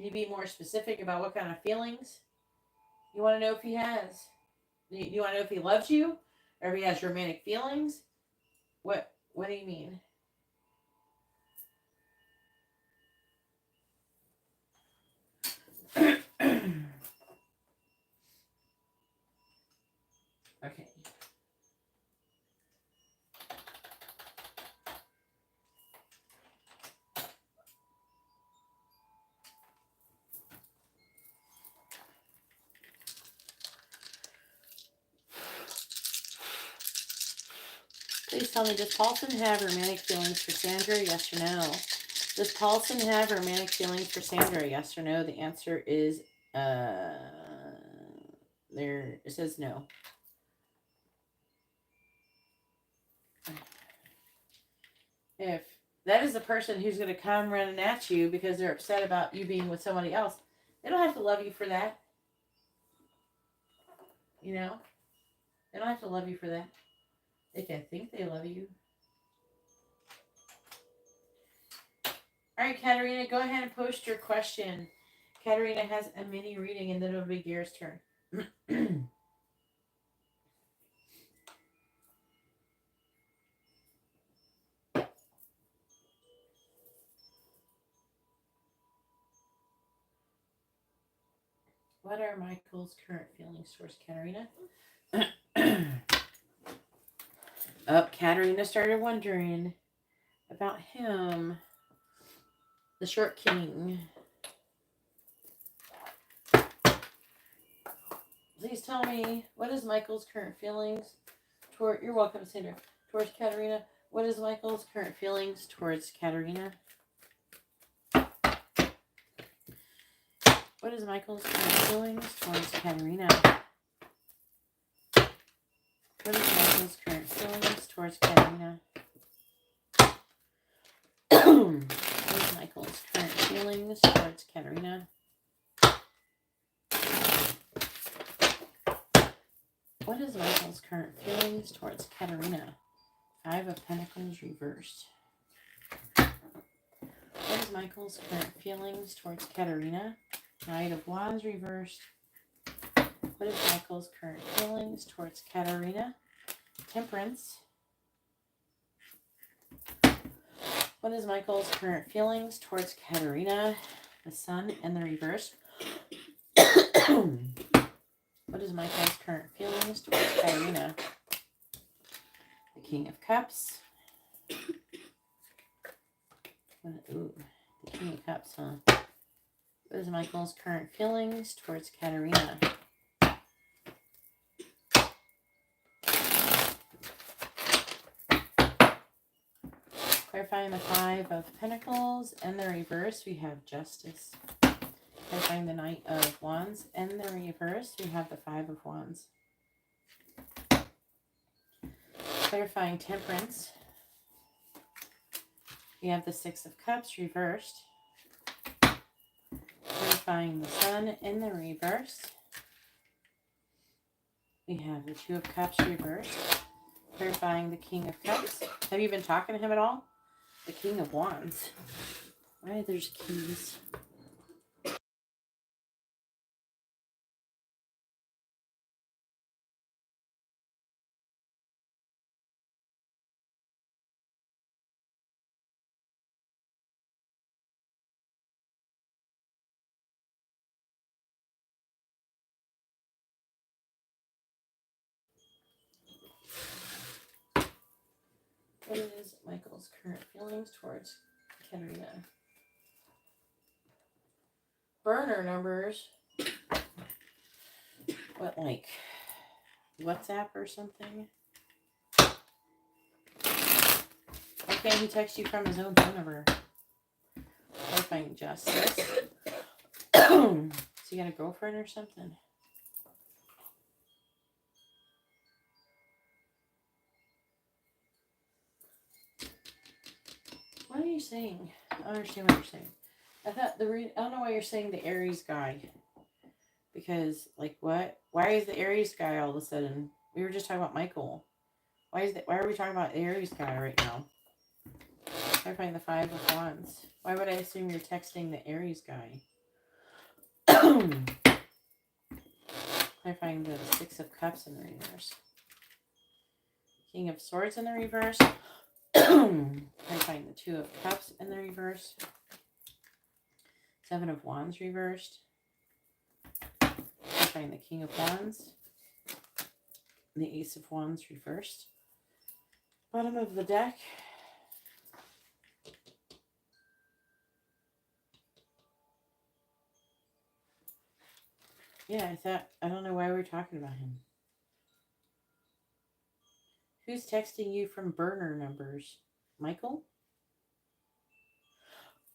you be more specific about what kind of feelings you want to know if he has? Do you want to know if he loves you or if he has romantic feelings? What do you mean? Okay. Please tell me, does Paulson have romantic feelings for Sandra? Yes or no? Does Paulson have romantic feelings for Sandra? Yes or no? The answer is there. It says no. If that is the person who's going to come running at you because they're upset about you being with somebody else, they don't have to love you for that. You know? They don't have to love you for that. They can think they love you. All right, Katerina, go ahead and post your question. Katerina has a mini reading, and then it'll be Gary's turn. What are Michael's current feelings towards Katerina? Katerina started wondering about him, the short king. Please tell me, what is Michael's current feelings toward, you're welcome, Sandra, towards Katerina. What is Michael's current feelings towards Katerina? What is Michael's current feelings towards Katerina? What is Michael's current feelings towards Katerina? What is Michael's current feelings towards Katerina? What is Michael's current feelings towards Katerina? 5 of Pentacles reversed. What is Michael's current feelings towards Katerina? Knight of Wands reversed. What is Michael's current feelings towards Katerina? Temperance. What is Michael's current feelings towards Katerina? The Sun and the reverse. What is Michael's current feelings towards Katerina? The King of Cups. Ooh, the King of Cups, huh? What is Michael's current feelings towards Katerina? Clarifying the 5 of Pentacles and the reverse, we have Justice. Clarifying the Knight of Wands and the reverse, we have the 5 of Wands. Clarifying Temperance, we have the 6 of Cups reversed. Clarifying the Sun in the reverse, we have the 2 of Cups reversed. Clarifying the King of Cups. Have you been talking to him at all? The King of Wands. Why there's keys? What is Michael's current feelings towards Katerina? Burner numbers. What, like WhatsApp or something? Okay, he texts you from his own phone number. Clarifying Justice. So you got a girlfriend or something? What are you saying? I don't understand what you're saying. I thought I don't know why you're saying the Aries guy. Because, like, what? Why is the Aries guy all of a sudden? We were just talking about Michael. Why are we talking about the Aries guy right now? Clarifying the 5 of Wands. Why would I assume you're texting the Aries guy? Clarifying the 6 of Cups in the reverse. King of Swords in the reverse. Clarifying the 2 of Cups in the reverse. 7 of Wands reversed. Clarifying the King of Wands. And the Ace of Wands reversed. Bottom of the deck. Yeah, I don't know why we're talking about him. Who's texting you from burner numbers? Michael?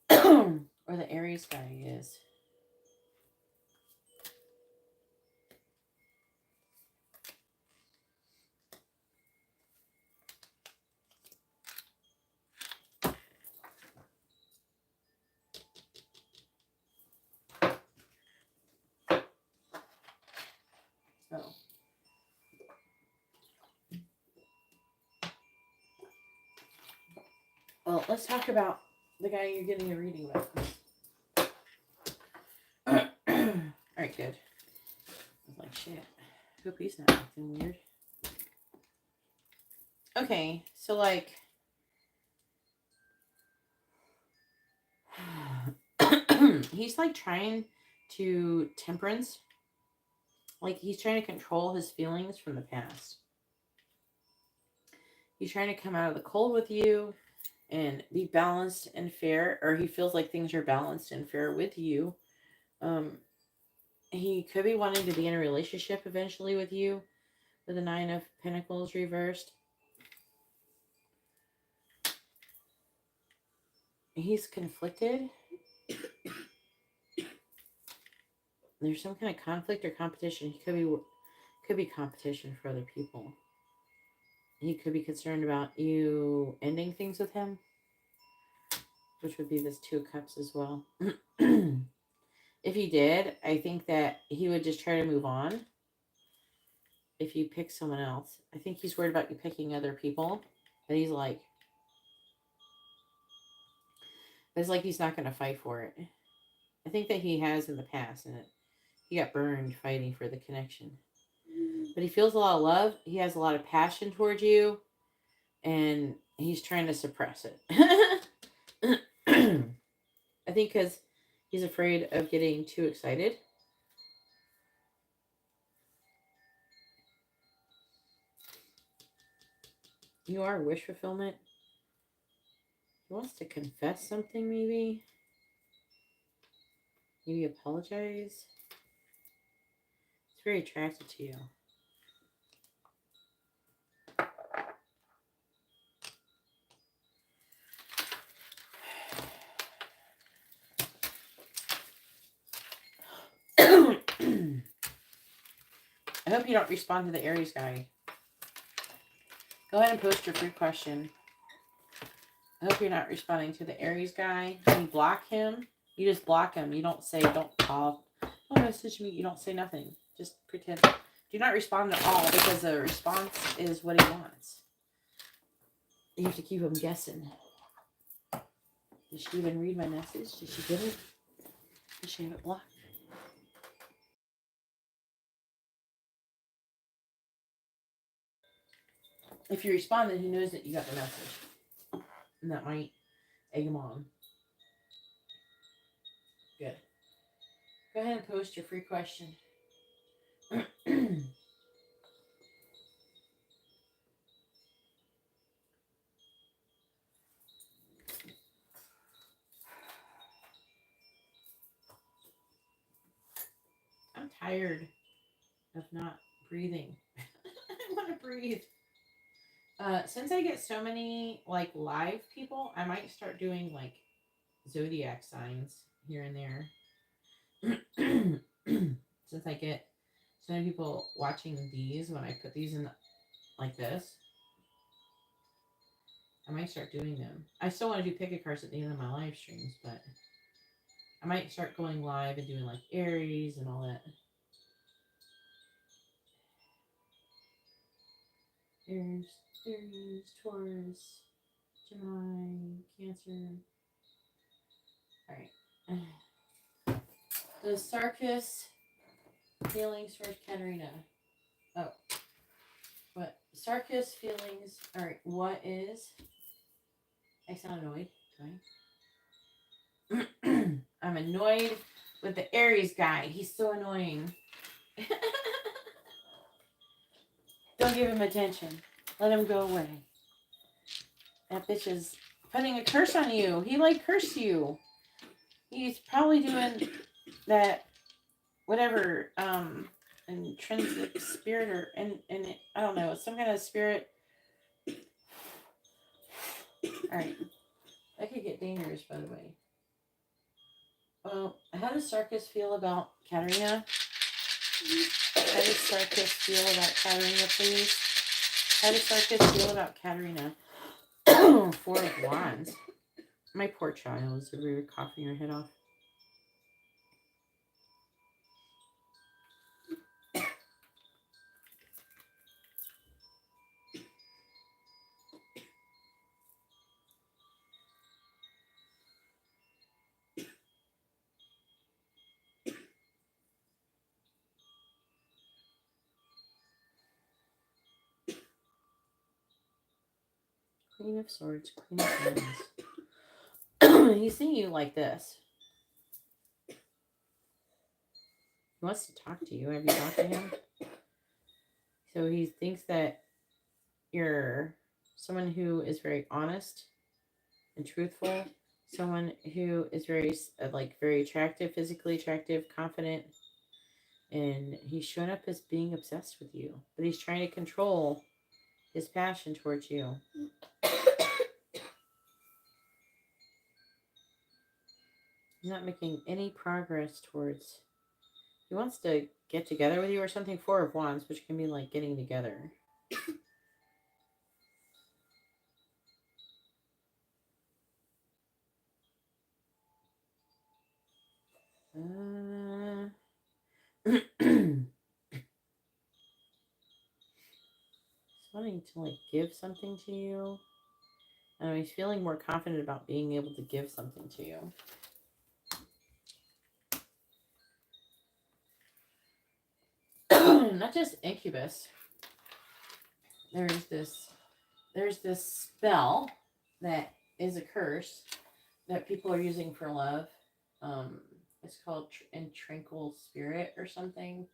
Or the Aries guy is? So. Well, let's talk about the guy you're getting a reading with. Alright, good. I was like, shit. Hope he's not acting weird. Okay, so like... he's like trying to temperance. Like he's trying to control his feelings from the past. He's trying to come out of the cold with you and be balanced and fair, or he feels like things are balanced and fair with you. He could be wanting to be in a relationship eventually with you with the 9 of Pentacles reversed. He's conflicted. There's some kind of conflict or competition. He could be competition for other people. he could be concerned about you ending things with him, which would be this Two of Cups as well. If he did, I think that he would just try to move on if you pick someone else. I think he's worried about you picking other people. And he's like, it's like he's not going to fight for it. I think that he has in the past, and he got burned fighting for the connection. But he feels a lot of love. He has a lot of passion towards you, and he's trying to suppress it. I think because he's afraid of getting too excited. You are wish fulfillment. He wants to confess something, maybe. Maybe apologize. He's very attracted to you. I hope you don't respond to the Aries guy. Go ahead and post your free question. I hope you're not responding to the Aries guy. When you block him, you just block him. You don't say, don't call, don't message me. You don't say nothing. Just pretend. Do not respond at all, because the response is what he wants. You have to keep him guessing. Did she even read my message? Did she get it? Did she have it blocked? If you respond, then he knows that you got the message. And that might egg him on. Good. Go ahead and post your free question. I'm tired of not breathing. I want to breathe. Since I get so many like live people, I might start doing like zodiac signs here and there. Since I get so many people watching these when I put these in like this, I might start doing them. I still want to do pick a cards at the end of my live streams, but I might start going live and doing like Aries and all that. Aries, Taurus, Gemini, Cancer. Alright. The Sarkis feelings for Katerina. Oh. What? Sarkis feelings. Alright, what is. I sound annoyed. Do I? I'm annoyed with the Aries guy. He's so annoying. Don't give him attention. Let him go away. That bitch is putting a curse on you. He like cursed you. He's probably doing that whatever intrinsic spirit or and I don't know, some kind of spirit. Alright. That could get dangerous, by the way. Well, how does Sarkis feel about Katerina? How does Sarkis feel about Katerina, please? How does Sarkis feel about Katerina? 4 of Wands. My poor child is really coughing her head off. Queen of Swords, Queen of Wands. He's seeing you like this. He wants to talk to you. Have you talked to him? So he thinks that you're someone who is very honest and truthful. Someone who is very attractive, physically attractive, confident. And he's shown up as being obsessed with you. But he's trying to control his passion towards you. He's not making any progress towards. He wants to get together with you or something. 4 of Wands, which can be like getting together. He's wanting to like give something to you. And he's feeling more confident about being able to give something to you. Not just incubus. There's this spell that is a curse that people are using for love. It's called Tranquil Spirit or something,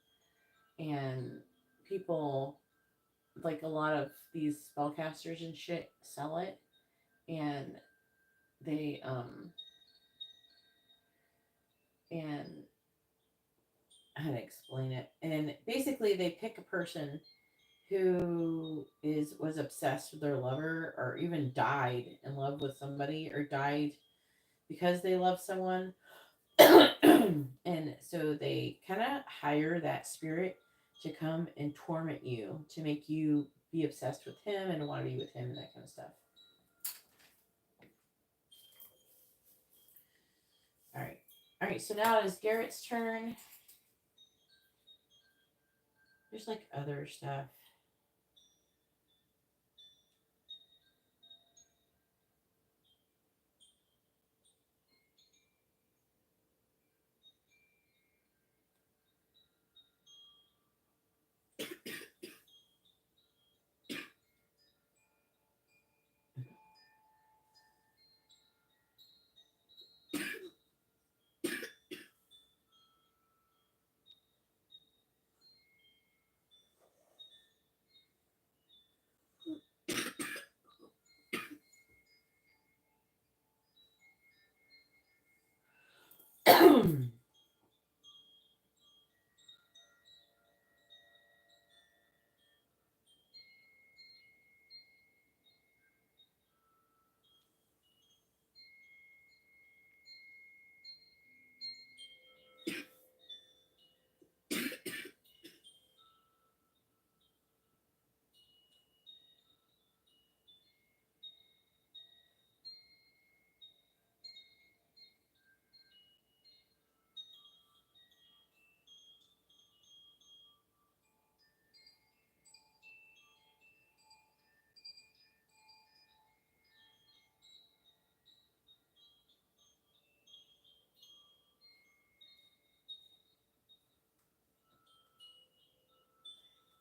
and people like a lot of these spellcasters and shit sell it, and they and how to explain it, and basically they pick a person who was obsessed with their lover or even died in love with somebody or died because they love someone. And so they kind of hire that spirit to come and torment you to make you be obsessed with him and want to be with him and that kind of stuff. All right, so now it is Garrett's turn. There's like other stuff.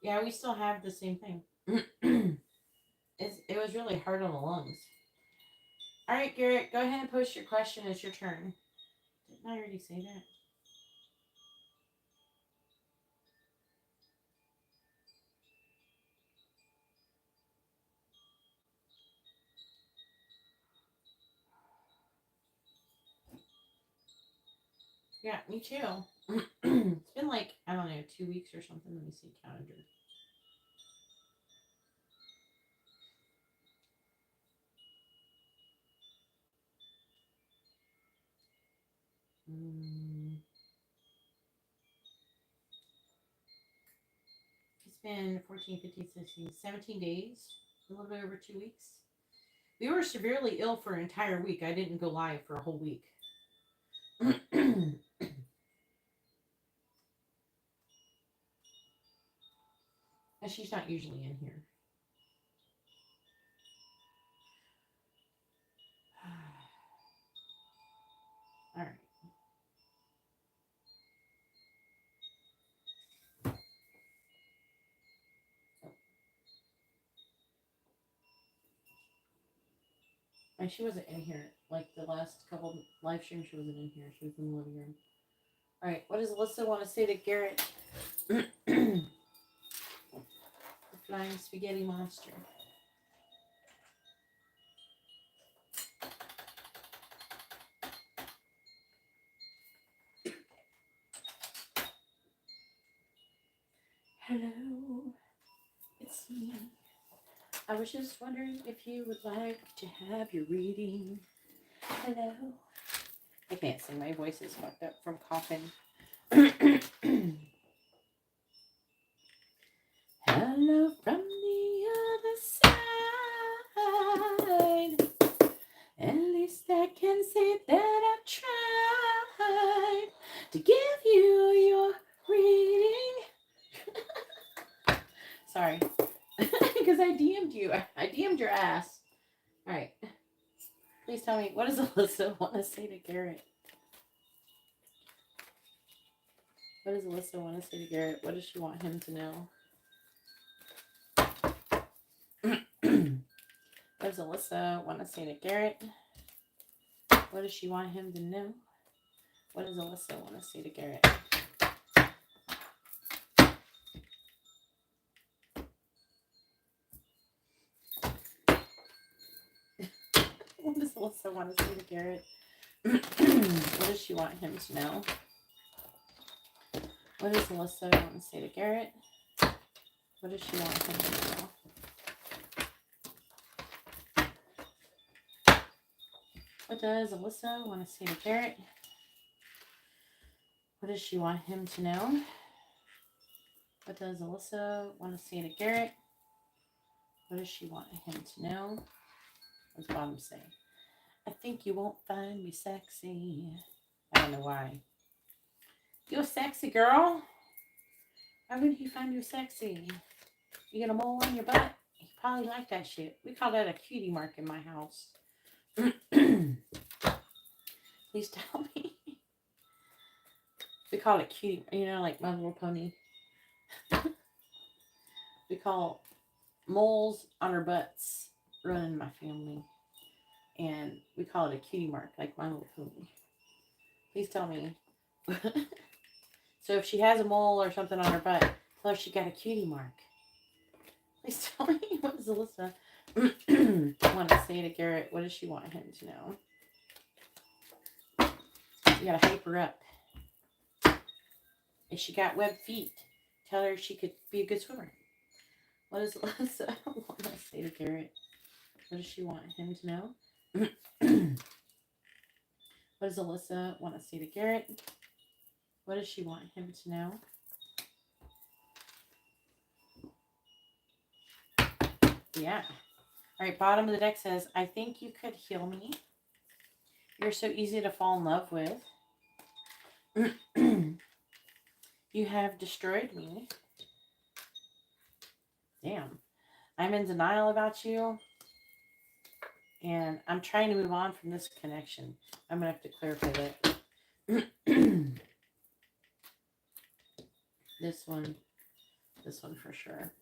Yeah, we still have the same thing. It was really hard on the lungs. All right, Garrett, go ahead and post your question. It's your turn. Didn't I already say that? Yeah, me too. It's been like, I don't know, 2 weeks or something. Let me see calendar. It's been 14, 15, 16, 17 days. A little bit over 2 weeks. We were severely ill for an entire week. I didn't go live for a whole week. And she's not usually in here. All right. And she wasn't in here. Like the last couple live streams, she wasn't in here. She was in the living room. All right. What does Alyssa want to say to Garrett? The flying spaghetti monster. Hello, it's me. I was just wondering if you would like to have your reading. Hello. I can't sing. My voice is fucked up from coughing. Hello from the other side. At least I can say that I tried to you. I DM'd your ass. All right. Please tell me, what does Alyssa want to say to Garrett? What does Alyssa want to say to Garrett? What does she want him to know? What does Alyssa want to say to Garrett? What does she want him to know? What does Alyssa want to say to Garrett? What does Alyssa want to say to Garrett? What does she want him to know? What does Alyssa want to say to Garrett? What does she want him to know? What does Alyssa want to say to Garrett? What does she want him to know? What does Alyssa want to say to Garrett? What does she want him to know? What does Bottom say? I think you won't find me sexy. I don't know why. You're a sexy girl. Why wouldn't he find you sexy? You get a mole on your butt? He probably like that shit. We call that a cutie mark in my house. Please tell me. We call it cutie, like My Little Pony. We call moles on our butts running my family. And we call it a cutie mark, like My Little Pony. Please tell me. So if she has a mole or something on her butt, tell her she got a cutie mark. Please tell me, what does Alyssa want to say to Garrett? What does she want him to know? You gotta hype her up. If she got webbed feet, tell her she could be a good swimmer. What does Alyssa want to say to Garrett? What does she want him to know? What does Alyssa want to say to Garrett? What does she want him to know? Yeah. All right, bottom of the deck says, I think you could heal me. You're so easy to fall in love with. You have destroyed me. Damn. I'm in denial about you. And I'm trying to move on from this connection. I'm going to have to clarify that. This one for sure.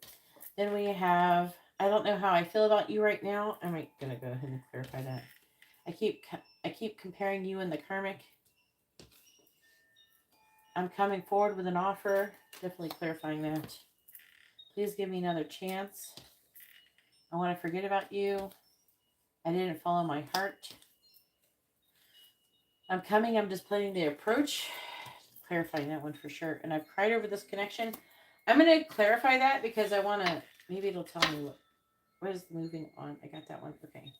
Then we have, I don't know how I feel about you right now. I'm going to go ahead and clarify that. I keep comparing you and the karmic. I'm coming forward with an offer. Definitely clarifying that. Please give me another chance. I want to forget about you. I didn't follow my heart. I'm coming. I'm just planning the approach. Clarifying that one for sure. And I've cried over this connection. I'm going to clarify that because I want to, maybe it'll tell me what is moving on. I got that one. Okay.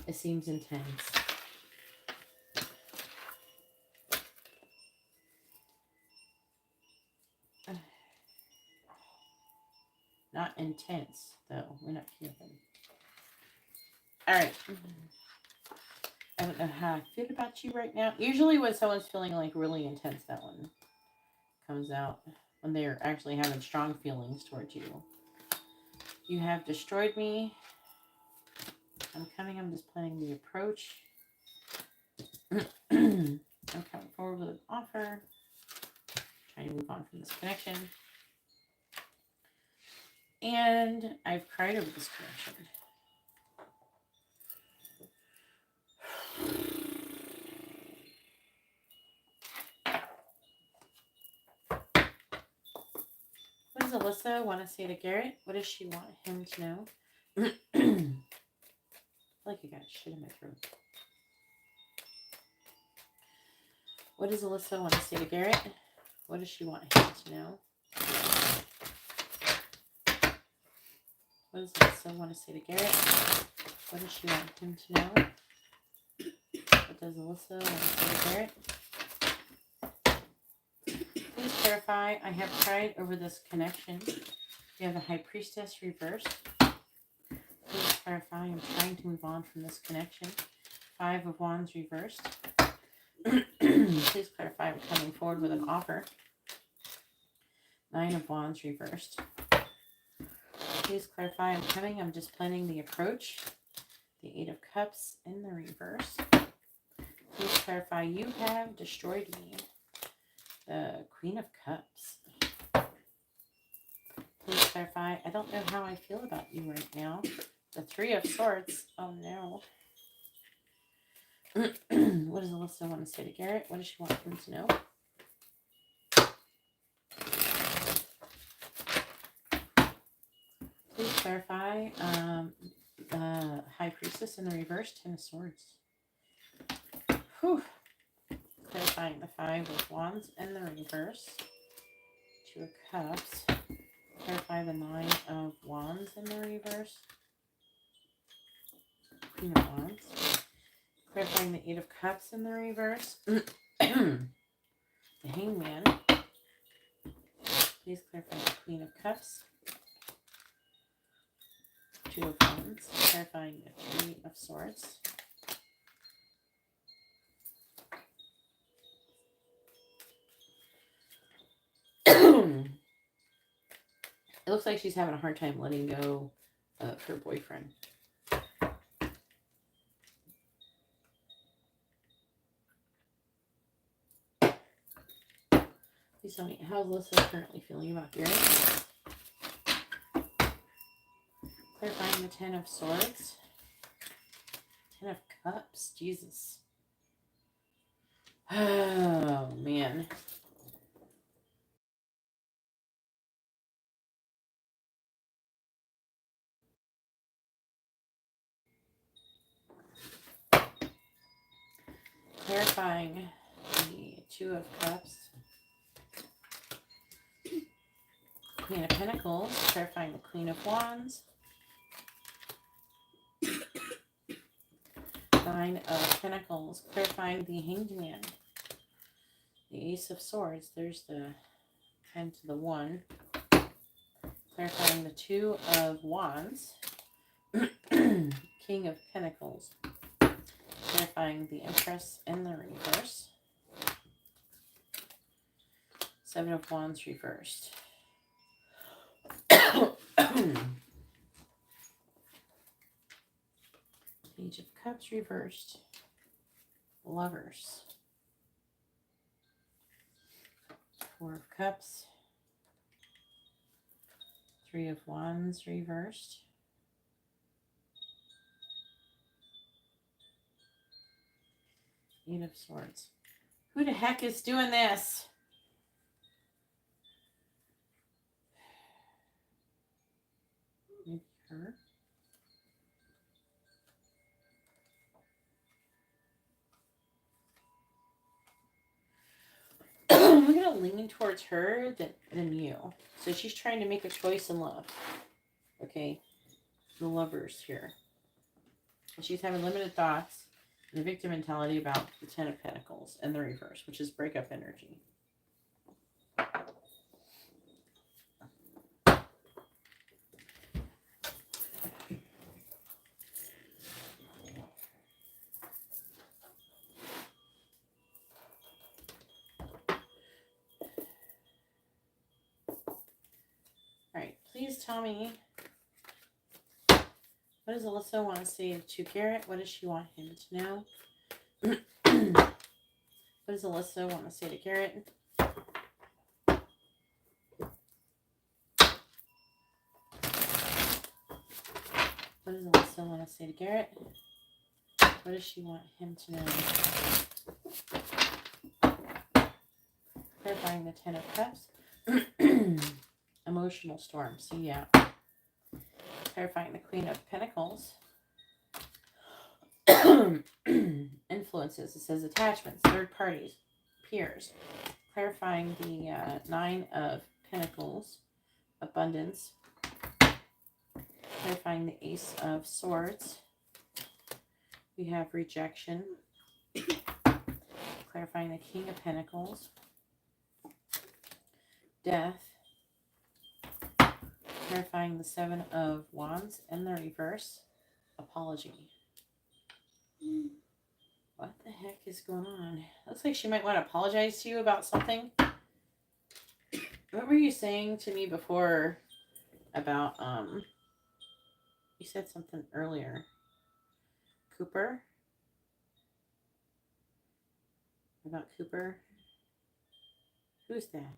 It seems intense. Not intense, though. We're not camping. All right. I don't know how I feel about you right now. Usually when someone's feeling like really intense, that one comes out. When they're actually having strong feelings towards you. You have destroyed me. I'm coming. I'm just planning the approach. I'm coming forward with an offer. Trying to move on from this connection. And I've cried over this connection. What does Alyssa want to say to Garrett? What does she want him to know? I feel like I got shit in my throat. What does Alyssa want to say to Garrett? What does she want him to know? What does Alyssa want to say to Garrett? What does she want him to know? What does Alyssa want to say to Garrett? Please clarify. I have cried over this connection. We have the High Priestess reversed. Please clarify. I'm trying to move on from this connection. 5 of Wands reversed. Please clarify. I'm coming forward with an offer. 9 of Wands reversed. Please clarify, I'm coming. I'm just planning the approach. The Eight of Cups in the reverse. Please clarify, you have destroyed me. The Queen of Cups. Please clarify, I don't know how I feel about you right now. The Three of Swords. Oh no. What does Alyssa want to say to Garrett? What does she want him to know? Please clarify, High Priestess in the reverse, Ten of Swords. Whew. Clarifying the Five of Wands in the reverse, Two of Cups. Clarify the Nine of Wands in the reverse, Queen of Wands. Clarifying the Eight of Cups in the reverse, the Hangman. Please clarify the Queen of Cups, Two of Wands. Clarifying the Three of Swords. It looks like she's having a hard time letting go of her boyfriend. Please tell me, how's Alyssa currently feeling about Garrett? Clarifying the Ten of Swords. Ten of Cups. Jesus. Oh, man. Clarifying the Two of Cups. Queen of Pentacles. Clarifying the Queen of Wands. Nine of Pentacles. Clarifying the Hanged Man. The Ace of Swords. There's the 10 to the 1. Clarifying the Two of Wands. King of Pentacles. Clarifying the Empress in the reverse. Seven of Wands reversed. Page of Cups reversed. Lovers. Four of Cups. Three of Wands reversed. Eight of Swords. Who the heck is doing this? Maybe her. I'm going to lean towards her than you. So she's trying to make a choice in love. Okay. The Lovers here. And she's having limited thoughts and a victim mentality about the Ten of Pentacles and the reverse, which is breakup energy. Alright, please tell me, what does Alyssa want to say to Garrett? What does she want him to know? What does Alyssa want to say to Garrett? What does Alyssa want to say to Garrett? What does she want him to know? Clarifying the Ten of Cups. Emotional storm. So yeah. Clarifying the Queen of Pentacles. Influences. It says attachments, third parties, peers. Clarifying the Nine of Pentacles. Abundance. Clarifying the Ace of Swords. We have rejection. Clarifying the King of Pentacles. Death. Clarifying the Seven of Wands in the reverse. Apology. What the heck is going on? Looks like she might want to apologize to you about something. What were you saying to me before about You said something earlier. Cooper? About Cooper? Who's that?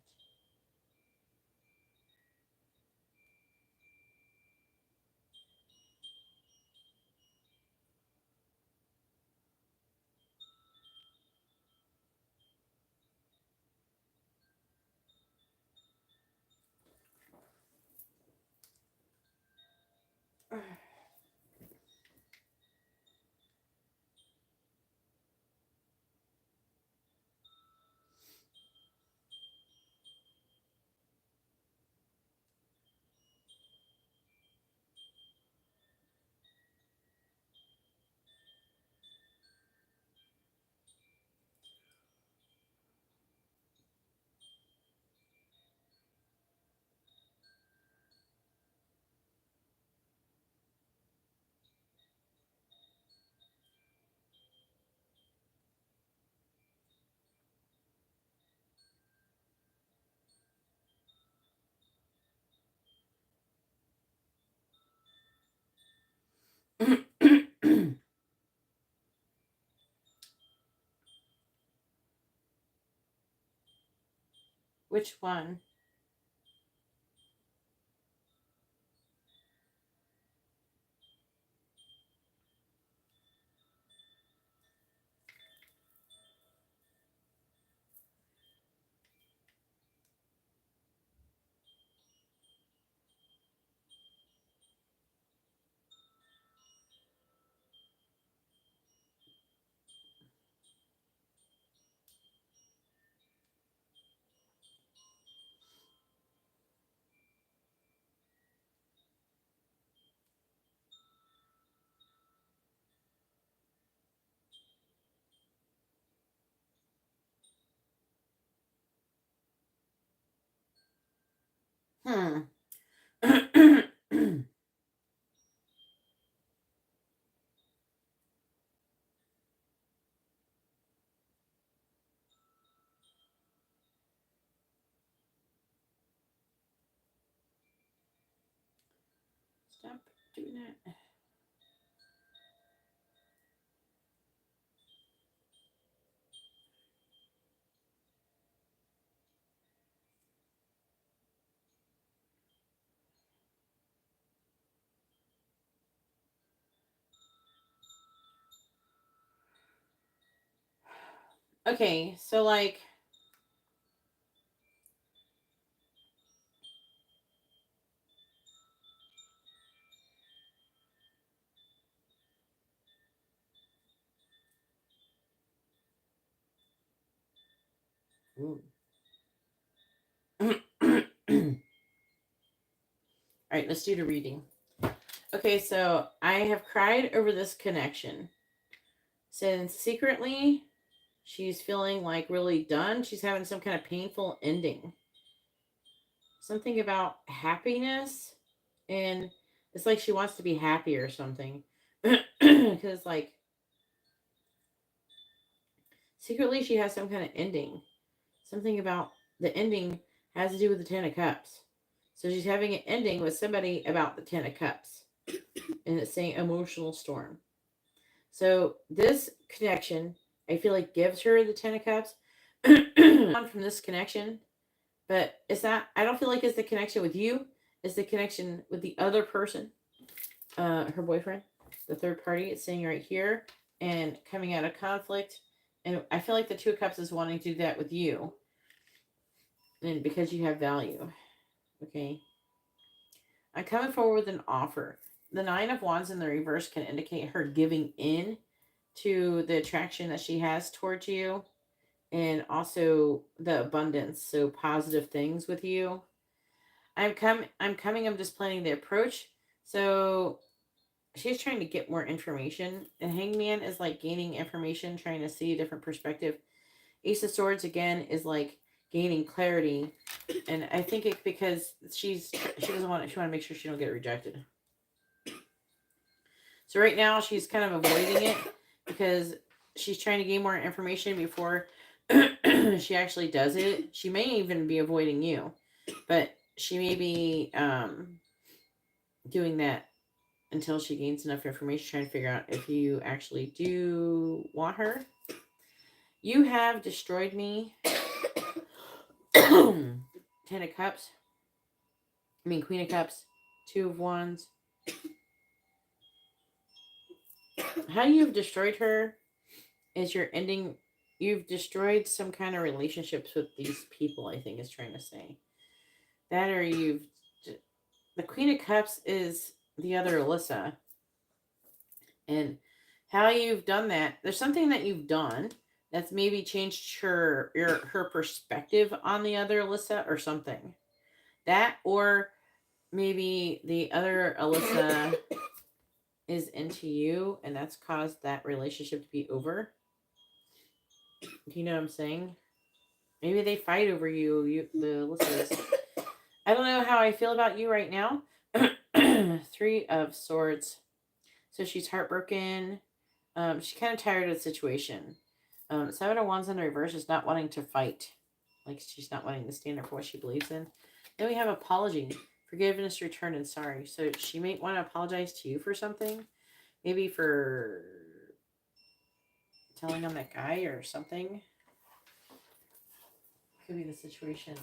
Which one? Hmm. Stop doing that. Okay, so like Ooh. All right, let's do the reading. Okay, so I have cried over this connection. Since secretly she's feeling like really done, she's having some kind of painful ending. Something about happiness, and it's like she wants to be happy or something. Because, like, secretly she has some kind of ending. Something about the ending has to do with the Ten of Cups. So she's having an ending with somebody about the Ten of Cups. And it's saying emotional storm. So this connection, I feel like, gives her the Ten of Cups from this connection. But it's not, I don't feel like it's the connection with you. It's the connection with the other person, her boyfriend, the third party. It's saying right here, and coming out of conflict. And I feel like the Two of Cups is wanting to do that with you. And because you have value. Okay. I'm coming forward with an offer. The Nine of Wands in the reverse can indicate her giving in to the attraction that she has towards you, and also the abundance, so positive things with you. I'm just planning the approach. So she's trying to get more information, and Hangman is like gaining information, trying to see a different perspective. Ace of Swords again is like gaining clarity, and I think it's because she doesn't want it. She want to make sure she don't get rejected. So right now she's kind of avoiding it because she's trying to gain more information before she actually does it. She may even be avoiding you, but she may be doing that until she gains enough information, trying to figure out if you actually do want her. You have destroyed me. 10 of Cups. Queen of Cups. 2 of Wands. How you've destroyed her is you're ending. You've destroyed some kind of relationships with these people, I think is trying to say. That or you've... The Queen of Cups is the other Alyssa. And how you've done that, there's something that you've done that's maybe changed her perspective on the other Alyssa or something. That, or maybe the other Alyssa is into you and that's caused that relationship to be over. Do you know what I'm saying? Maybe they fight over you, the Alyssas. I don't know how I feel about you right now. 3 of Swords. So she's heartbroken. She's kind of tired of the situation. 7 of Wands in reverse is not wanting to fight. Like she's not wanting to stand up for what she believes in. Then we have apology, forgiveness, return, and sorry. So she may want to apologize to you for something. Maybe for telling on that guy or something. Could be the situation.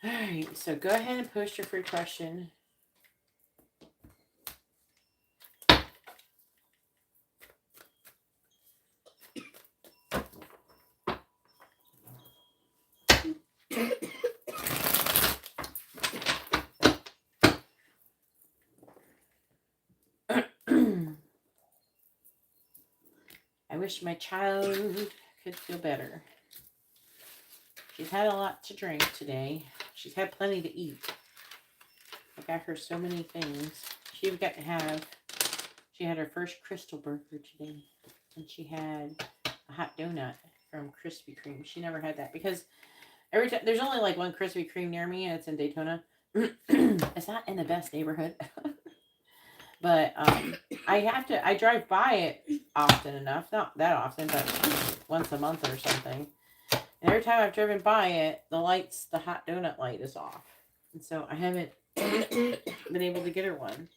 Alright, so go ahead and post your free question. I wish my child could feel better. She's had a lot to drink today. She's had plenty to eat. I got her so many things. She had her first Crystal Burger today. And she had a hot donut from Krispy Kreme. She never had that because every time there's only like one Krispy Kreme near me and it's in Daytona. It's not in the best neighborhood. But I drive by it often enough. Not that often, but once a month or something. And every time I've driven by it, the hot donut light is off. And so I haven't been able to get her one.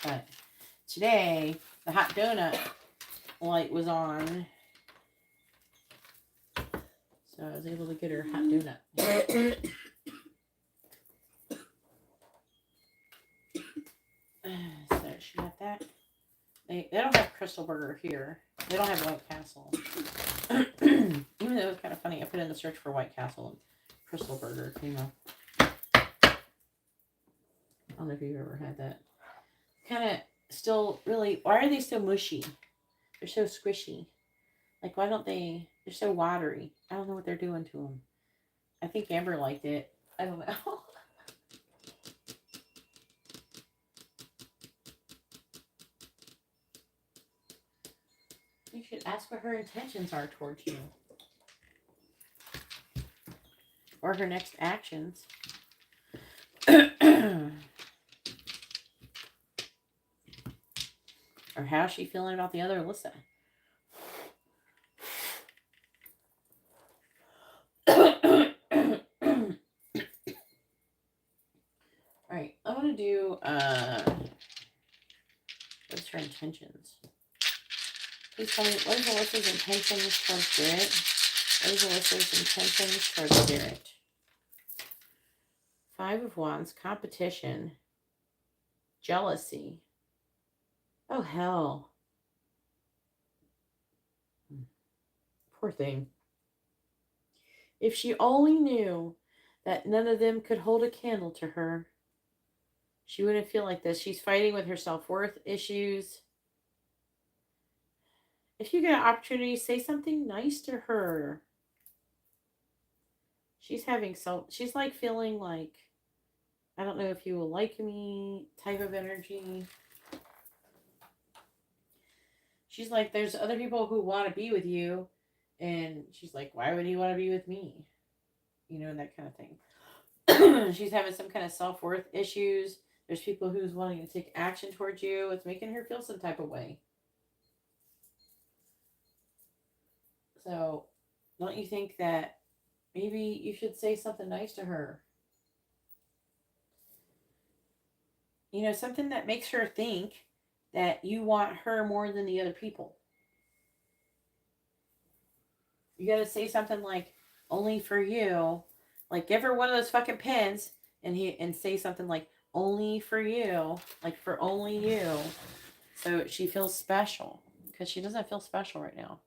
But today, the hot donut light was on. So I was able to get her hot donut. So she got that. They don't have Crystal Burger here. They don't have White Castle. Even though it was kind of funny, I put in the search for White Castle and Crystal Burger came up. I don't know if you've ever had that. Kind of still really... Why are they so mushy? They're so squishy. Like, why don't they... They're so watery. I don't know what they're doing to them. I think Amber liked it. I don't know. You should ask what her intentions are towards you. Or her next actions. Or how's she feeling about the other Alyssa? Alright, I want to do, what's her intentions? Please tell me, what is Alyssa's intentions towards Garrett? What is Alyssa's intentions towards Garrett? 5 of Wands, competition, jealousy. Oh, hell. Poor thing. If she only knew that none of them could hold a candle to her, she wouldn't feel like this. She's fighting with her self-worth issues. If you get an opportunity, say something nice to her. She's like feeling like, I don't know if you will like me type of energy. She's like, there's other people who want to be with you. And she's like, why would he want to be with me? You know, that kind of thing. She's having some kind of self-worth issues. There's people who's wanting to take action towards you. It's making her feel some type of way. So, don't you think that maybe you should say something nice to her? You know, something that makes her think that you want her more than the other people. You gotta say something like, only for you. Like, give her one of those fucking pins and say something like, only for you. Like, for only you. So she feels special. Because she doesn't feel special right now.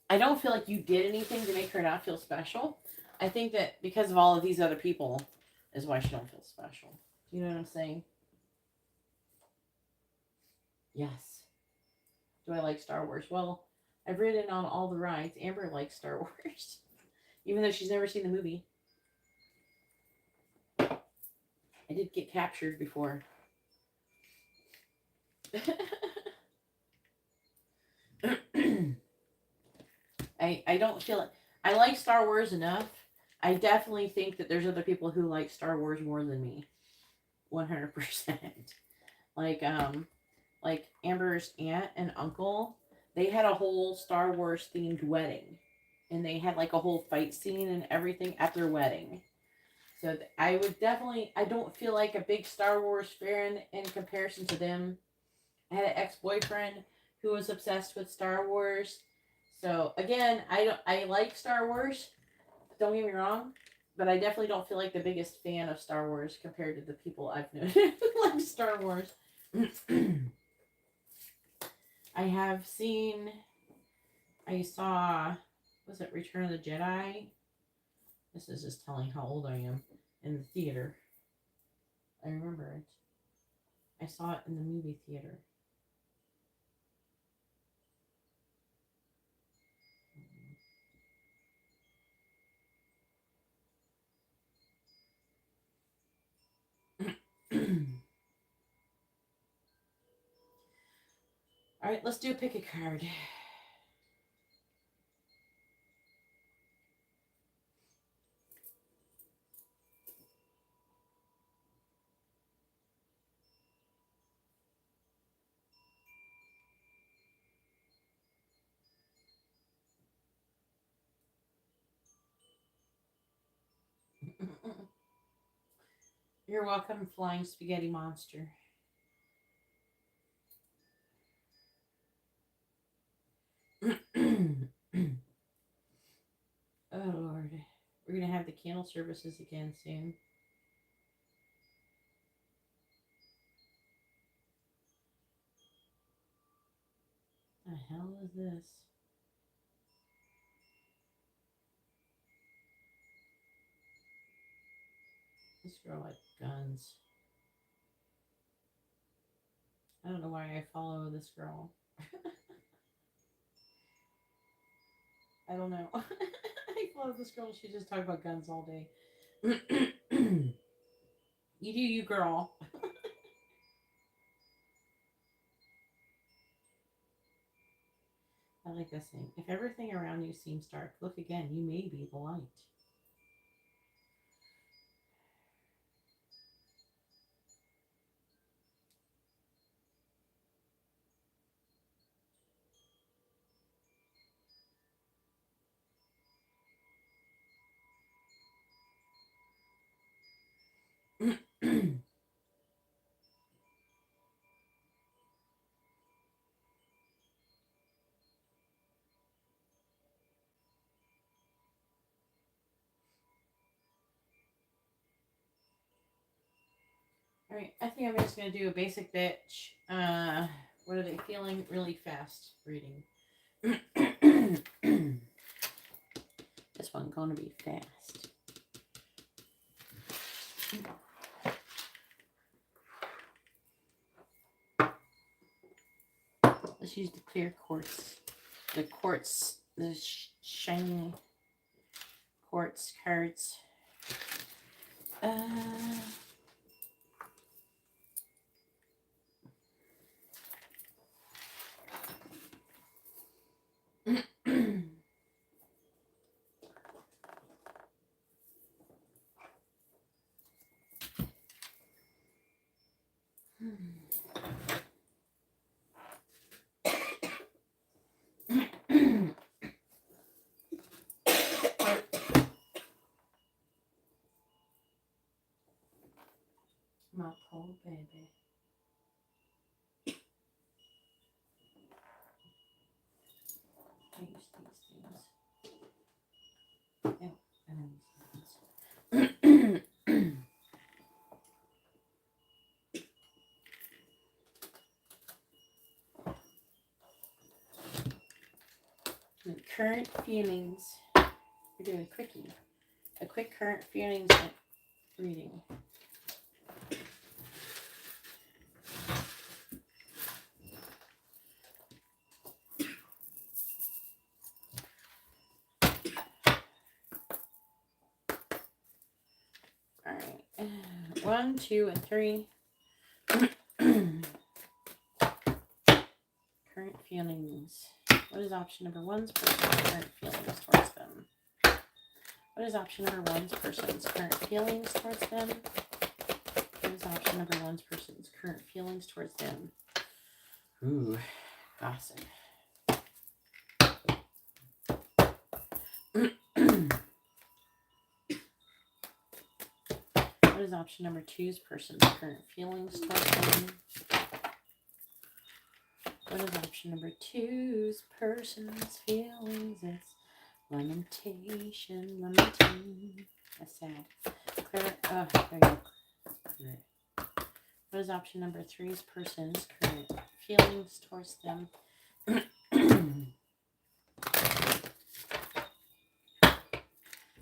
I don't feel like you did anything to make her not feel special. I think that because of all of these other people is why she don't feel special. Do you know what I'm saying? Yes. Do I like Star Wars? Well, I've ridden on all the rides. Amber likes Star Wars, even though she's never seen the movie. I did get captured before. I don't feel it. I like Star Wars enough. I definitely think that there's other people who like Star Wars more than me. 100%. Like like Amber's aunt and uncle, they had a whole Star Wars themed wedding. And they had like a whole fight scene and everything at their wedding. So I would definitely, I don't feel like a big Star Wars fan in comparison to them. I had an ex-boyfriend who was obsessed with Star Wars. So again, I like Star Wars. Don't get me wrong, but I definitely don't feel like the biggest fan of Star Wars compared to the people I've known who like Star Wars. I have seen, I saw, was it Return of the Jedi? This is just telling how old I am. In the theater. I remember it. I saw it in the movie theater. All right, let's do a pick a card. You're welcome, flying spaghetti monster. Oh Lord, we're gonna have the candle services again soon. The hell is this? This girl like guns. I don't know why I follow this girl. I don't know. I follow this girl. She just talks about guns all day. You do you, girl. I like this thing. If everything around you seems dark, look again. You may be the light. Alright, I think I'm just going to do a basic bitch. What are they feeling? Really fast reading. This one going to be fast. Let's use the clear quartz. The quartz, the shiny quartz cards. baby. I use these things. Oh, I know these things. Current feelings. We're doing a quickie. A quick current feelings reading. All right. 1, 2, and 3. Current feelings. What is option number 1's person's current feelings towards them? What is option number 1's person's current feelings towards them? What is option number 1's person's current feelings towards them? Ooh, gossip. What is option number 2's person's current feelings towards them? What is option number 2's person's feelings? It's lamentation, lamenting. That's sad. Clear. Oh, there you go. Clear. What is option number 3's person's current feelings towards them?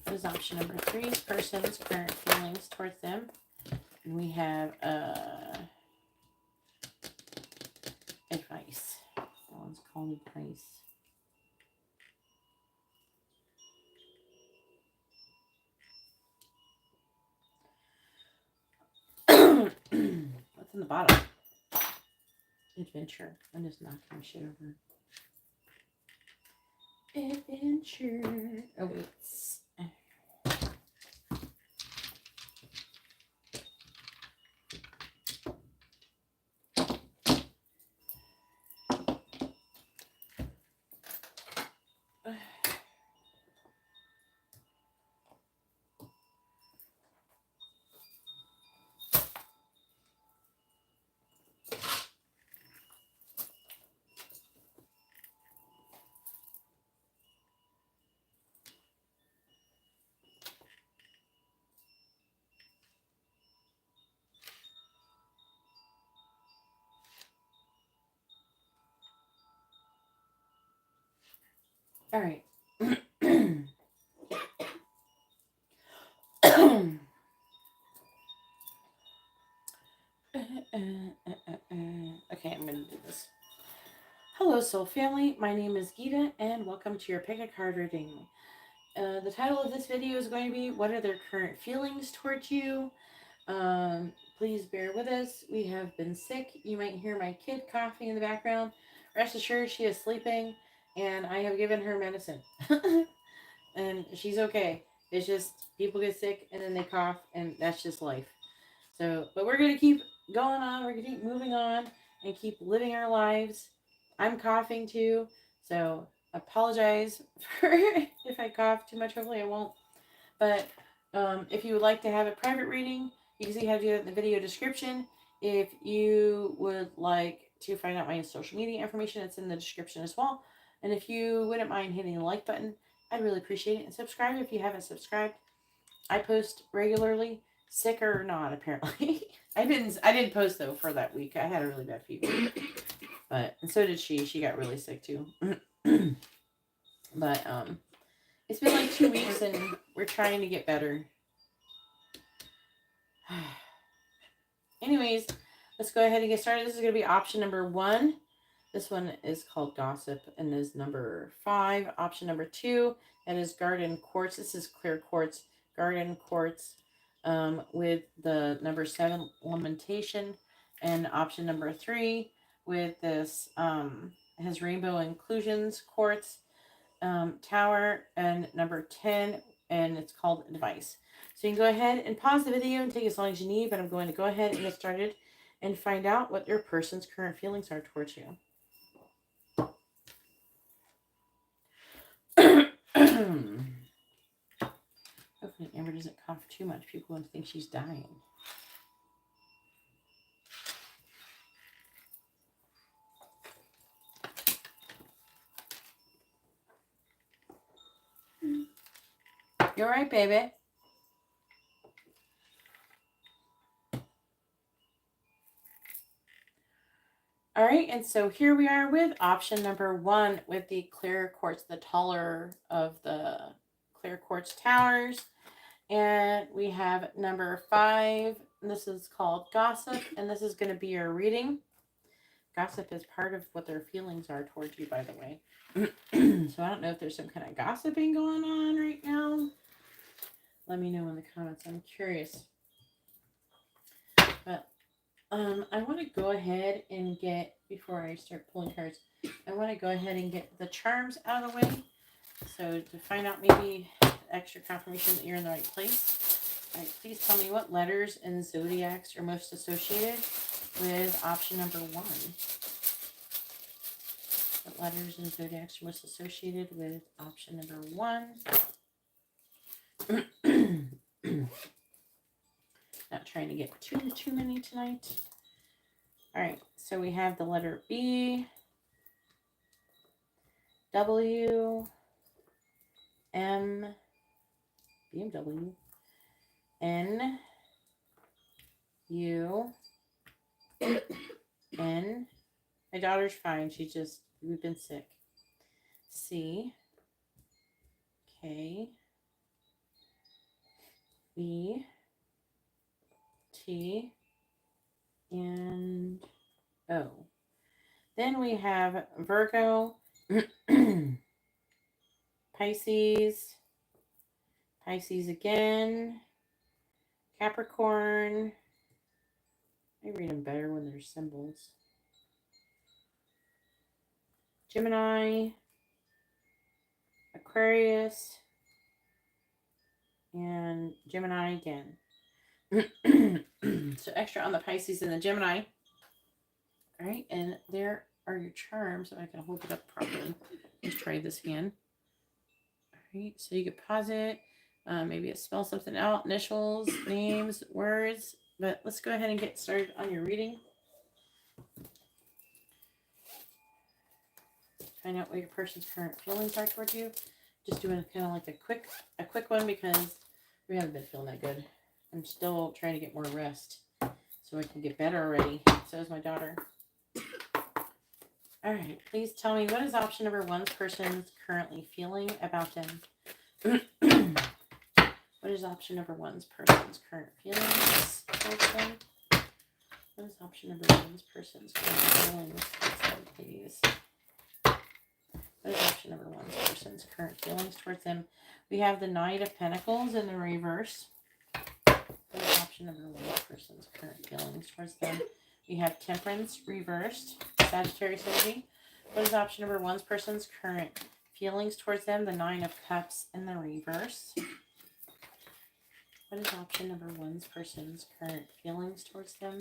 What is option number 3's person's current feelings towards them? And we have advice. That one's called advice. What's in the bottom? Adventure. I'm just knocking my shit over. Adventure. Oh, wait. All right. Okay, I'm going to do this. Hello, soul family. My name is Geeta, and welcome to your Pick a Card reading. The title of this video is going to be, what are their current feelings towards you? Please bear with us. We have been sick. You might hear my kid coughing in the background. Rest assured, she is sleeping, and I have given her medicine. And she's okay. It's just people get sick, and then they cough, and that's just life. So, but we're going to keep going on. We're going to keep moving on and keep living our lives. I'm coughing too, so apologize for if I cough too much. Hopefully I won't. But if you would like to have a private reading, you can see how to do that in the video description. If you would like to find out my social media information, it's in the description as well. And if you wouldn't mind hitting the like button, I'd really appreciate it. And subscribe if you haven't subscribed. I post regularly, sick or not, apparently. I didn't post though for that week. I had a really bad fever. And so did she. She got really sick too. But it's been like 2 weeks and we're trying to get better. Anyways, let's go ahead and get started. This is going to be option number 1. This one is called Gossip and is number 5. Option number 2, that is Garden Quartz. This is clear quartz, Garden Quartz, with the number 7, Lamentation. And option number 3, with this, has Rainbow Inclusions Quartz, Tower, and number 10, and it's called Advice. So you can go ahead and pause the video and take as long as you need, but I'm going to go ahead and get started and find out what your person's current feelings are towards you. Hopefully Amber doesn't cough too much. People won't think she's dying. You're right, baby. All right, and so here we are with option number 1 with the clear quartz, the taller of the clear quartz towers. And we have number 5, and this is called gossip, and this is going to be your reading. Gossip is part of what their feelings are towards you, by the way. So I don't know if there's some kind of gossiping going on right now. Let me know in the comments. I'm curious. But I want to go ahead and get, before I start pulling cards, I want to go ahead and get the charms out of the way. So to find out maybe extra confirmation that you're in the right place. All right, please tell me what letters and zodiacs are most associated with option number 1. What letters and zodiacs are most associated with option number 1? Not trying to get too many tonight. All right, so we have the letter B, W, M, BMW, N, U, N. My daughter's fine. We've been sick. C, K, V, T, and O. Then we have Virgo, Pisces, Pisces again, Capricorn. I read them better when they're symbols. Gemini, Aquarius, and Gemini again. So extra on the Pisces and the Gemini. All right, and there are your charms. So I can hold it up properly. Let's try this hand. All right, so you could pause it. Maybe it spells something out, initials, names, words. But let's go ahead and get started on your reading. Find out what your person's current feelings are towards you. Just doing kind of like a quick one because we haven't been feeling that good. I'm still trying to get more rest so I can get better already. So is my daughter. All right, please tell me, what is option number 1's person's currently feeling about them? What is option number 1's person's current feelings towards them? What is option number 1's person's current feelings towards them, please? What is option number 1's person's current feelings towards them? We have the Knight of Pentacles in the reverse. What is option number 1's person's current feelings towards them? We have Temperance reversed, Sagittarius energy. What is option number 1's person's current feelings towards them? The 9 of Cups in the reverse. What is option number 1's person's current feelings towards them?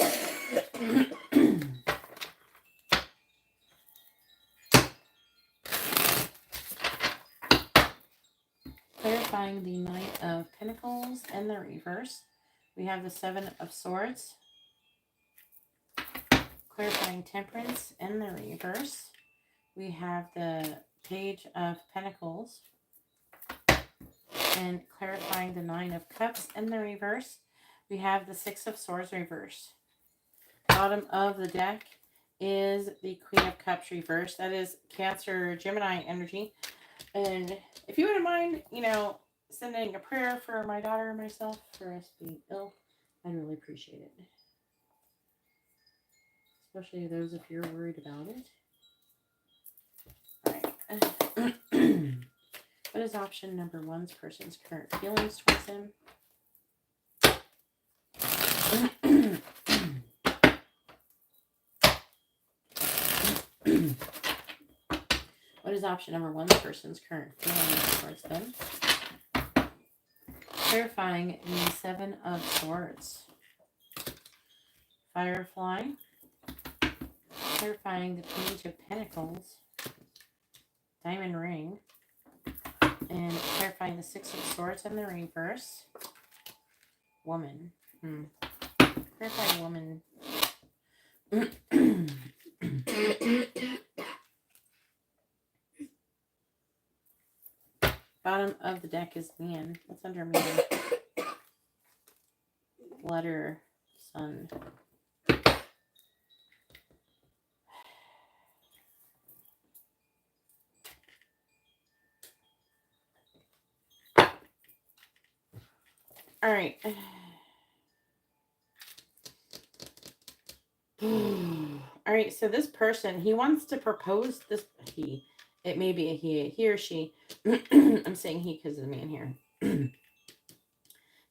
Clarifying the Knight of Pentacles and the reverse. We have the 7 of Swords. Clarifying Temperance and the reverse. We have the Page of Pentacles. And clarifying the 9 of Cups in the reverse. We have the 6 of Swords reverse. Bottom of the deck is the Queen of Cups reverse. That is Cancer, Gemini energy. And if you wouldn't mind, sending a prayer for my daughter and myself for us being ill, I'd really appreciate it. Especially those if you're worried about it. All right. What is option number 1's person's current feelings towards him? What is option number 1's person's current feelings towards them? Clarifying the 7 of Swords. Firefly. Clarifying the Page of Pentacles. Diamond Ring. And clarifying the 6 of Swords in the reverse. Woman. Clarifying woman. Bottom of the deck is man. What's under man? Letter, sun. All right. All right, so this person, he wants to propose this, it may be a he or she. I'm saying he because of the man here.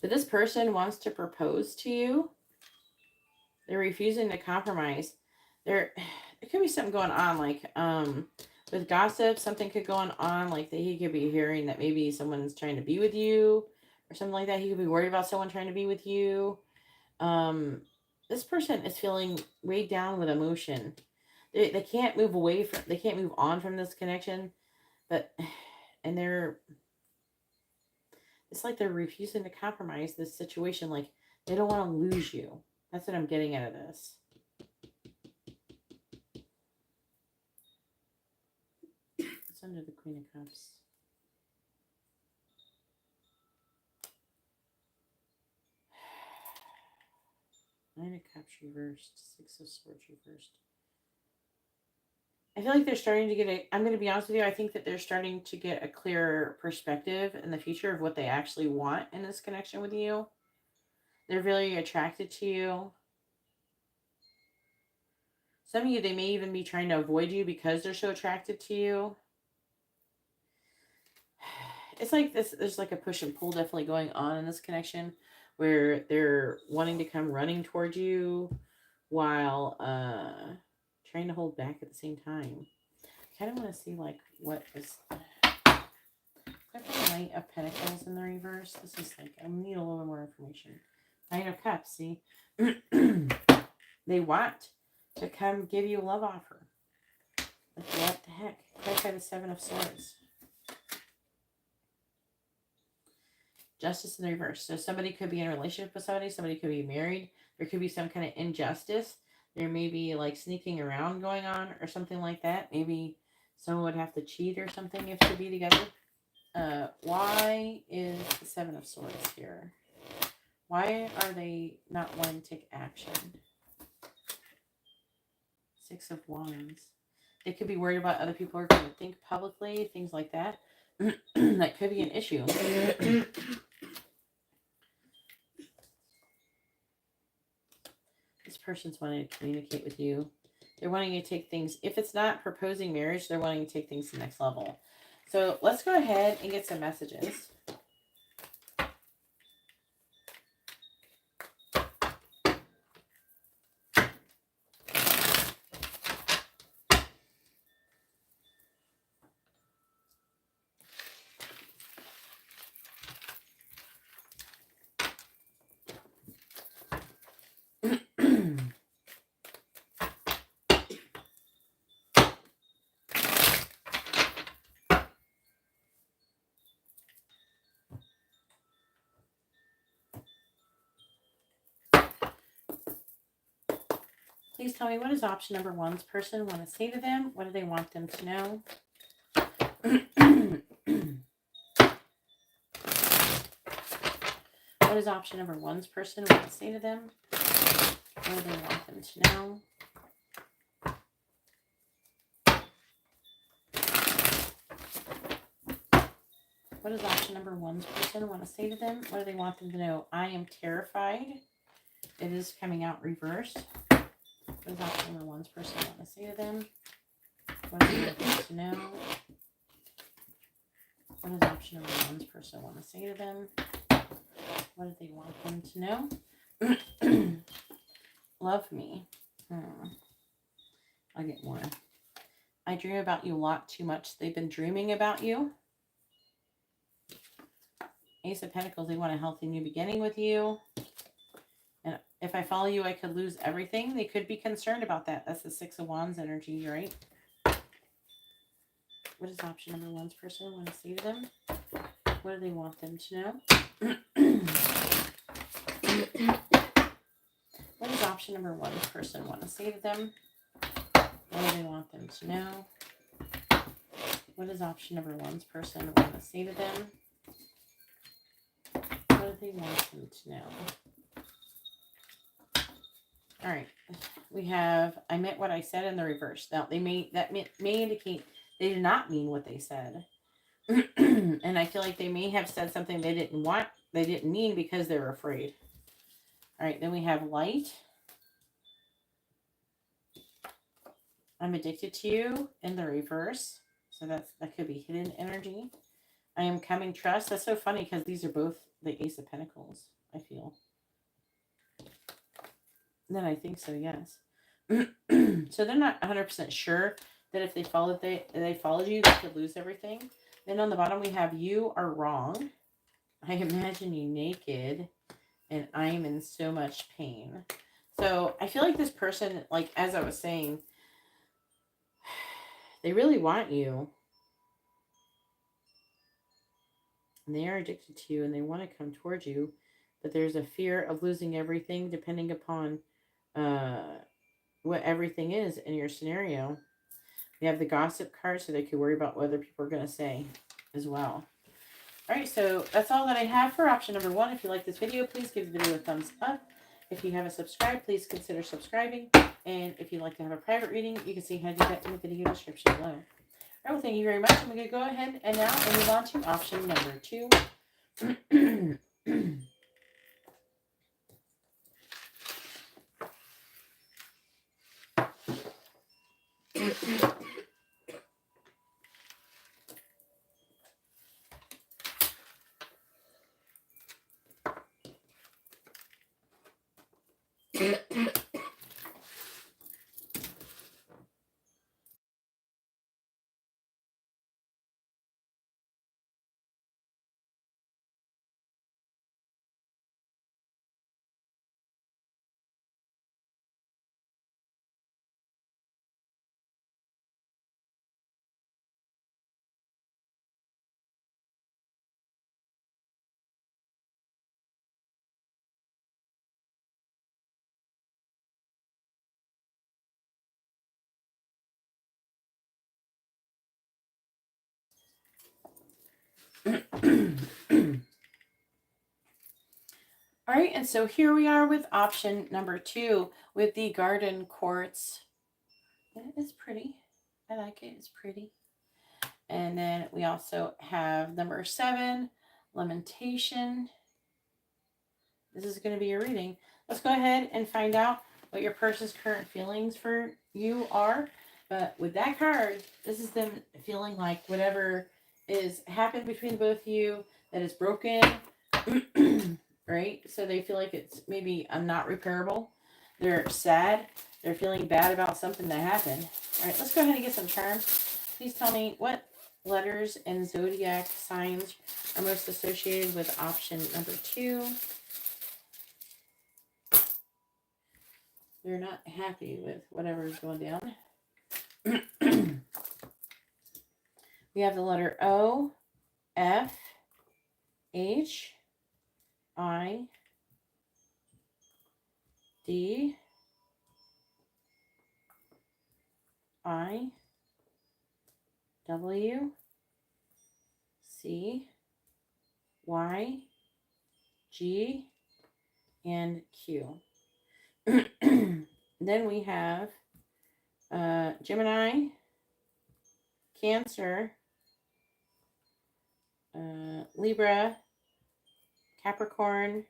But this person wants to propose to you. They're refusing to compromise. There could be something going on, like with gossip, something could go on, like that he could be hearing that maybe someone's trying to be with you or something like that. He could be worried about someone trying to be with you. This person is feeling weighed down with emotion. They can't move away from, they can't move on from this connection, and it's like they're refusing to compromise this situation. Like they don't want to lose you. That's what I'm getting out of this. It's under the Queen of Cups. Nine of Cups reversed. Six of Swords reversed. I feel like they're starting to get I'm going to be honest with you, I think that they're starting to get a clearer perspective in the future of what they actually want in this connection with you. They're very attracted to you. Some of you, they may even be trying to avoid you because they're so attracted to you. It's like this, there's like a push and pull definitely going on in this connection where they're wanting to come running towards you while trying to hold back at the same time. I kind of want to see like what is... the Knight of Pentacles in the reverse. This is like, I need a little bit more information. Nine of Cups, see? They want to come give you a love offer. Like, what the heck? Right by the Seven of Swords. Justice in the reverse. So somebody could be in a relationship with somebody could be married. There could be some kind of injustice. There may be like sneaking around going on or something like that. Maybe someone would have to cheat or something if to be together. Why is the Seven of Swords here? Why are they not wanting to take action? Six of Wands. They could be worried about other people are going to think publicly, things like that. That could be an issue. This person's wanting to communicate with you. They're wanting to take things, if it's not proposing marriage, they're wanting to take things to the next level. So let's go ahead and get some messages. Please tell me, what does option number one's person want to say to them? What do they want them to know? What does option number one's person want to say to them? What do they want them to know? What does option number one's person want to say to them? What do they want them to know? I am terrified. It is coming out reversed. What does option number one's person want to say to them? What do they want them to know? What does option number one's person want to say to them? What do they want them to know? Love me. I'll get more. I dream about you a lot too much. They've been dreaming about you. Ace of Pentacles, they want a healthy new beginning with you. And if I follow you, I could lose everything. They could be concerned about that. That's the Six of Wands energy, right? What does option number one's person want to say to them? What do they want them to know? What does option number one's person want to say to them? What do they want them to know? what does option number one's person want to say to them? What do they want them to know? All right. We have, I meant what I said in the reverse. Now, may indicate they did not mean what they said. And I feel like they may have said something they didn't mean because they're afraid. All right, then we have light. I'm addicted to you in the reverse. So that could be hidden energy. I am coming trust. That's so funny because these are both the Ace of Pentacles, I feel. Then I think so, yes. So they're not 100% sure that if they followed you, they could lose everything. Then on the bottom we have you are wrong. I imagine you naked and I'm in so much pain. So I feel like this person, like as I was saying, they really want you. And they are addicted to you and they want to come towards you. But there's a fear of losing everything depending upon what everything is in your scenario. We have the gossip card so they could worry about what other people are going to say as well. All right, so that's all that I have for option number one. If you like this video, please give the video a thumbs up. If you haven't subscribed, please consider subscribing. And if you'd like to have a private reading, you can see how to do that in the video description below. All right, well, thank you very much. I'm going to go ahead and now move on to option number two. All right, and so here we are with option number two with the garden quartz. It is pretty. I like it. It's pretty. And then we also have number 7, lamentation. This is going to be your reading. Let's go ahead and find out what your person's current feelings for you are. But with that card, this is them feeling like whatever is happened between both of you that is broken. Right? So they feel like it's maybe not repairable. They're sad. They're feeling bad about something that happened. All right, let's go ahead and get some charms. Please tell me what letters and zodiac signs are most associated with option number 2. They're not happy with whatever is going down. We have the letter O, F, H, I, D, I, W, C, Y, G, and Q. Then we have Gemini, Cancer, Libra, Capricorn,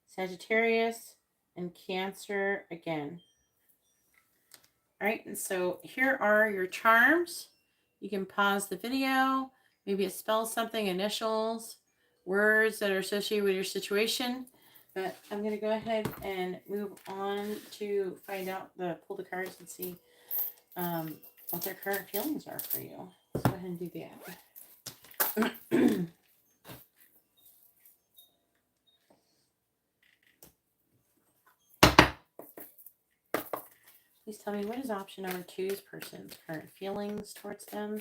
Sagittarius, and Cancer again. All right, and so here are your charms. You can pause the video. Maybe it spells something, initials, words that are associated with your situation. But I'm going to go ahead and move on to find out, pull the cards and see what their current feelings are for you. Let's go ahead and do that. Please tell me, what is option number 2's person's current feelings towards them?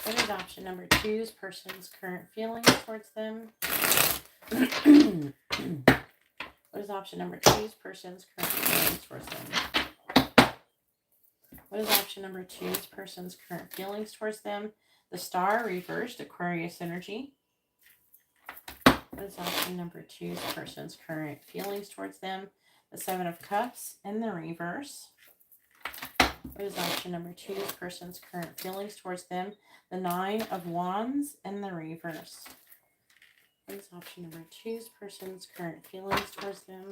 What is option number 2's person's current feelings towards them? What is option number 2's person's current feelings towards them? What is option number 2's person's current feelings towards them? The Star reversed, Aquarius energy. What is option number 2's person's current feelings towards them? The Seven of Cups in the reverse. What is option number 2's person's current feelings towards them? The Nine of Wands in the reverse. What is option number 2's person's current feelings towards them?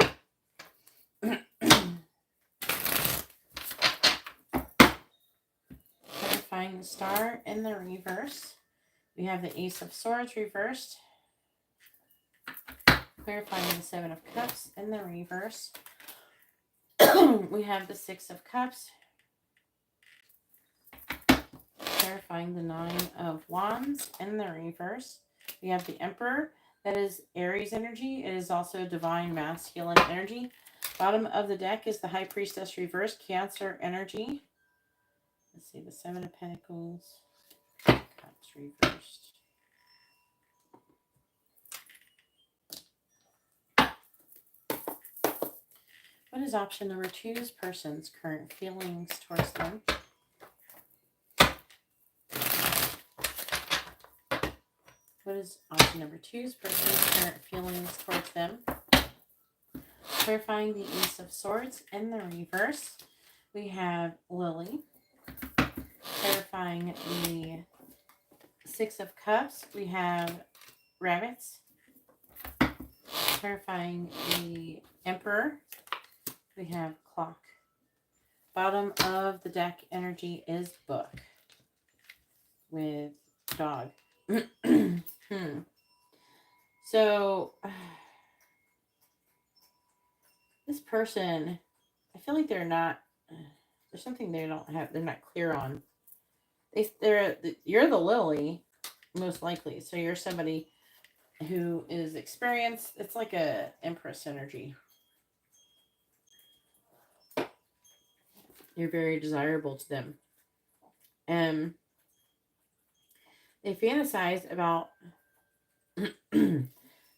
Clarifying the Star in the reverse. We have the Ace of Swords reversed. Clarifying the Seven of Cups in the reverse. We have the Six of Cups. Clarifying the Nine of Wands in the reverse. We have the Emperor. That is Aries energy. It is also divine masculine energy. Bottom of the deck is the High Priestess reverse, Cancer energy. Let's see, the Seven of Pentacles. Cups reversed. What is option number 2's person's current feelings towards them? What is option number 2's person's current feelings towards them? Clarifying the Ace of Swords in the reverse. We have Lily. Clarifying the Six of Cups. We have Rabbits. Clarifying the Emperor. We have Clock. Bottom of the deck energy is Book with Dog. So this person, I feel like they're not, there's something they don't have, they're not clear on. You're the Lily, most likely. So you're somebody who is experienced. It's like a Empress energy. You're very desirable to them. They fantasize about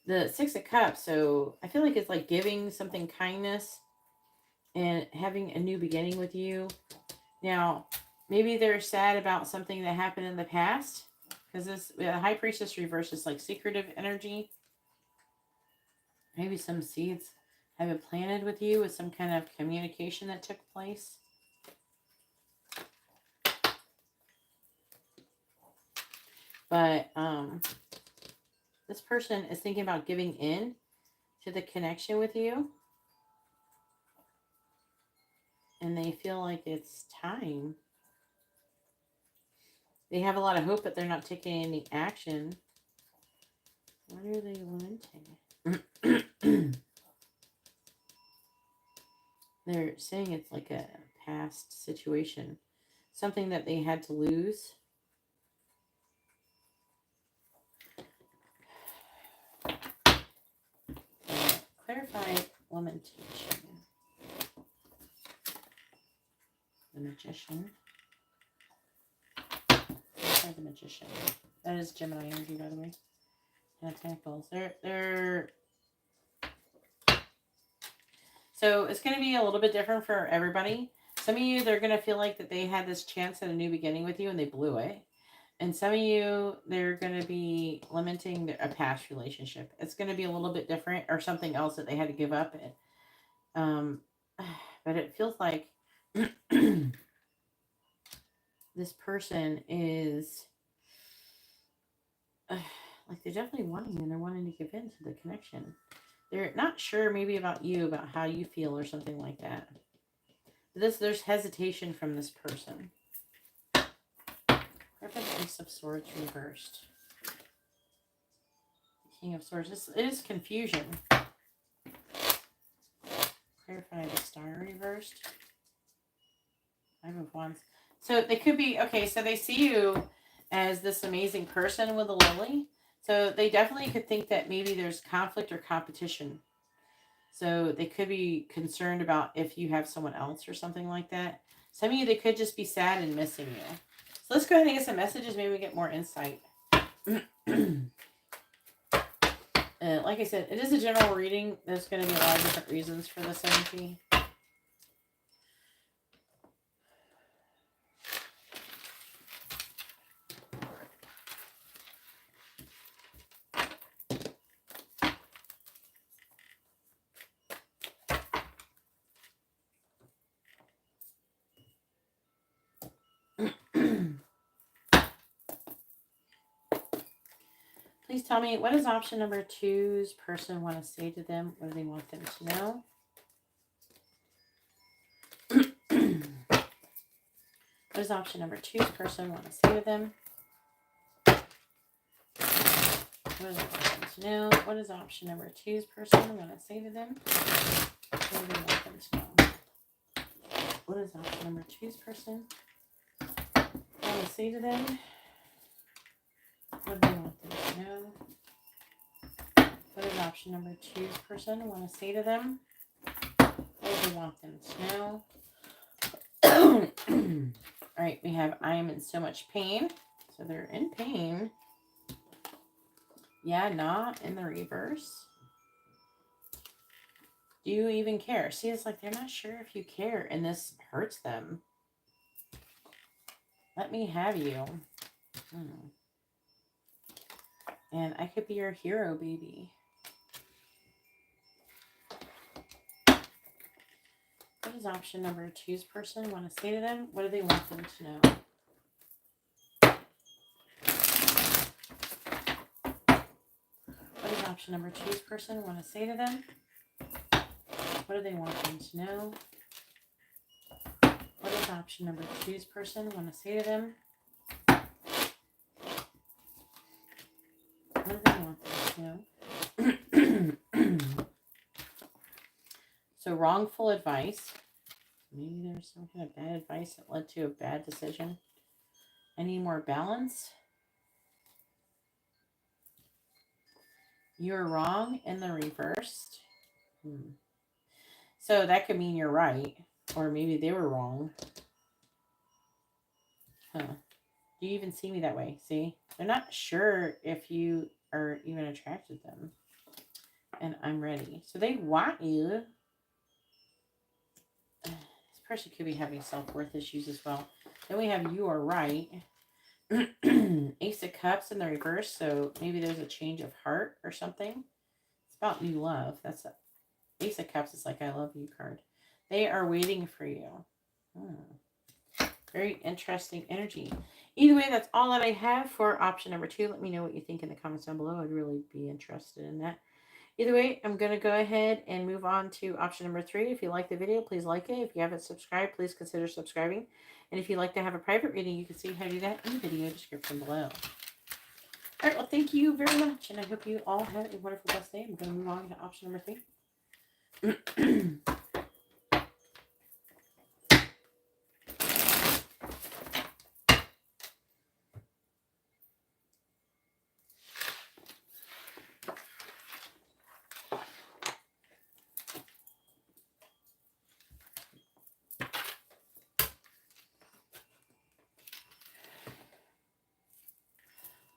the Six of Cups. So I feel like it's like giving something kindness and having a new beginning with you. Now, maybe they're sad about something that happened in the past, because this High Priestess reverse is like secretive energy. Maybe some seeds have been planted with you with some kind of communication that took place. But this person is thinking about giving in to the connection with you. And they feel like it's time. They have a lot of hope, but they're not taking any action. What are they wanting? They're saying it's like a past situation. Something that they had to lose. Clarify lamentation. The Magician. Clarify the Magician. That is Gemini energy, by the way. And Pentacles. They're so it's going to be a little bit different for everybody. Some of you, they're going to feel like that they had this chance at a new beginning with you and they blew it. And some of you, they're going to be lamenting a past relationship. It's going to be a little bit different, or something else that they had to give up. But it feels like this person is like they're definitely wanting, and they're wanting to give in to the connection. They're not sure maybe about you, about how you feel or something like that. There's hesitation from this person. Ace of Swords reversed. King of Swords. It is confusion. Clarify the Star reversed. Five of Wands. So they could be, okay, so they see you as this amazing person with a lily. So they definitely could think that maybe there's conflict or competition. So they could be concerned about if you have someone else or something like that. Some of you, they could just be sad and missing you. So let's go ahead and get some messages. Maybe we get more insight. And like I said, it is a general reading. There's going to be a lot of different reasons for this energy. Please tell me, what does option number 2's person want to say to them? What do they want them to know? What does option number 2's person want to say to them? What does they want them to know? What does option number 2's person want to say to them? What do they want them to know? What does option number 2's person want to say to them? What do they want them to know? What does option number 2's person want to say to them? What do they want them to know? All right, we have I am in so much pain. So they're in pain. Yeah, not in the reverse. Do you even care? See, it's like they're not sure if you care, and this hurts them. Let me have you. And I could be your hero, baby. What does option number 2's person want to say to them? What do they want them to know? What does option number 2's person want to say to them? What do they want them to know? What does option number 2's person want to say to them? What do they want them to know? So wrongful advice. Maybe there's some kind of bad advice that led to a bad decision. Any more balance? You're wrong in the reversed. So that could mean you're right. Or maybe they were wrong. Huh. Do you even see me that way? See? They're not sure if you are even attracted to them. And I'm ready. So they want you. This person could be having self-worth issues as well. Then we have you are right. Ace of Cups in the reverse. So maybe there's a change of heart or something. It's about new love. That's a Ace of Cups is like I love you card. They are waiting for you. Very interesting energy. Either way, that's all that I have for option number 2. Let me know what you think in the comments down below. I'd really be interested in that. Either way, I'm going to go ahead and move on to option number 3. If you like the video, please like it. If you haven't subscribed, please consider subscribing. And if you'd like to have a private reading, you can see how to do that in the video description below. All right, well, thank you very much, and I hope you all have a wonderful, blessed day. I'm going to move on to option number 3.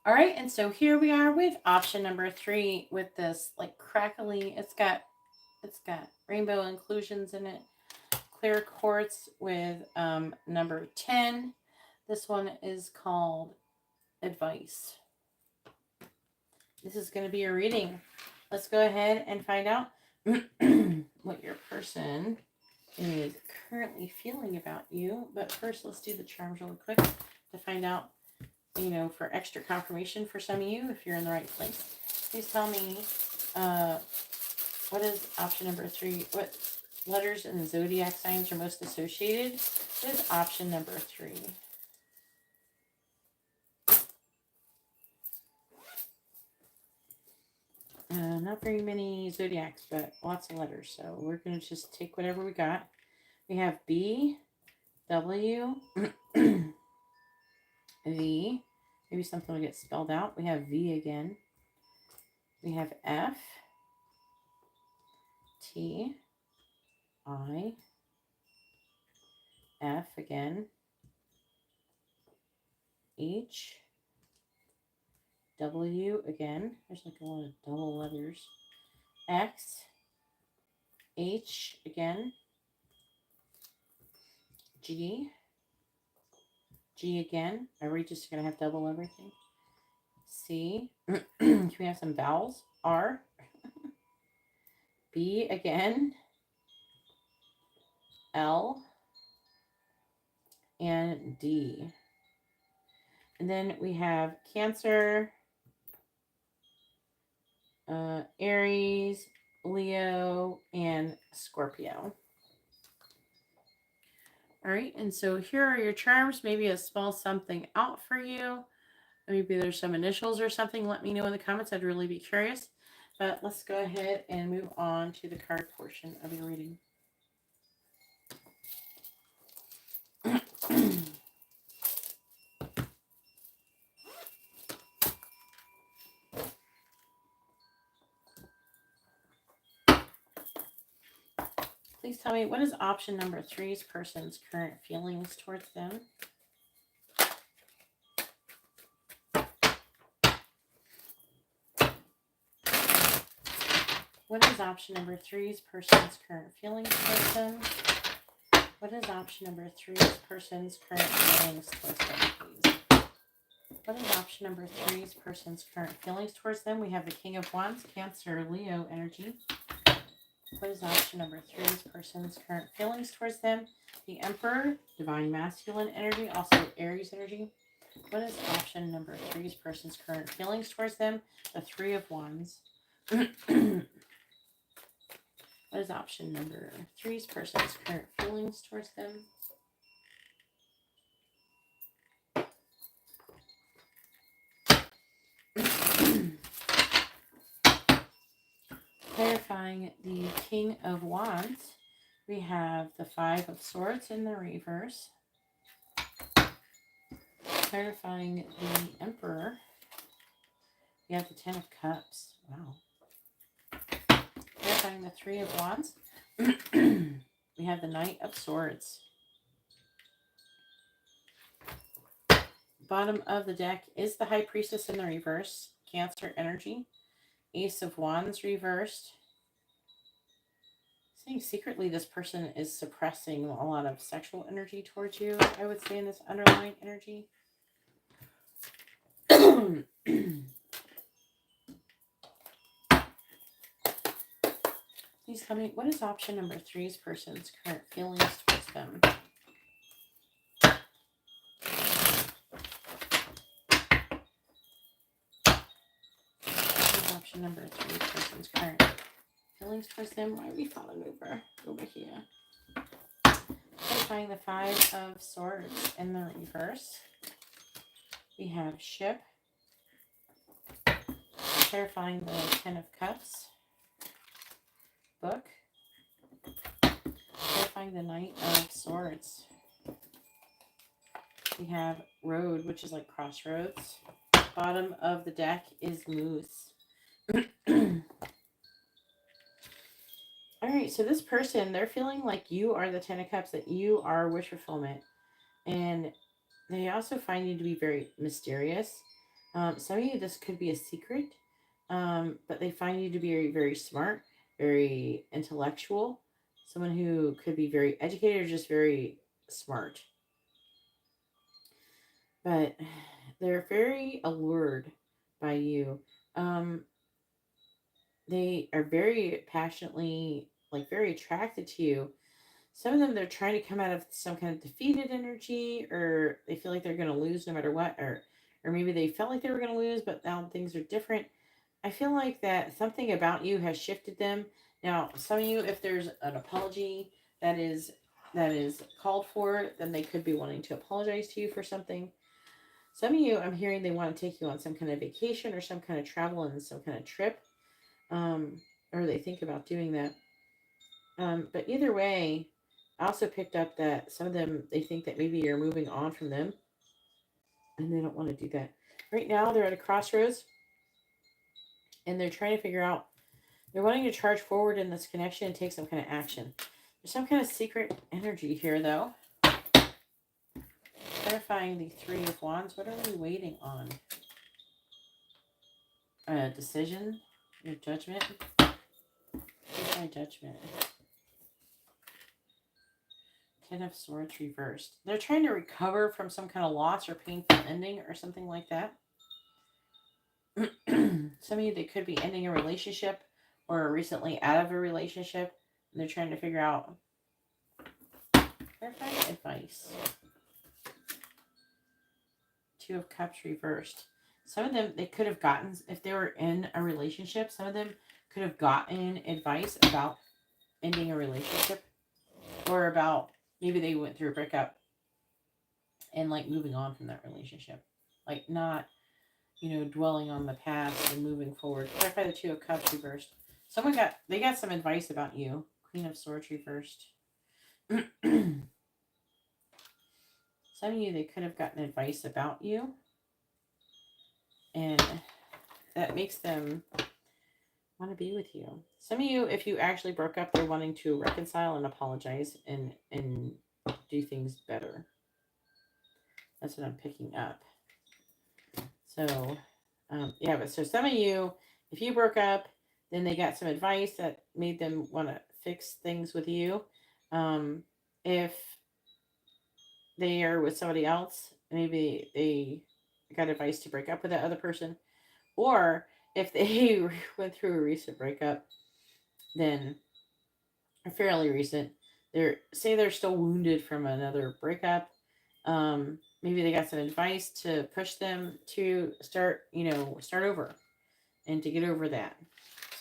All right, and so here we are with option number 3 with this like crackly. It's got rainbow inclusions in it. Clear quartz with number 10. This one is called Advice. This is going to be a reading. Let's go ahead and find out what your person is currently feeling about you. But first, let's do the charms really quick to find out, you know, for extra confirmation for some of you, if you're in the right place. Please tell me, what is option number 3? What letters and zodiac signs are most associated with option number 3? Not very many zodiacs, but lots of letters. So we're going to just take whatever we got. We have B, W, V. Maybe something will get spelled out. We have V again. We have F, T, I, F again, H, W again. There's like a lot of double letters. X. H again. G. G again. Are we just going to have double everything? C. Can we have some vowels? R. B again. L. And D. And then we have Cancer, Aries, Leo, and Scorpio. All right, and so here are your charms. Maybe a spell something out for you. Maybe there's some initials or something. Let me know in the comments. I'd really be curious. But let's go ahead and move on to the card portion of your reading. Please tell me, what is option number 3's person's current feelings towards them? What is option number 3's person's current feelings towards them? What is option number 3's person's current feelings towards them, please? What is option number 3's person's current feelings towards them? We have the King of Wands, Cancer, Leo energy. What is option number 3's person's current feelings towards them? The Emperor, Divine Masculine energy, also Aries energy. What is option number 3's person's current feelings towards them? The Three of Wands. What is option number 3's person's current feelings towards them? Clarifying the King of Wands, we have the Five of Swords in the reverse. Clarifying the Emperor, we have the Ten of Cups. Wow. Clarifying the Three of Wands, we have the Knight of Swords. Bottom of the deck is the High Priestess in the reverse, Cancer energy. Ace of Wands reversed. Saying secretly this person is suppressing a lot of sexual energy towards you, I would say, in this underlying energy. Please tell me, what is option number 3's person's current feelings towards them? What is option number 3's person's current feelings towards them? Why are we falling over here? Clarifying the Five of Swords in the reverse. We have Ship. Clarifying the Ten of Cups. Book. Clarifying the Knight of Swords. We have Road, which is like crossroads. Bottom of the deck is Moose. All right, so this person, they're feeling like you are the Ten of Cups, that you are wish fulfillment. And they also find you to be very mysterious. Some of you, this could be a secret, but they find you to be very, very smart, very intellectual, someone who could be very educated or just very smart. But they're very allured by you. They are very passionately, like very attracted to you. Some of them, they're trying to come out of some kind of defeated energy, or they feel like they're going to lose no matter what, or maybe they felt like they were going to lose, but now things are different. I feel like that something about you has shifted them. Now, some of you, if there's an apology that is called for, then they could be wanting to apologize to you for something. Some of you, I'm hearing they want to take you on some kind of vacation or some kind of travel and some kind of trip, or they think about doing that. But either way, I also picked up that some of them, they think that maybe you're moving on from them, and they don't want to do that. Right now, they're at a crossroads, and they're trying to figure out, they're wanting to charge forward in this connection and take some kind of action. There's some kind of secret energy here, though. Clarifying the Three of Wands. What are we waiting on? decision, your judgment. Here's my judgment. 10 of Swords reversed. They're trying to recover from some kind of loss or painful ending or something like that. Some of you, they could be ending a relationship or are recently out of a relationship. And they're trying to figure out. Clarify advice. 2 of Cups reversed. Some of them, they could have gotten, if they were in a relationship, some of them could have gotten advice about ending a relationship. Or about, maybe they went through a breakup and like moving on from that relationship. Like not, dwelling on the past and moving forward. Clarify the 2 of Cups reversed. They got some advice about you. Queen of Swords reversed. Some of you, they could have gotten advice about you. And that makes them want to be with you. Some of you, if you actually broke up, they're wanting to reconcile and apologize and do things better. That's what I'm picking up. So, yeah, but so some of you, if you broke up, then they got some advice that made them want to fix things with you. If they are with somebody else, maybe they got advice to break up with that other person. Or if they went through a recent breakup, then fairly recent, they're still wounded from another breakup. Maybe they got some advice to push them to start over and to get over that.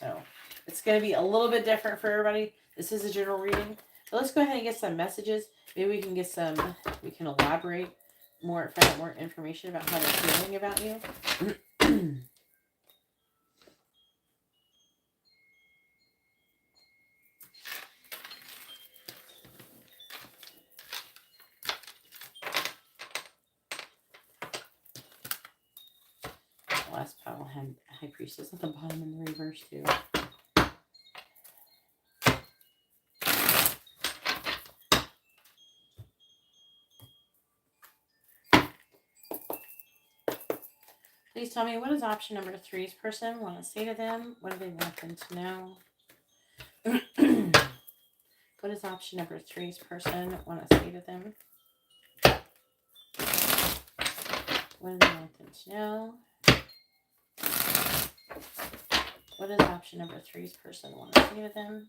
So it's going to be a little bit different for everybody. This is a general reading. But let's go ahead and get some messages. Maybe we can elaborate more, find out more information about how they're feeling about you. Last pile had High Priestess at the bottom in the reverse too. Please tell me, what does option number 3's person want to say to them? What do they want them to know? What does option number 3's person want to say to them? What do they want them to know? What does option number 3's person want to say to them?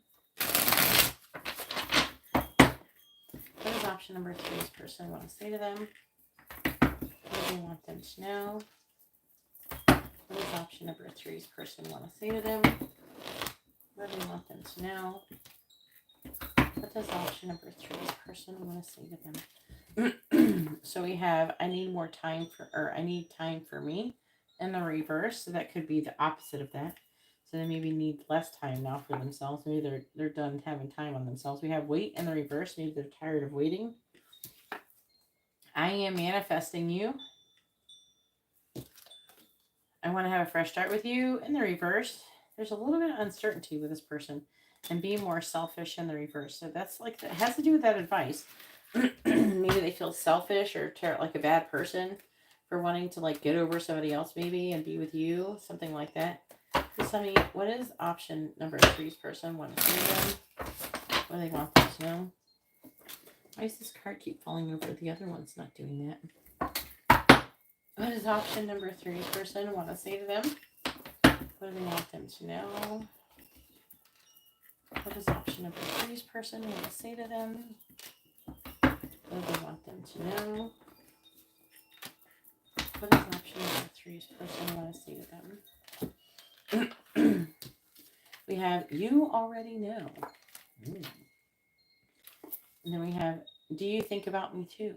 What does option number 3's person want to say to them? What do they want them to know? What does option number 3's person want to say to them? What do they want them to know? What does option number 3's person want to say to them? So we have, I need time for me in the reverse. So that could be the opposite of that. So they maybe need less time now for themselves. Maybe they're done having time on themselves. We have wait in the reverse. Maybe they're tired of waiting. I am manifesting you. I want to have a fresh start with you. In the reverse, there's a little bit of uncertainty with this person and being more selfish in the reverse. So that's like, it has to do with that advice. Maybe they feel selfish or like a bad person for wanting to like get over somebody else maybe and be with you. Something like that. Please tell me, what is option number 3's person want to say to them? What do they want them to know? Why does this card keep falling over? The other one's not doing that. What does option number 3's person want to say to them? What do they want them to know? What does option number 3's person want to say to them? What do they want them to know? What does option number 3's person want to say to them? We have, you already know. And then we have, do you think about me too?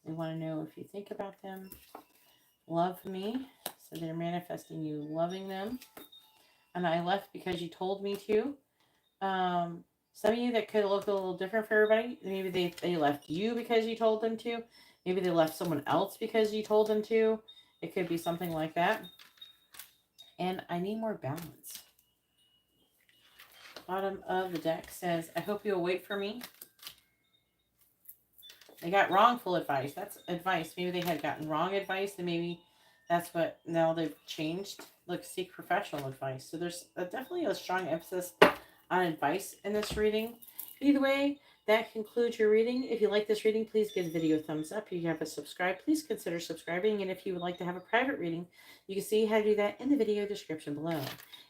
We want to know if you think about them. Love me. So they're manifesting you loving them. And I left because you told me to. Some of you, that could look a little different for everybody. Maybe they left you because you told them to. Maybe they left someone else because you told them to. It could be something like that. And I need more balance. Bottom of the deck says, I hope you'll wait for me. They got wrongful advice. That's advice. Maybe they had gotten wrong advice, and maybe That's what, now they've changed. Look, seek professional advice. So there's definitely a strong emphasis on advice in this reading. Either way, that concludes your reading. If you like this reading, please give the video a thumbs up. If you haven't subscribed, please consider subscribing. And if you would like to have a private reading, you can see how to do that in the video description below.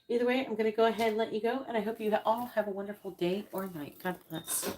Either way, I'm going to go ahead and let you go. And I hope you all have a wonderful day or night. God bless.